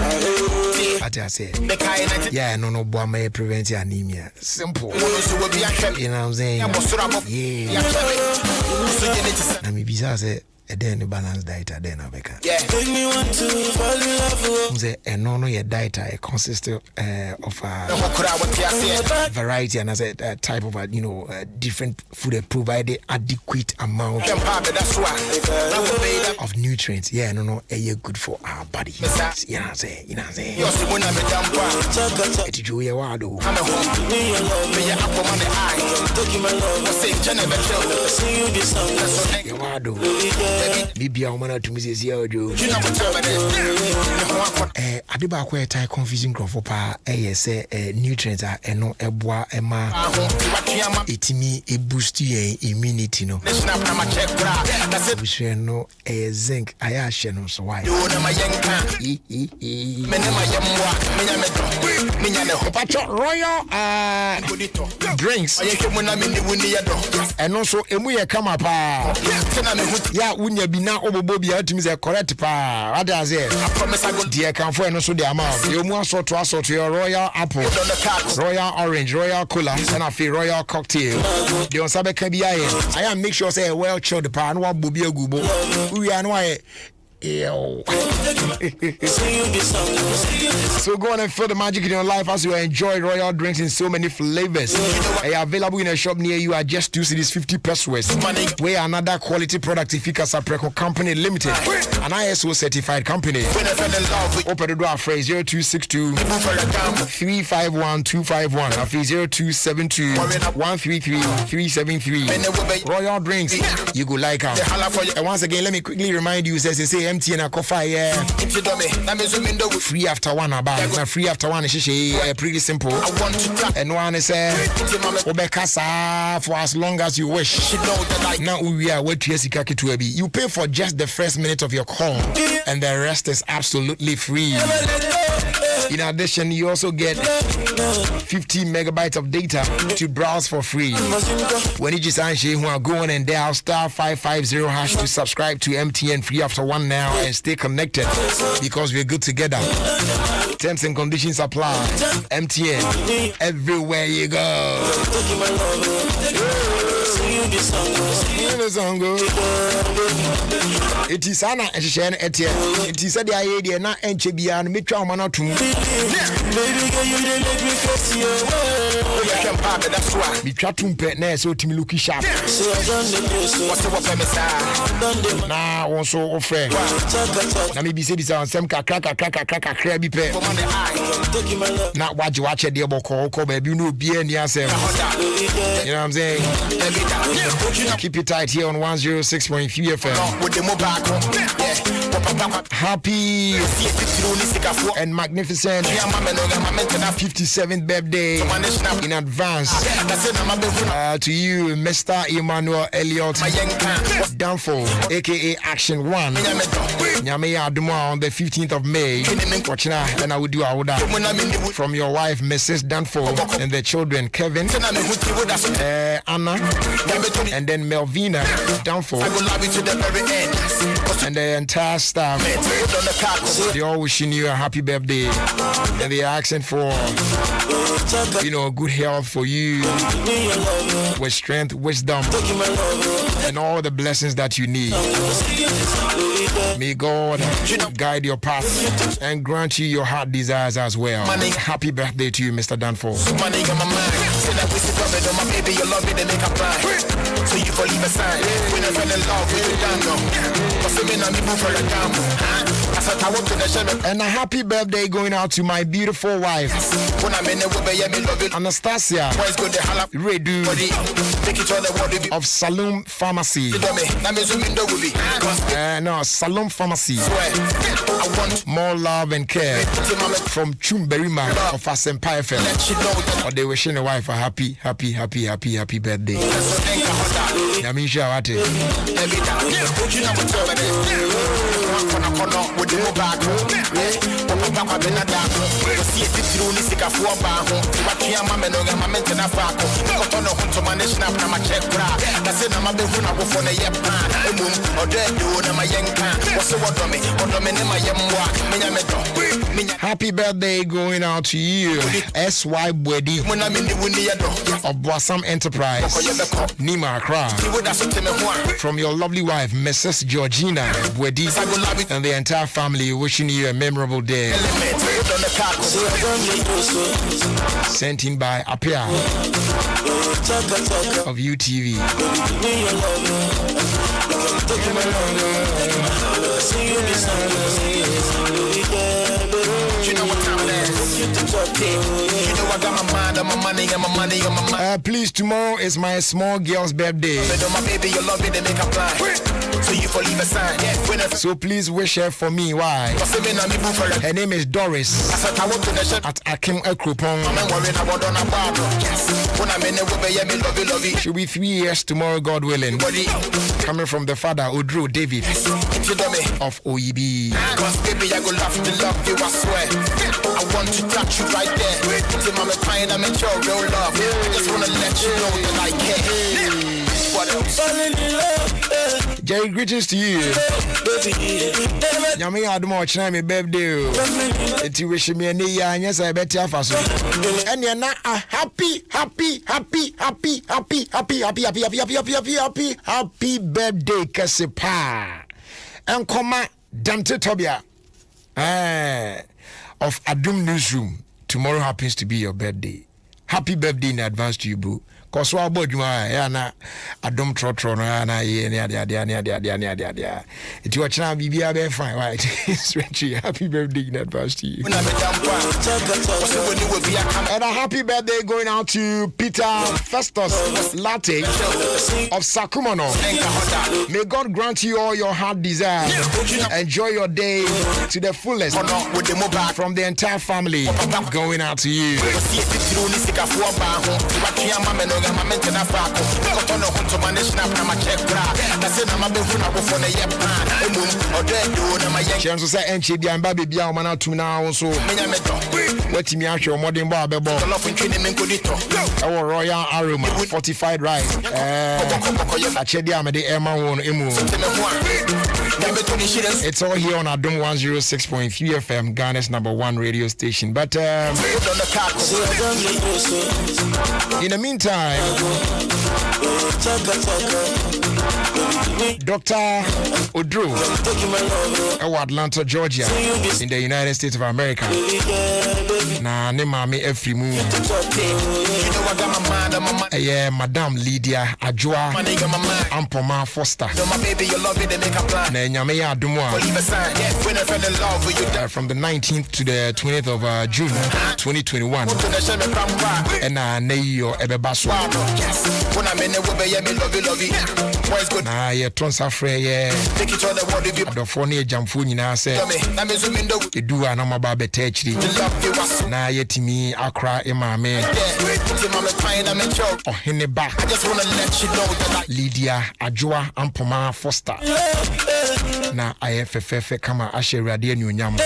Speaker 3: ati say yeah no boa ma prevent anemia simple, you know what I'm saying? Yeah. Na me bisa say then balance diet then abeka.
Speaker 21: Yeah. Make me want to fall in love.
Speaker 3: The no your diet consists of a variety and as a type of different food provide adequate amount of nutrients. Yeah, no, good for our body. You know say. It's you wado. Bibia umana to Mrs. Yojo. Adiba kwa tai confusing crop pa say nutrients are no eboa ema itimi e boost your immunity no. We no zinc aya she no so why. Royal drinks and also emu ye come up ya unya bi na obobo bi atimi say correct pa what does it I promise I go dear can for no so the amount you mu asort your royal apple, royal orange, royal cola and a free royal cocktail the on sabe ka bi I am make sure say well chilled pa no abobi agubo we are no so go on and feel the magic in your life as you enjoy royal drinks in so many flavors. They are available in a shop near you at just 2 cities 50 pesos. Where another quality product Efficacia Preco Company Limited, an ISO certified company. Open the door phrase 0262 351 251 0272 133 373. Royal drinks, you go like them. And once again, let me quickly remind you, say MTN a coffee. Free after one about free after one is pretty simple. And one is Obekasa for as long as you wish. Now we are what to be. You pay for just the first minute of your call, and the rest is absolutely free. In addition, you also get 50 megabytes of data to browse for free. When you just go on and dial *550# to subscribe to MTN Free After One now and stay connected because we're good together. Terms and conditions apply. MTN, everywhere you go. It is Anna and Shan Etienne. It is a idea na enchebia and Mitra Manatum. Baby, you didn't make me face you. That's why. Mitratum Petne, so Timmy Lucky Sharp. Now, also, friend. Now, maybe say this on some cracker, crabby pet. Not what you watch at the Boko, baby, you know, beer and yourself. You know what I'm saying? Keep it tight here on 106.3 FM. Happy and magnificent 57th birthday in advance to you, Mr. Emmanuel Elliott Danfo, aka Action 1. Nyame Adom on the 15th of May. Watching and I would do from your wife, Mrs. Danfo, and the children, Kevin, Anna, and then Melvina Danfo, and the entire staff. They all wishing you a happy birthday, and they are asking for good health for you, with strength, wisdom, and all the blessings that you need. May God guide your path and grant you your heart desires as well. Happy birthday to you, Mr. Danfo.
Speaker 2: So you for leave a sign. When I fell in love with you,
Speaker 3: and a happy birthday going out to my beautiful wife, Anastasia Redu of Salum Pharmacy. No, Salum Pharmacy. More love and care from Chumberima of Asempa FM. Or they wishing the wife a happy birthday. Yamisha Wate. Happy birthday going out to you, S.Y. Bwedi of Boissam Enterprise, Nima Accra. From your lovely wife, Mrs. Georgina Bwedi, and the entire family, wishing you a memorable day. Sent in by Apia of UTV.
Speaker 2: You know what time it is. You know I got my mind on my money and my money on my mind.
Speaker 3: Please, tomorrow is my small girl's birthday.
Speaker 2: My baby, you love me, they make a plan. So you for leave a sign.
Speaker 3: So please wish her for me. Why? Her name is Doris at Akim Ekropong. She'll be 3 years tomorrow, God willing. Coming from the father, Odro David of OEB.
Speaker 2: Baby, I go love to love you, I swear. I want to touch you right there. Till mama crying, I'm in your real love. I just wanna let you know that I care. What else?
Speaker 3: Jerry, greetings to you. Yami Adom 106.3 my birthday. It wish me a new year, and yes, I bet you have us. And you're not a happy birthday, Kasipa. And come Dante Tobia of Adom Newsroom. Tomorrow happens to be your birthday. Happy birthday in advance to you, boo. Cause what about you? Na Adom Trotro na It's your channel, BB. Be fine, right? Happy birthday in advance to you. And a happy birthday going out to Peter Festus Latte of Sakumono. May God grant you all your heart desire. Enjoy your day to the fullest from the entire family. Going out to you. Chanso say enche bia mba bebia o mana tum na wo so watimi ahwe modern ba bebo our royal aroma fortified rice achedi amede ema won emu. It's all here on Adom 106.3 FM, Ghana's #1 radio station. But in the meantime, Dr. Odro of Atlanta, Georgia, in the United States of America. Na ne mame Efrimu. Madam Lydia Ajua Ampoma Foster. Na nyame ya Adom from the 19th to the 20th of June 2021. And na yo ebebaso. Na ye tonsa frɛ ye adɔfo ne jamfo nyinaa sɛ edu a na maba bɛta akyiri na yɛtumi akora imame ɔhene ba Lydia Ajua Ampoma Foster na ayɛ fɛfɛɛfɛ kama ahyɛ Awurade anuonyam.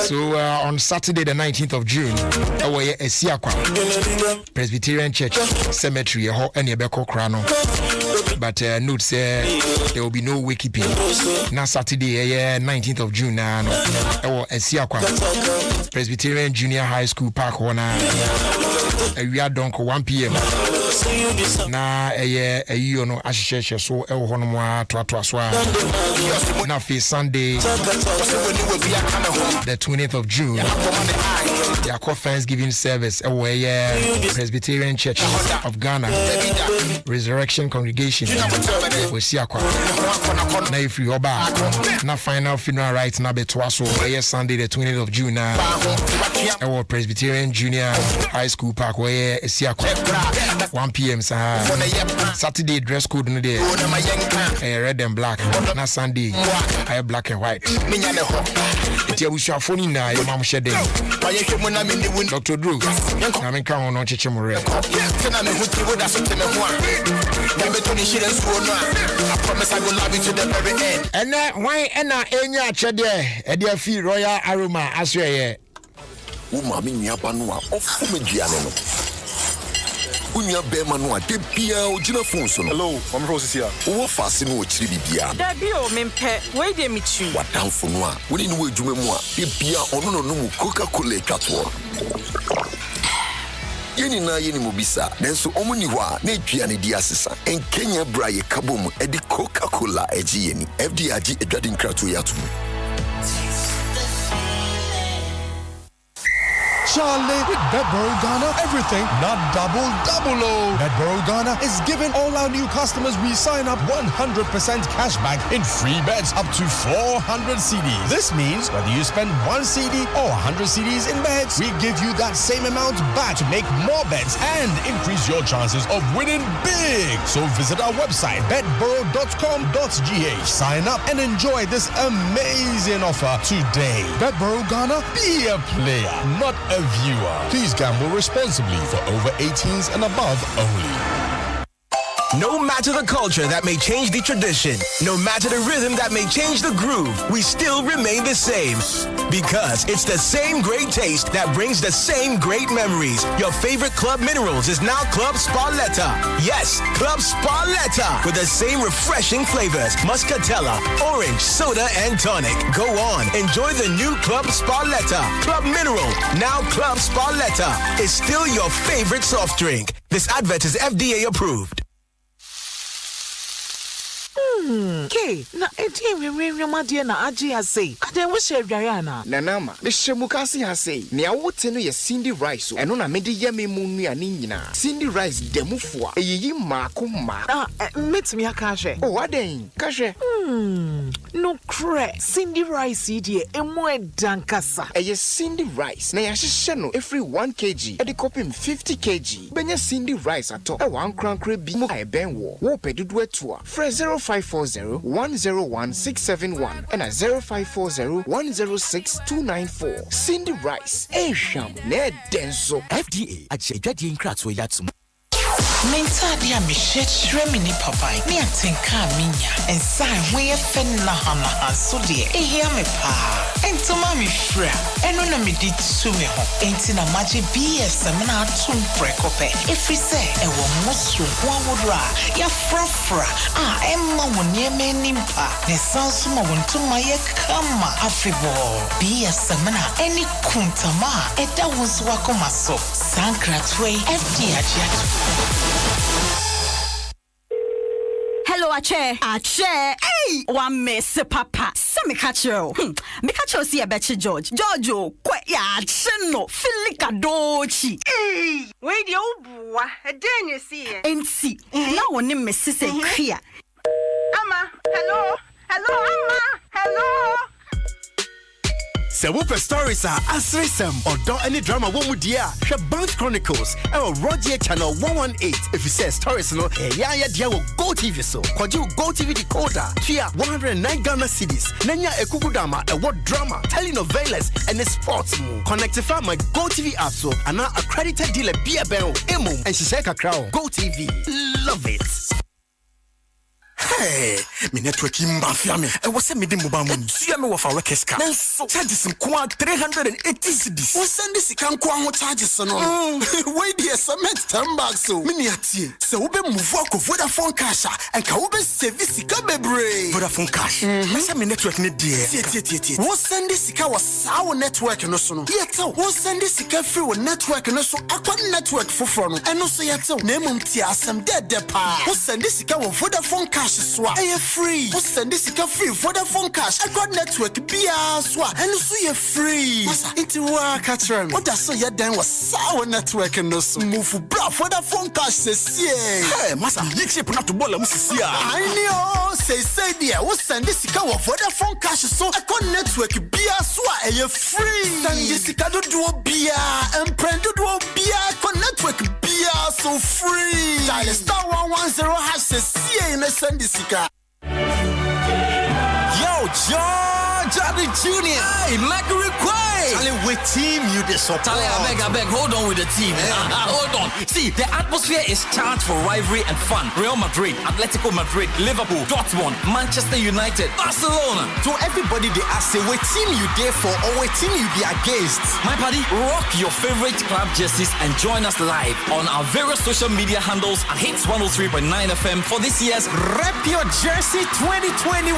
Speaker 3: So on Saturday the 19th of June, our Esiakwa Presbyterian Church Cemetery and Yebeko Krano. But note say there will be no wakekeeping. Now Saturday 19th of June now our Esiakwa Presbyterian Junior High School Park Wana. We are done 1 p.m. Na you know asheshe so e ho no to aswa na fe Sunday the 20th of June the Thanksgiving service Presbyterian Church of Ghana Resurrection Congregation we see akwa na if you oba na final funeral rites na betwa so Sunday the 20th of June na Presbyterian Junior High School Park where see akwa 1 p.m. Saturday dress code no there red and black na Sunday I black and white. It's your phone na your mom shed Dr. Drew na me kan no cheche mo re. And why ena enya chede e dey feel royal aroma aswe ye.
Speaker 13: Wo ma me nyaba no a ofu me duane no. unya bema no ade bia ogina phone so no.
Speaker 15: Hello, I'm Rose here.
Speaker 13: Wo fase no ochiri bibia.
Speaker 16: Da bi o mempe, we de mi tu.
Speaker 13: Watamfo no a, wo ni no adwuma mu a, de bia ono no mu Coca-Cola twato. Yeni na yeni mobisa, nenso omuni wa na edua ne di asesa. En Kenya bra ye kabom e di Coca-Cola eji yeni. FDAG edwade nkrato yato.
Speaker 17: Charlie, with Betboro Ghana, everything not double. Betboro Ghana is giving all our new customers we sign up 100% cash back in free bets up to 400 CDs. This means whether you spend 1 CD or 100 CDs in bets, we give you that same amount back to make more bets and increase your chances of winning big. So visit our website, betboro.com.gh. Sign up and enjoy this amazing offer today. Betboro Ghana, be a player, not a viewer. Please gamble responsibly for over 18s and above only.
Speaker 25: No matter the culture that may change the tradition, no matter the rhythm that may change the groove, we still remain the same. Because it's the same great taste that brings the same great memories. Your favorite Club Minerals is now Club Sparletta. Yes, Club Sparletta with the same refreshing flavors: muscatella, orange, soda, and tonic. Go on, enjoy the new Club Sparletta. Club Mineral, now Club Sparletta, is still your favorite soft drink. This advert is FDA approved.
Speaker 26: Okay, na eti madie na aji ase. Aden wo she adware ana.
Speaker 27: Nanama, me shemukasi ase. Nea wote no ye Cindy Rice. Eno na mede ye me mu nuane nyina. Cindy Rice demufo a eyiyi maako ma.
Speaker 26: Metimi aka hwe.
Speaker 27: Oh, aden, ka hwe.
Speaker 26: No cre. Cindy Rice die emu edankasa.
Speaker 27: Eye Cindy Rice. Na ya hye no every 1 kg. E de kopim 50 kg. Benya Cindy Rice ato. E wan krankra bi mu aben wo. Wo pedudu eto a. Fre 0540-101-671 and a 0540-106-294. Cindy Rice. Sham ne denso.
Speaker 28: FDA adjedi nkratso yatsum.
Speaker 26: Mentadi a mishre mini papai. Me atenka minya. Ensai we fen na hana so de. Ehia me pa. Entoma mi fra. Eno na me di tu me ho. Enti na maji BS na atum prekope. Efri se e wo mosu ho awodra. Ya frafra. Emma wonye me nimpa. Ne sanso ma wontuma ye kama afibo. BS na eni kuntama. Eda wonso wakoma so. Sankratwe FD ajiatu.
Speaker 29: Hello, Ache. Hey, one miss papa. Semi catcher. Me catcher see a betcha George. Giorgio, quite ya chino. Filica dochi.
Speaker 30: Hey, wait, you boy. A den you see.
Speaker 29: And see. Now one name Miss Sissy here.
Speaker 30: Amma, hello. Hello, Amma. Hello.
Speaker 31: Se wupe stories are asresem or do any drama wo mu dia hwe Bounce Chronicles Roger channel 118 if you say stories no ya dia wo Go TV so kwaji Go TV decoder tia 109 Ghana cedis nanya ekukudama what drama telenovelas and sports mu connectify my Go TV app so ana accredited dealer bia ben emu and she say kakra Go TV love it.
Speaker 32: Hey, me network mafia me. I was me di mobile money. See me with our keska. Nanso charges some 380 cedis.
Speaker 10: We send this can kwa ho charges no. Wait there cement 10 bags so. Me ni atie. Se wo be move ko Vodafone cash and ka wo be service ka bebre.
Speaker 32: Vodafone cash. Me say me network ni die.
Speaker 10: Tie. Wo send this ka wa sawo network no so no. Yeta wo send this ka free wo network no so akwa network foforo no. Eno so yeta na emum tie asem de pa. Wo send this ka wo Vodafone cash so a free. Wo send this ka free Vodafone cash. Akwa network bia so eno so ye free. Masa iti wa ka try me. What so ye dan was sawo network no so. Move bra Vodafone cash se
Speaker 32: Hey, masa leak shape na to bola musisi a.
Speaker 10: I know say there. Wo send this ka wo Vodafone cash so akwa network bia so a free. Send this ka do bia emprendo do bia akwa network bia so free. Dial star 110 # say na send this ka.
Speaker 31: Yo, Georgia Roddy Jr.
Speaker 11: Hey, Mercury Quay.
Speaker 31: Charlie, with team you the support.
Speaker 11: Charlie, I beg, hold on with the team. Hold on. See, the atmosphere is charged for rivalry and fun. Real Madrid, Atletico Madrid, Liverpool, Dortmund, Manchester United, Barcelona.
Speaker 31: So everybody they ask, say, what team you there for or what team you be against?
Speaker 11: My buddy, rock your favorite club jerseys and join us live on our various social media handles at Hits 103.9 FM for this year's
Speaker 31: Rep Your Jersey 2021.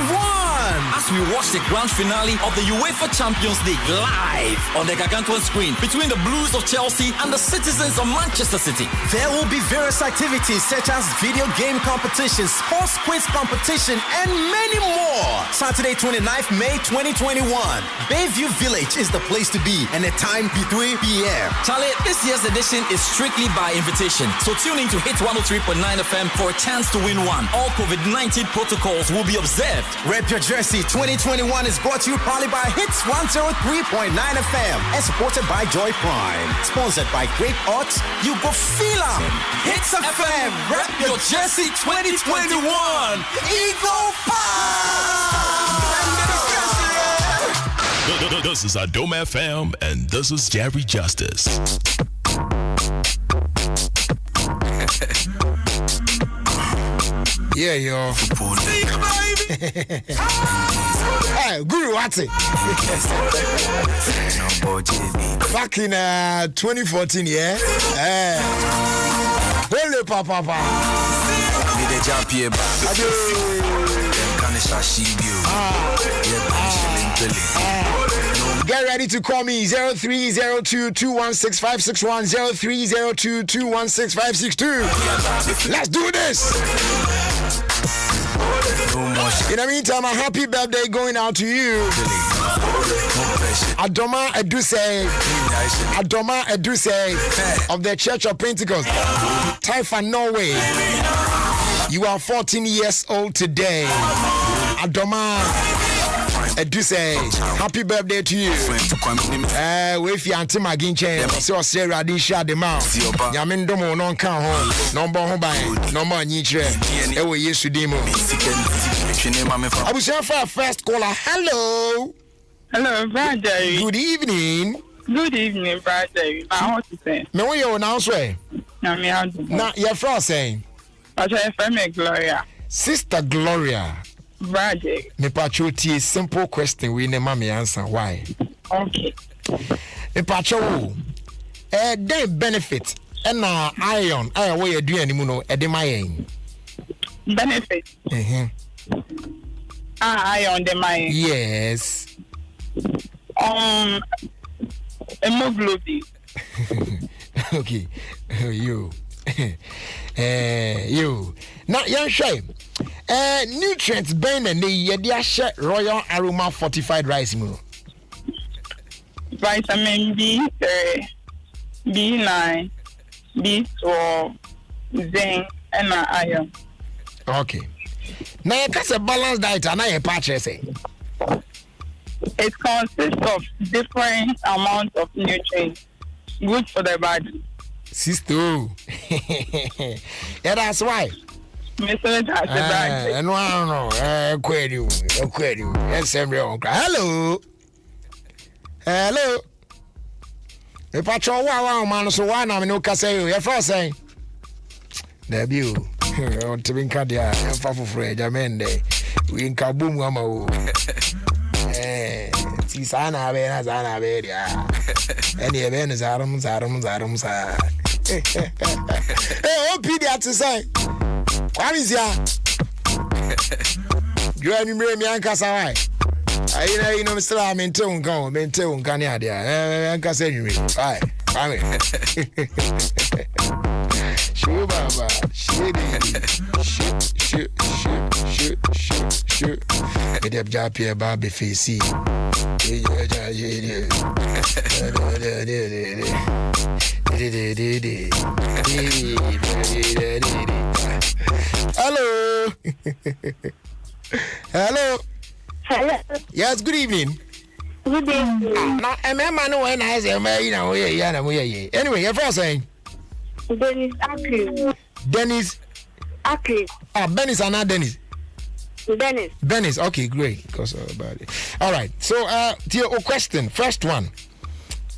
Speaker 11: As we watch the grand finale of the UEFA Champions League live on the gargantuan screen between the Blues of Chelsea and the Citizens of Manchester City.
Speaker 31: There will be various activities such as video game competition, sports quiz competition, and many more. Saturday 29th May 2021. Bayview Village is the place to be, and the time be 3 p.m.
Speaker 11: Charlie, this year's edition is strictly by invitation, so tune in to Hit 103.9 FM for a chance to win one. All COVID-19 protocols will be observed.
Speaker 31: Rep Your Jersey 2021 is brought to you proudly by Hits 103.9 FM and supported by Joy Prime. Sponsored by Great Odds, you go feel 'em. Hits FM, Rep Your Jersey 2021. Eagle
Speaker 20: This is Adom FM, and this is Jerry Justice.
Speaker 3: Yeah, yo. Hey, Guru, what's it? Back in 2014, yeah? Holy papa. Get ready to call me 0302-216-561, 0302-216-562. Let's do this. In the meantime, a happy birthday going out to you. Adoma Eduse of the Church of Pentecost, Taifa, Norway. You are 14 years old today. Adoma Eduse, happy birthday to you. With your auntie Maginche, so say Radisha de Mount. Yamindomo non can home, no bon by, no more niche. Ewe Yesu Demo. I will say for a first caller. Hello.
Speaker 4: Hello, brother.
Speaker 3: Good evening.
Speaker 4: Good evening, brother. I want to say.
Speaker 3: Me what you announce way? Now, your friend saying.
Speaker 4: I say, Gloria.
Speaker 3: Sister Gloria.
Speaker 4: Brother.
Speaker 3: Me patroti a simple question we ne mama answer why.
Speaker 4: Okay.
Speaker 3: Me patro dey benefit and iron where you do any no e dey my
Speaker 4: benefit. Iron the mine.
Speaker 3: Yes.
Speaker 4: Hemoglobin.
Speaker 3: Okay. You. You. Now, young shame. Nutrients burn and the Royal Aroma fortified rice meal.
Speaker 4: Vitamin B3, B9, B12, zinc, and iron.
Speaker 3: Okay. Now, that's a balanced diet, and I patch say.
Speaker 4: It consists of different amounts of nutrients, good for the body.
Speaker 3: Sister. Yeah, that's why.
Speaker 4: Mr.
Speaker 3: No, yes, hello. Hello. If I try one man, so one I'm no Casayo, your first saying. Debut. To be Cadia, and Fafu Fred, Amende. We in Kaboom, Wamo. Sana Bena, Sana Bedia. Any event is Adams. Hey, oh, Pedia to say. What is ya? You have me, Uncle Sawai. I know, Mr. I'm in town, go, maintain Canadia. Uncle Henry. Aye, Shoot, Baba. Shoot. Get up, Jappy, Barbie face. Hello. Hello. Yes, good evening.
Speaker 5: Good evening.
Speaker 3: Now, man, when I say, anyway, your first saying?
Speaker 5: Dennis Akri.
Speaker 3: Dennis
Speaker 5: Akri.
Speaker 3: Dennis and not Dennis. Benis, okay, great. Because about it. All right. So, to your question, first one.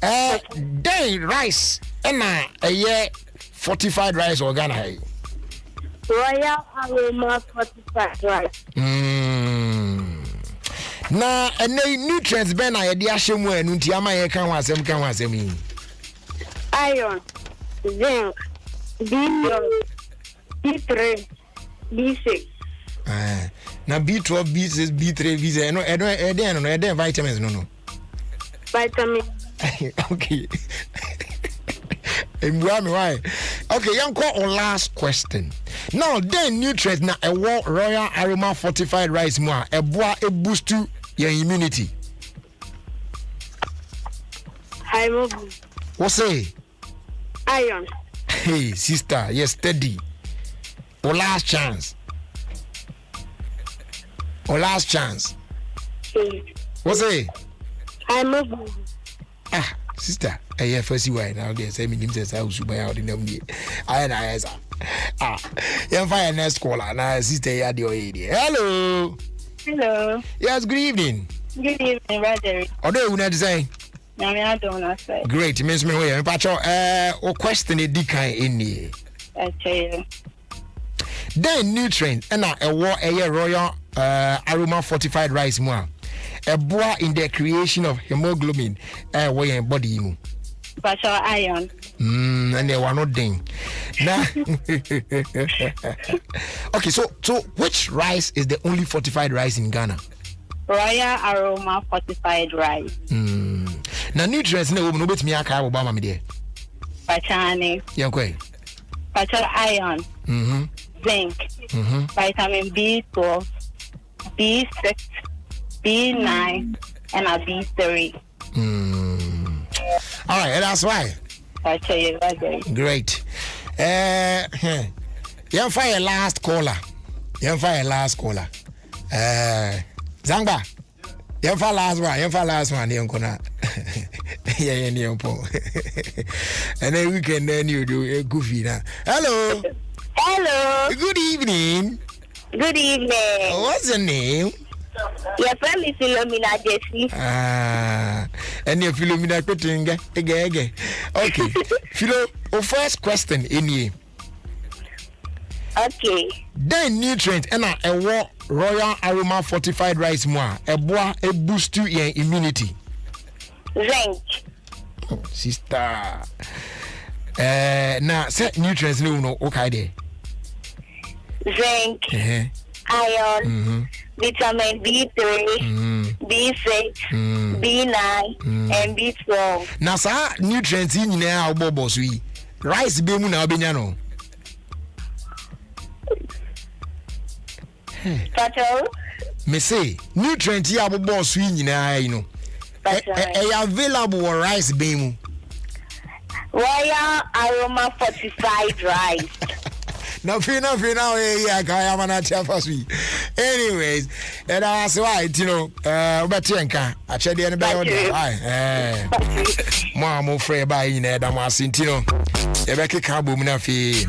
Speaker 3: Day rice, and a year fortified rice or Ghana.
Speaker 5: Royal Aroma fortified rice.
Speaker 3: Na nutrients ben I di ashemu enu nti ama ye kan wasem yi.
Speaker 5: Iron, zinc, B3, B6.
Speaker 3: Na B12, B6, B3, B7 no vitamins no.
Speaker 5: Vitamin.
Speaker 3: Okay. Why? Okay, young call on last question. Now, then nutrients na a Royal Aroma fortified rice more a boost to your immunity. What say?
Speaker 5: Iron.
Speaker 3: Hey, sister, yes, steady. Or last chance. What say? Sister, I first see why now they say me name says I was buy out in them. I you find next caller now, sister. Hello.
Speaker 5: Hello.
Speaker 3: Yes, good evening.
Speaker 5: Good evening, Roger.
Speaker 3: Although you not say. Great, Miss Meway. Pacho, or question a decay in here.
Speaker 5: Okay.
Speaker 3: Then nutrient and a Royal Aroma fortified rice more. A boa in the creation of hemoglobin way in body.
Speaker 5: Pacho iron.
Speaker 3: And they were not ding. Now, okay, so which rice is the only fortified rice in Ghana?
Speaker 5: Royal Aroma fortified rice.
Speaker 3: Now nutrients no bet me aka Obama me there.
Speaker 5: Pachane.
Speaker 3: Okay.
Speaker 5: Pacho iron. Zinc. Vitamin B12, B6, B9, and a B3.
Speaker 3: All right, that's why. Great. You fire last caller. Zanga. You fire last one. You gonna. Yeah. And then we can then you do a goofy now. Hello. Good evening. What's your name?
Speaker 5: Your friend is Philomena Jesse.
Speaker 3: And your Philomena Petinga. Okay. Philo, first question in here.
Speaker 5: Okay.
Speaker 3: Then nutrient and a Royal Aroma fortified rice more. A boost to your immunity.
Speaker 5: Zinc.
Speaker 3: Oh, sister. Now set nutrients no okay there.
Speaker 5: Zinc. Iron. Vitamin B3, B6, B9, and B12.
Speaker 3: Now, sir, nutrients in our bobos we rice be mun no.
Speaker 5: Pacho?
Speaker 3: Me say nutrients ya bobos we you know. Available rice be mu.
Speaker 5: Royal Aroma fortified rice.
Speaker 3: No, yeah, anyways, and I was right, you know, Batianka, I said the end of the Mom, afraid by in Adom 106.3. Ebeki Kabu Munafi.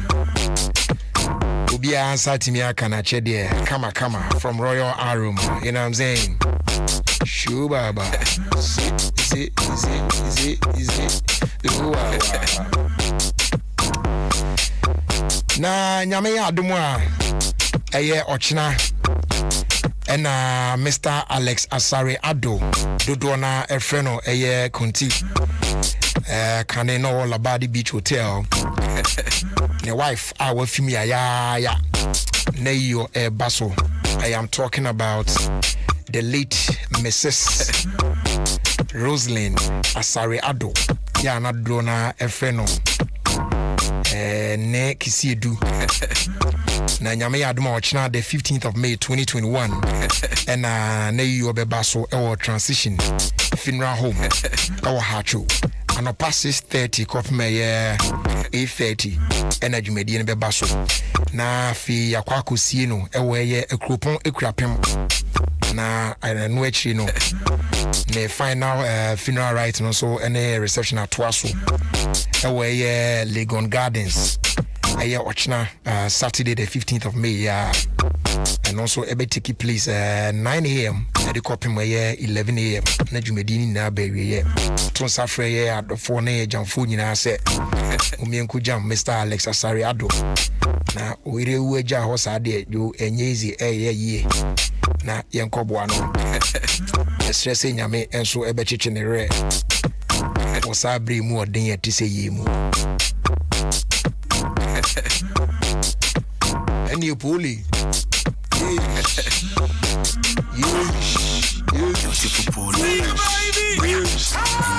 Speaker 3: Ubi answer to me, I can actually there. Come from Royal Aroma, you know what I'm saying? Shubaba. Na nyame ya adumwa eye ochina ena Mr. Alex Asare Ado dodo na efreno eye konti kane no all about the beach hotel the wife our female ya na yo baso. I am talking about the late Mrs. Rosalind Asare Ado ya na dodo na efreno ne kisiedu na nyame ya adoma ochina the 15th of May 2021 and na you obeba so our transition funeral home our hacho and past 6:30 copy me 8:30 energy media ne beba so na fi yakwa kosie no ye ekropon ekurapem na no actually no the final funeral rites no so any reception at Twaso ye Legon Gardens Ochina Saturday the 15th of May and also ebe take place 9 a.m. at the copy my 11 a.m. na dwumadi na ba wie ton safre ye adofo na ye jamfo nyina se omienku jam Mr. Alex Asari Ado na oire ueja ho sa de yo enyezi ye na yenkoboa no stress nyame enso ebe chiche ne re o sa bre mu odin ye tise ye mu any poli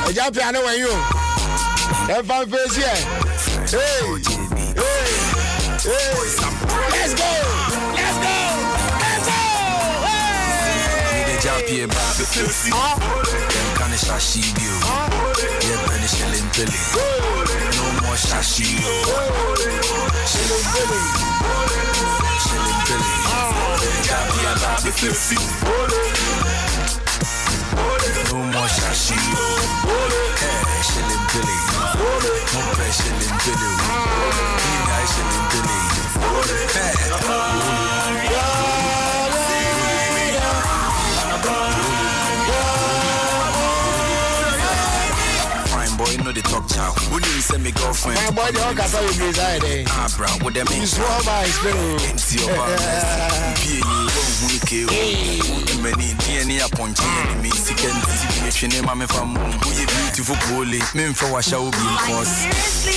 Speaker 3: I jump piano when you have fun face here. Hey, let's go.
Speaker 11: Jump here, baby. Can shashi you? Yeah, penny shilling billy. No more shashi. Shilling billy. Jump here, baby. No more shashi. Hey, shilling billy. No pay shilling billy. Nice shilling billy. Hey. Boy, know the talk chow. Wouldn't you send me girlfriend?
Speaker 3: My boy, the hawker saw you reside eh?
Speaker 11: Ah, bro, what them mean?
Speaker 3: You swore by his spirit.
Speaker 11: Into your bars. Be many, any upon me, sick and TV, name, I'm from you beautiful bully. Men for what shall be cause.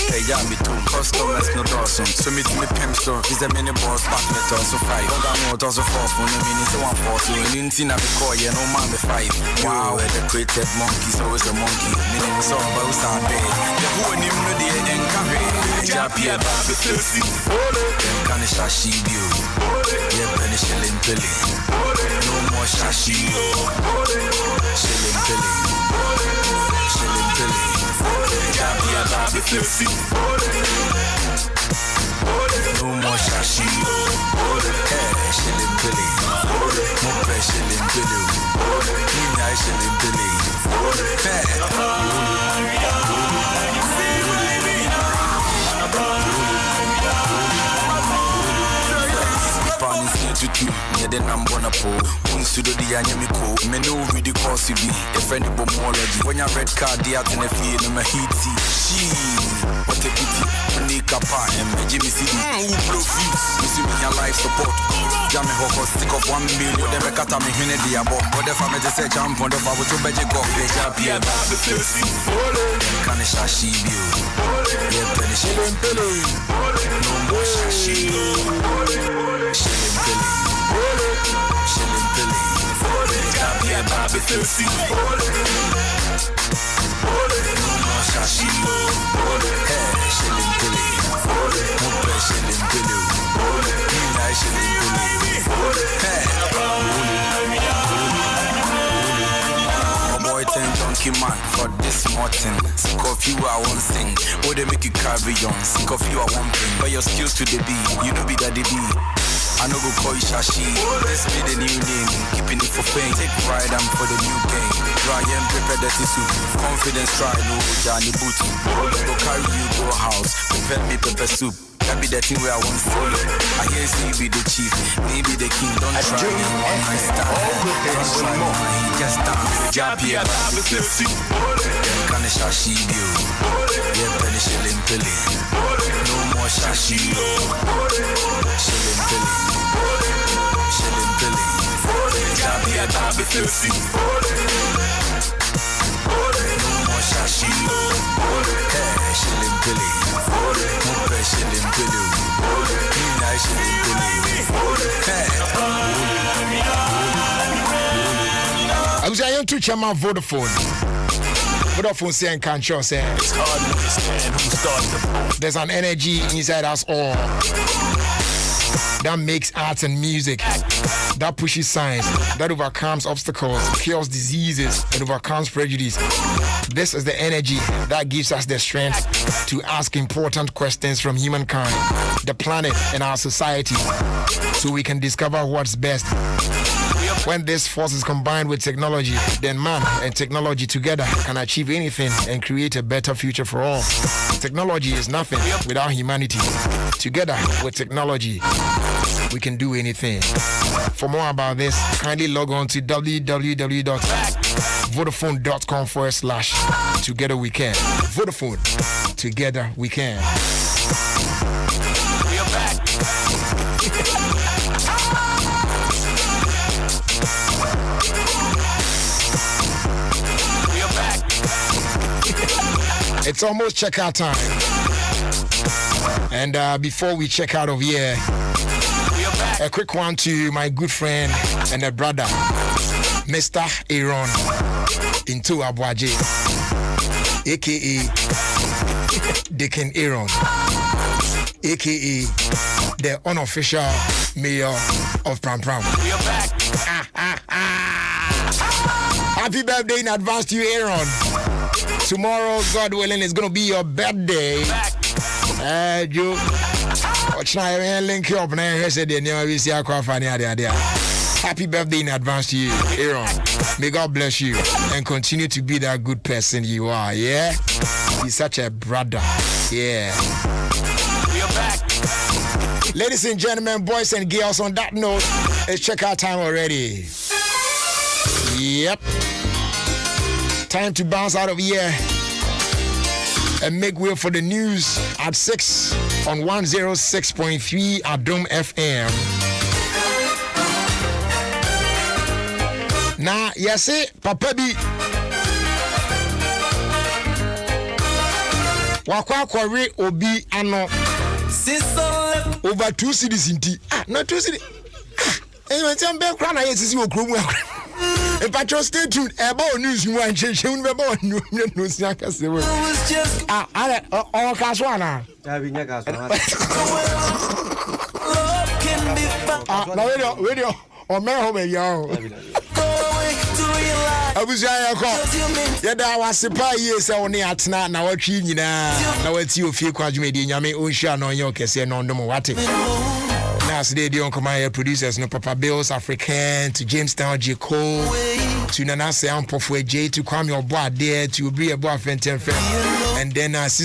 Speaker 11: Hey, yeah, me too. Customers, no Dawson. So meet me pimp store. Is a mini boss, back me also 5. I'm not also 4 for no minutes, 140. And in Tina, the core, yeah, no man, the 5. Wow, the created monkeys, always a monkey. Meaning, so about our bed. The who and him, no, the end can be. Japia, Baby, Filthy. Can I shashi you? Yeah, penny shilling billy. No more shashi. Shilling billy. Shilling billy. Japia, Baby, Filthy. No more shashi. Hey, shilling billy. No pay shilling billy. Nice shilling billy. Hey. Yeah, then I'm gonna pull. Once to do the animico, me know really cause you be a friend of homology. When your red card, the out in the field, I'm a heat. She, what a pity. Nika pa and me Jimmy City. Who blow views? You see me your life support. Jammy Hoko, stick up 1 million. Whatever cut me, Hune Diabo. Whatever me just say, jump on the power to Beji go. They jump here, Baby Filthy. Can I shashi you? Yeah, penny shilling billy. No more shashi. Shilling billy. Shilling billy. Jump here, Baby Filthy. No more shashi. Hey, shilling billy. No pay shilling billy. Nice shilling billy. Hey. Boy, ten donkey man for this morning. Sick of you, I won't sing. Oh, they make you carry on. Sick of you, I won't bring. But your skills to the beat, you know be daddy be. I know go call you Shashi. Let's be the new name. Keeping it for fame. Take pride and for the new game. Ryan prepare the tissue. Confidence try no Johnny Booty. Go carry you go house. Prepare me pepper soup. That be the thing where I want to follow. I hear you be the chief, maybe the king. Don't try me one night stand. Don't try me, just dance. Jump here, Baby Filthy. Can I shashi you? Yeah, penny shilling billy. No more shashi. Shilling billy. Shilling billy. Jump here, Baby Filthy. No more shashi. Hey, shilling billy. No pay shilling billy. Nice shilling billy. Hey.
Speaker 3: I was going to check my Vodafone. Vodafone saying can't show say
Speaker 11: it's hard to understand who started.
Speaker 3: There's an energy inside us all that makes arts and music, that pushes science, that overcomes obstacles, cures diseases, and overcomes prejudice. This is the energy that gives us the strength to ask important questions from humankind, the planet, and our society, so we can discover what's best. When this force is combined with technology, then man and technology together can achieve anything and create a better future for all. Technology is nothing without humanity. Together with technology, we can do anything. For more about this, kindly log on to www.vodafone.com/together we can. Vodafone, together we can. It's almost checkout time. And before we check out of here, a quick one to my good friend and a brother, Mr. Aaron Into Abuaje, aka Deacon Aaron, aka the unofficial mayor of Pram Pram. Happy birthday in advance to you, Aaron. Tomorrow, God willing, is going to be your birthday. Joe. Link you up and I said, happy birthday in advance to you, Aaron. May God bless you and continue to be that good person you are, yeah? He's such a brother, yeah. Ladies and gentlemen, boys and girls, on that note, it's checkout time already. Yep. Time to bounce out of here and make way for the news at 6 on 106.3 Adom FM. Now, yes, Papa B. Wakwa kwari obi ano. Over 2 cities in tea. Not 2 cities. Anyway, I'm back crying. I see you grow. If I just stay tuned, about news you want to change about news. All Caswana. Radio or Merhome, yo. I was I was surprised. Yes, only at night. Now, what you now, it's you feel quite made in Yami Ocean on your case, and on the Moati. Now, today, the Uncle Maya producers, no Papa Bills, African, to Jamestown, J. Cole, to Nanase Ampofwe J, to Kwame Oboa there, to be a boyfriend, and then